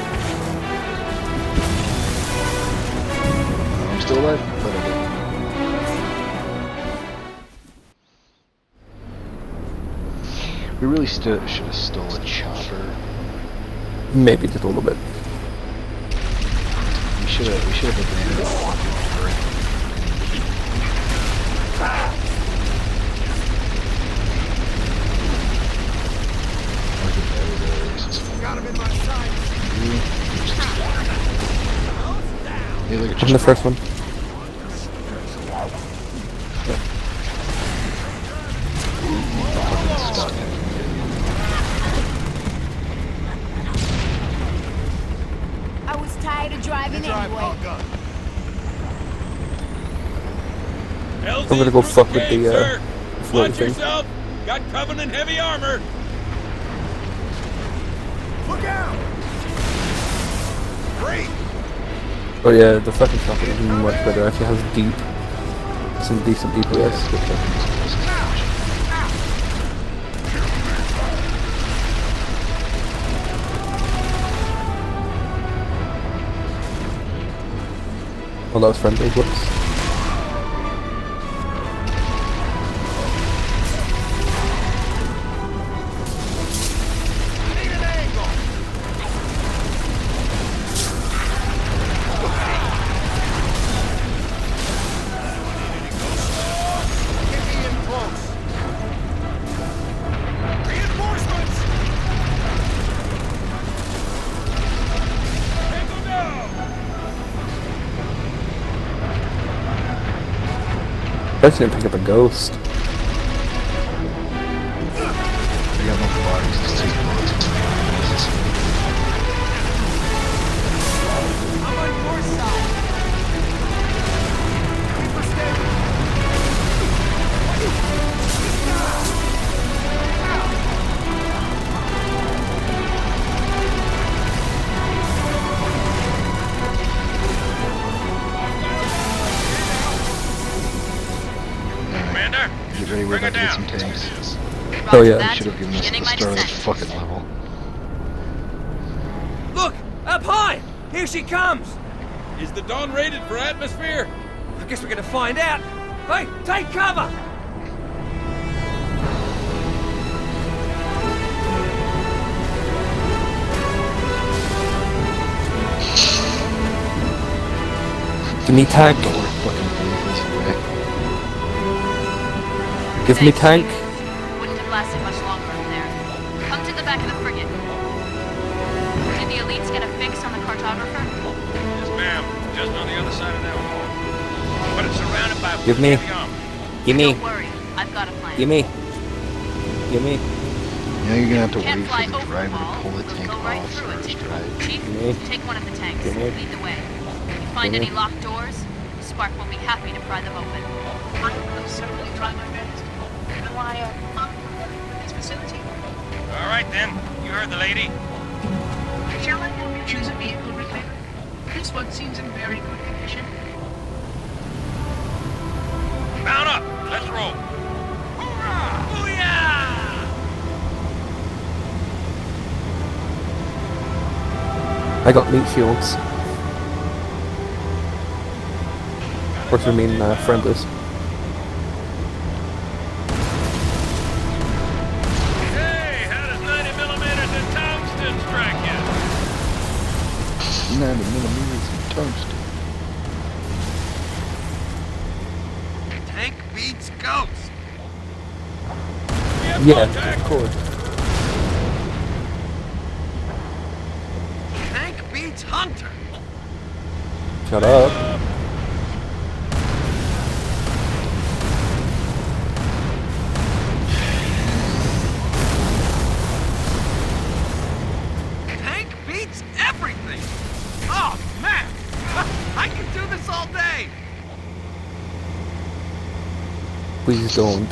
I'm still alive, but I did. We really should have stole a chopper. Maybe just a little bit. We should have abandoned it. Got him in my sight. I'm the first one. I was tired of driving anyway. I'm gonna go fuck with the floaty Watch thing. yourself! Got Covenant heavy armor! Look out! Great! Oh yeah, the fucking shotgun is much better. Actually has some decent DPS. Oh, that was friendly. Whoops. I just didn't pick up a ghost. Get ready, we're about to get some tanks. Oh yeah. They should have given us the start of this fucking level. Look! Up high! Here she comes! Is the Dawn rated for atmosphere? I guess we're gonna find out. Hey, take cover! Give me tank. Give me tank. Wouldn't have lasted much longer up there. Come to the back of the frigate. Did the elites get a fix on the cartographer? Yes, ma'am. Just on the other side of that wall. But it's surrounded by Give me. heavy armor. Give me. Don't worry, I've got a plan. Give me. Give me. You know you're gonna have to Can't wait fly for the over driver the wall. to pull the tank Go right off through it. first, right? Chief, take one of the tanks. Give me. Lead the way. If you find any locked doors, Spark will be happy to pry them open. I will certainly try my best. Rely on this facility. All right, then. You heard the lady. Shall I help you choose a vehicle repair? This one seems in very good condition. Mount up. Let's roll. Hoorah! Booyah! I got meat shields. What do you mean, friendless? Hey, how does 90mm and tungsten strike you? 90mm and tungsten. Tank beats ghost! Yeah, of course. Tank beats hunter! Shut up. Tank beats everything! Oh, man! I can do this all day! Please don't.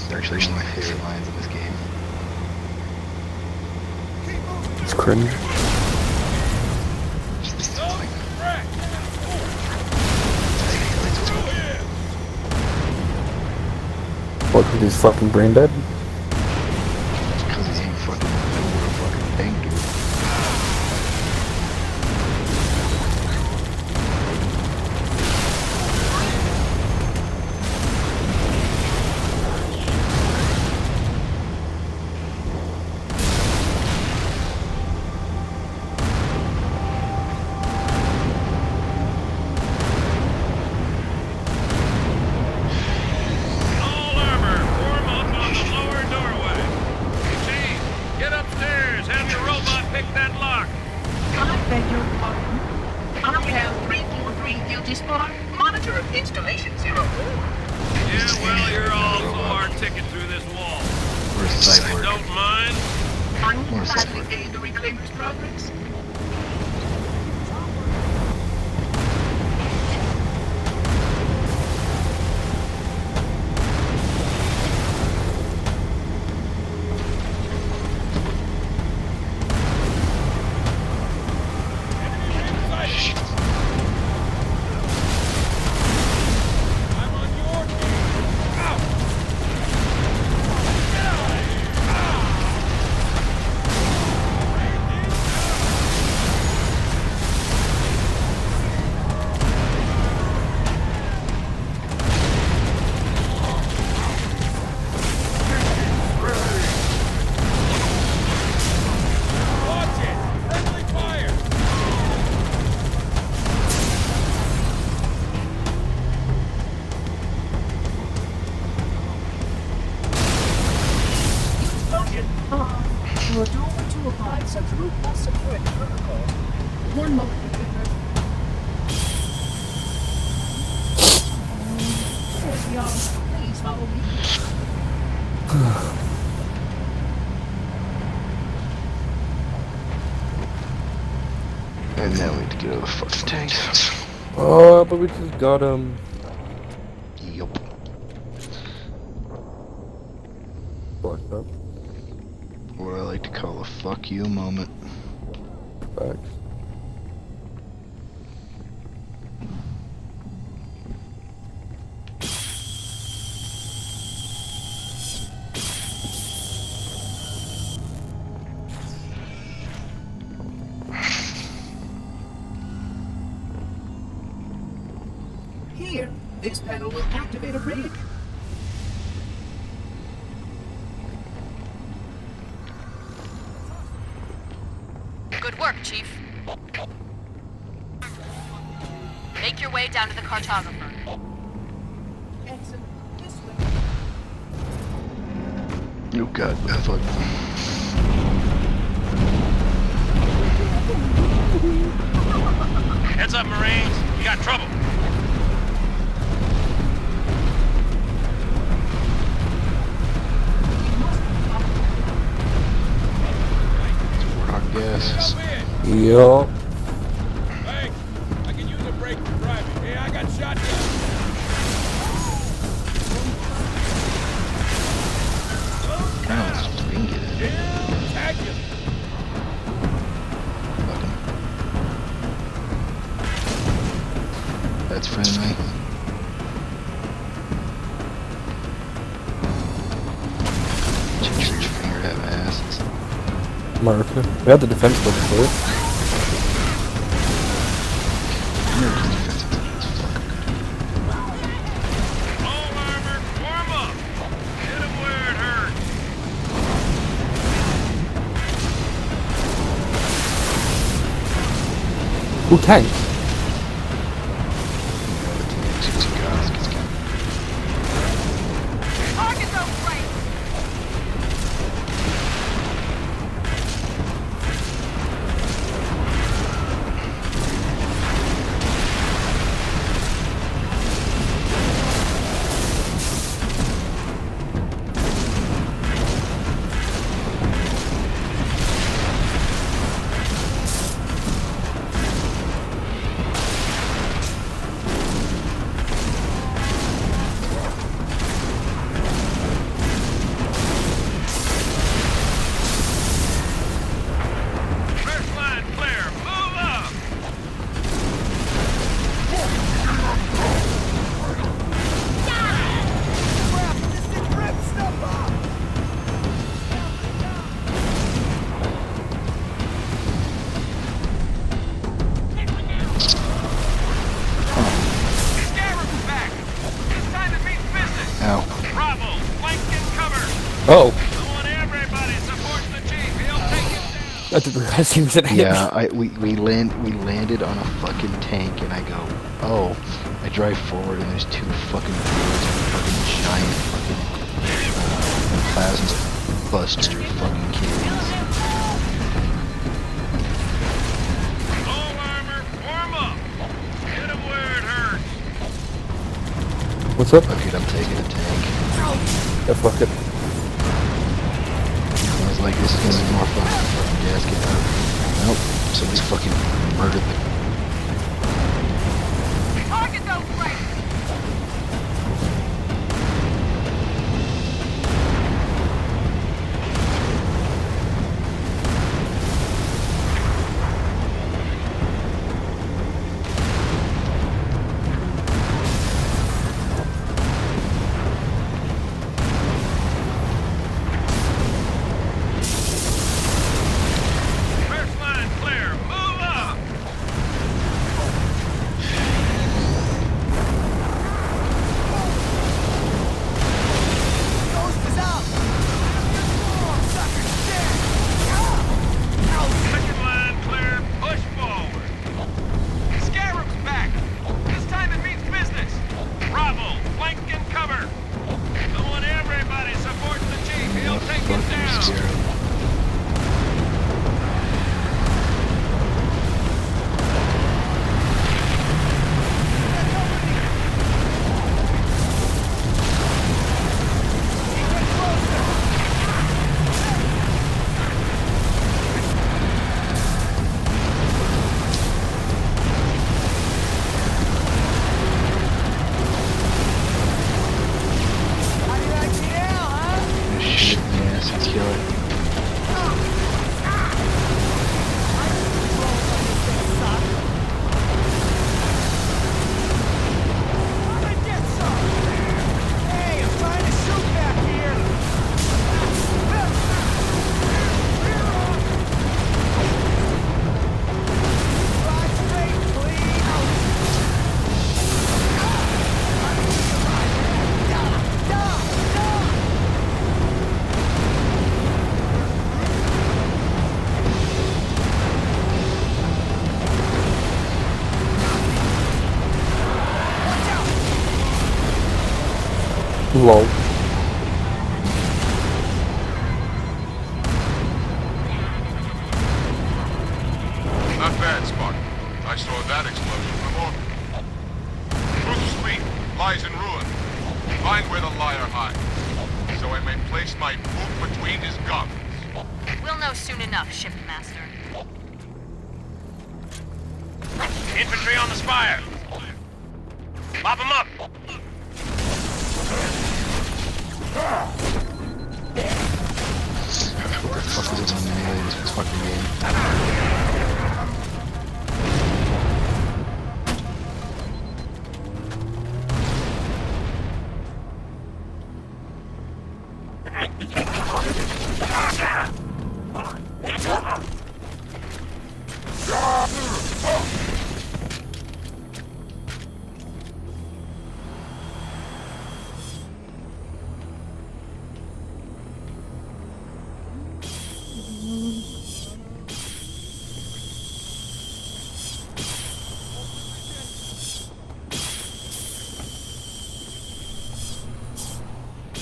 They're actually one of my favorite lines in this game. It's cringe. What, because he's fucking brain dead? Because he ain't fucking over a fucking thing, dude. wall. Where's the cyborg? Don't mind. Where's the cyborg? Aid to reclaim his progress. And now we have to get out of the fucking tanks. Oh, but we just got him. Yup. Blacked up. What I like to call a fuck you moment. Facts. Here, this panel will activate a rig. Good work, Chief. Make your way down to the cartographer. Exit this way. Oh god, fuck. Heads up, Marines. You got trouble. Our guess. Yup. Thanks. I can use a break for driving. Hey, I got shotgun. Tag you. That's friendly. Change your finger to have asses. America. We had the defense build for it. All armor, warm up. Hit him where it hurts. Who tanks? Target's outflanked. First line clear. Move up. Scarab's back. It's time to meet business. Ow. Bravo, flank and cover. Oh. I want everybody supporting the chief. He'll take it down. I didn't realize he was in it. Yeah, we landed on a fucking tank, and I go, oh, I drive forward, and there's two fucking birds with fucking giant fucking plasma buster fucking cannons. All armor, warm up. Hit him where it hurts. What's up? Fuck it, I'm taking a tank. Yeah, fuck it. like this is gonna be more fun. Fucking gas get out. Nope. Somebody's fucking murdered the. Target those brakes! First line clear. Move up! Ghost is out! Sucker's dead! Second line clear. Push forward. Scarab's back! This time it means business! Bravo, flank and cover. Don't want everybody supporting the chief. He'll take it down. How do you like me now, huh? Shit, yes, let's kill it. Hey, I'm trying to shoot back here! Drive straight, please! Lol. Not bad, Spartan. I saw that explosion from orbit. Bruce Street lies in ruin. Find where the liar hides, so I may place my boot between his gums. We'll know soon enough, Shipmaster. Infantry on the spire. Mop them up. What the fuck is on melee this fucking game?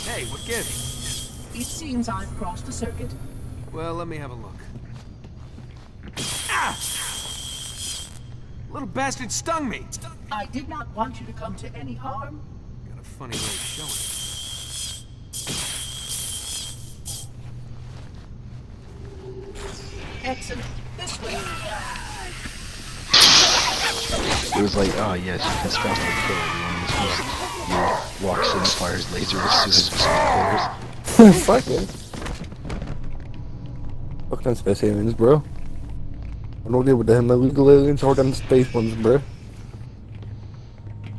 Hey, what gives? It seems I've crossed a circuit. Well, let me have a look. Ah! Little bastard stung me. I did not want you to come to any harm. Got a funny way of showing it. Excellent. This way. It was like, oh yes, you can stop and kill everyone. This was you walks in and fires laser as soon as it clears. Fuck it. Fuck them space aliens, bro. I don't deal with them illegal aliens or them space ones, bro.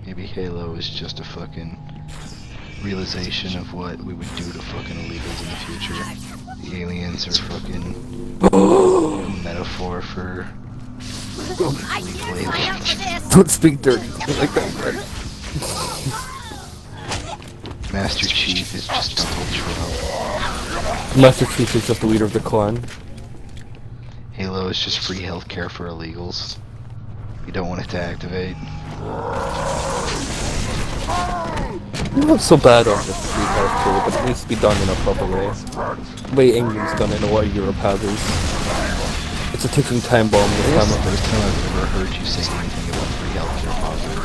Maybe Halo is just a fucking realization of what we would do to fucking illegals in the future. The aliens are fucking a metaphor for illegal aliens. Don't speak dirty like that, bro. Master Chief is just Donald Trump. Master Chief is just the leader of the clan. Halo is just free healthcare for illegals. You don't want it to activate. Not so bad on this free healthcare, but it needs to be done in a proper way. The way England's done it and why Europe has is. It's a ticking time bomb this This is time. the first time I've ever heard you say anything about free healthcare positive.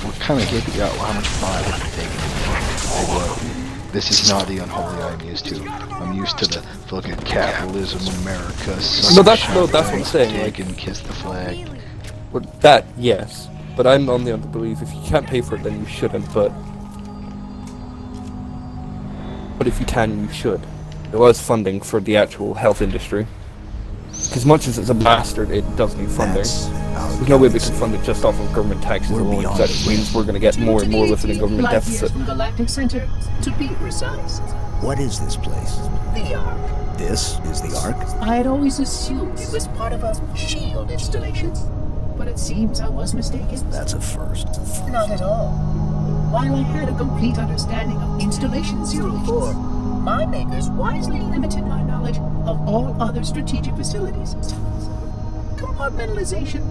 What kind of gave you out? How much fire did you take? Say what? This is not the unholy I'm used to. I'm used to the fucking capitalism, America. No, that's what I'm saying. Dick and kiss the flag. Well, that, yes. But I'm on the other belief, if you can't pay for it, then you shouldn't, but if you can, you should. There was funding for the actual health industry. As much as it's a bastard, it does need funding. There's no way we can fund it just off of government taxes alone, because that means we're going to get more and more within a government deficit. From Galactic Center, to be precise. What is this place? The Ark. This is the Ark? I had always assumed it was part of a shield installation, but it seems I was mistaken. That's a first. Not at all. While I had a complete understanding of Installation 04, my makers wisely limited my knowledge of all other strategic facilities. Compartmentalization,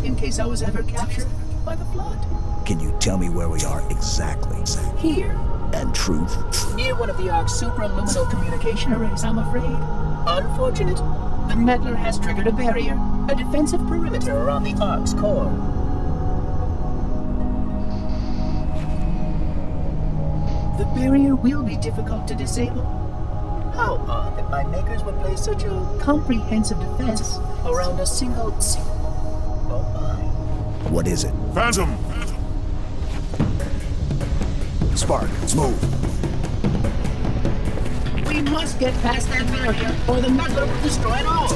in case I was ever captured by the Flood. Can you tell me where we are exactly? Here. And truth? Near one of the Ark's supraluminal communication arrays, I'm afraid. Unfortunate. The meddler has triggered a barrier, a defensive perimeter around the Ark's core. The barrier will be difficult to disable. How odd that my makers would place such a comprehensive defense around a single... Oh my. What is it? Phantom! Spark, move. We must get past that barrier, or the meddler will destroy it all.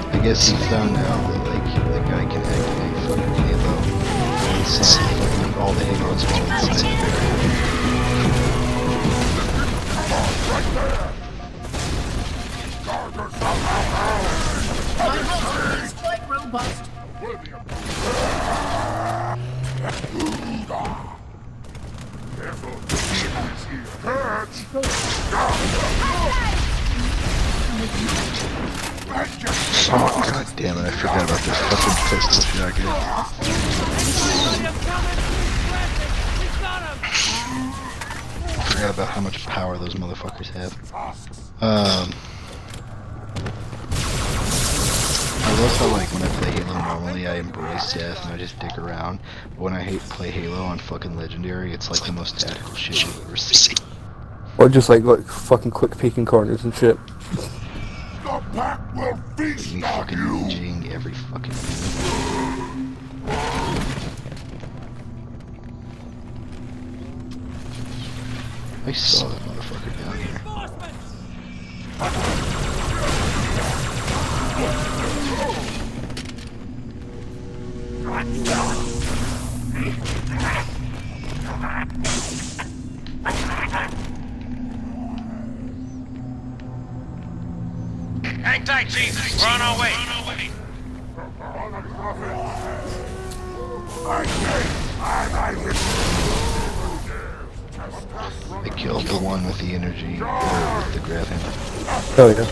I guess he found out that like the guy can activate fucking Halo inside fucking all the Halos while inside the My host is quite robust. Oh god damn it, I forgot about this fucking pistol shotgun. I forgot about how much power those motherfuckers have. I love how like when I play Halo normally I embrace death and I just dick around, but when I play Halo on fucking Legendary it's like the most tactical shit you've ever seen. Or just like fucking quick peeking corners and shit. The pack will feast Me fucking ninjaing every fucking thing. I saw that motherfucker down here. Hang tight, Chief. We're on our way. I killed the one with the energy, with the graphene. Oh yeah.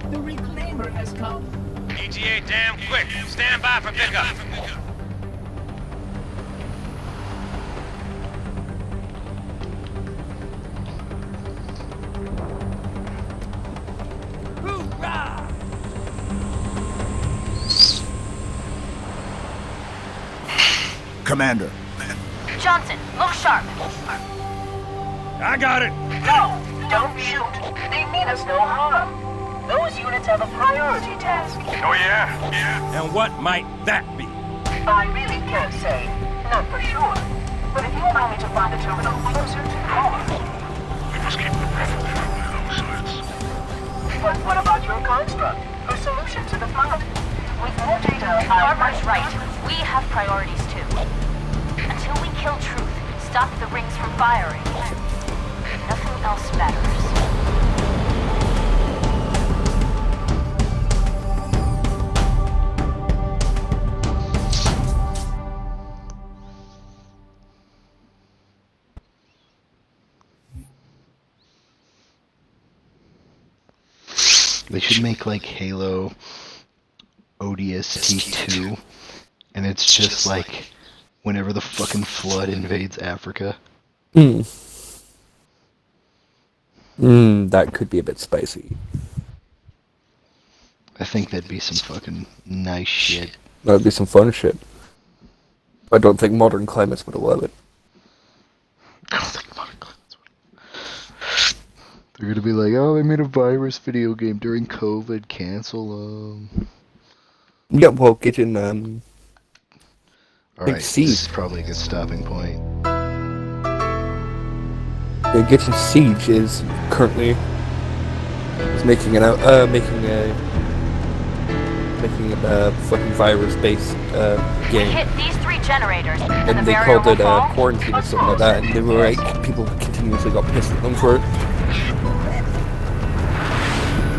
The reclaimer has come. ETA damn quick. Stand by for pickup. Commander. Johnson, look sharp. I got it. No! Don't shoot. They mean us no harm. Those units have a priority task. Oh yeah? And what might that be? I really can't say, not for sure. But if you allow me to find a terminal closer to home... We must keep the Prophet from those sides. But what about your construct? Her solution to the flood? With more data, Barbara's right. We have priorities too. Until we kill Truth, stop the rings from firing, nothing else matters. They should make like Halo ODST 2, and it's just like whenever the fucking flood invades Africa. That could be a bit spicy. I think that'd be some fucking nice shit. That'd be some fun shit. I don't think modern climates would allow it. I don't think modern climates would. They're gonna be like, oh, they made a virus video game during COVID, cancel them. Yeah, well, getting, Alright, Siege. this is probably a good stopping point. Yeah, getting Siege is currently making a fucking virus-based We game. hit these 3 generators, and the And they barrier called will it fall. quarantine or something like that, and they were like, people continuously got pissed at them for it.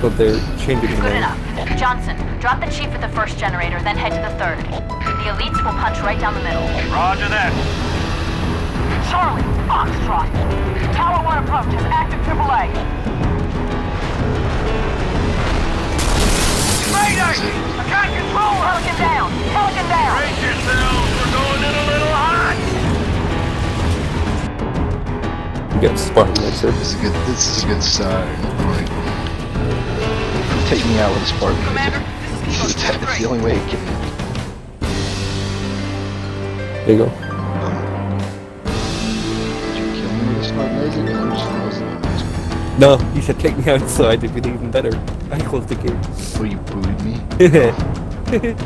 But they're changing the Good name. enough. Johnson, drop the chief at the 1st generator, then head to the 3rd. The elites will punch right down the middle. Roger that. Charlie, Foxtrot. Tower 1 approaches, active AAA. Mayday! I got control! Pelican down! Pelican down! Brace yourselves, we're going in a little hot! You get Spartan Laser. This is a good starting point. Take me out with a Spartan laser. It's the only way it can. There you go. Did you kill me with a Spartan laser? Because I'm just frozen. No, you should take me outside, it'd be even better. I closed the game. Oh, you booted me? It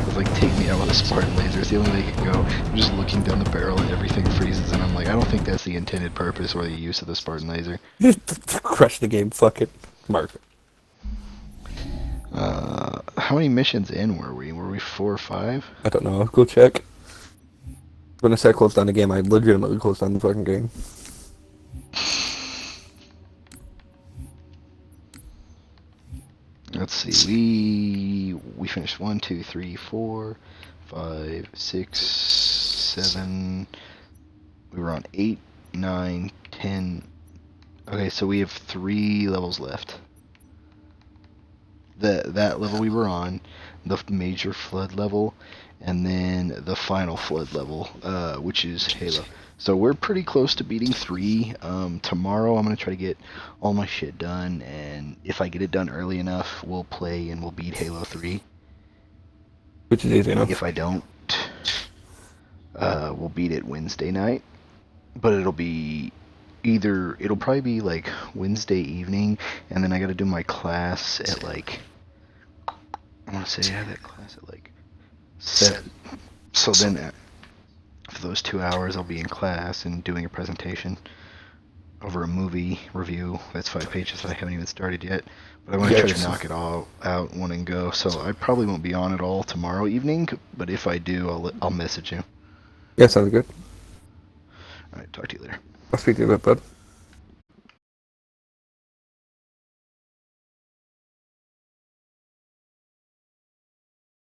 was like, take me out with a Spartan laser. It's the only way it can go. I'm just looking down the barrel and everything freezes, and I'm like, I don't think that's the intended purpose or the use of the Spartan laser. Crush the game, fuck it. Mark it. How many missions in were we? Were we 4 or 5? I don't know, go check. When I say I closed down the game, I legitimately closed down the fucking game. Let's see, we finished 1, 2, 3, 4, 5, 6, 7. We were on 8, 9, 10. Okay, so we have 3 levels left. That level we were on, the major flood level, and then the final flood level, which is Halo. So we're pretty close to beating 3. Tomorrow I'm going to try to get all my shit done, and if I get it done early enough, we'll play and we'll beat Halo 3. Which is easy enough. If I don't, we'll beat it Wednesday night. But it'll probably be like Wednesday evening, and then I got to do my class at like, I want to say I have that class at like 7. So then for those 2 hours I'll be in class and doing a presentation over a movie review that's 5 pages that I haven't even started yet, but I want to try to knock it all out one and go. So I probably won't be on at all tomorrow evening, but if I do, I'll message you. Yeah, sounds good. Alright, talk to you later. I'll speak to you about that.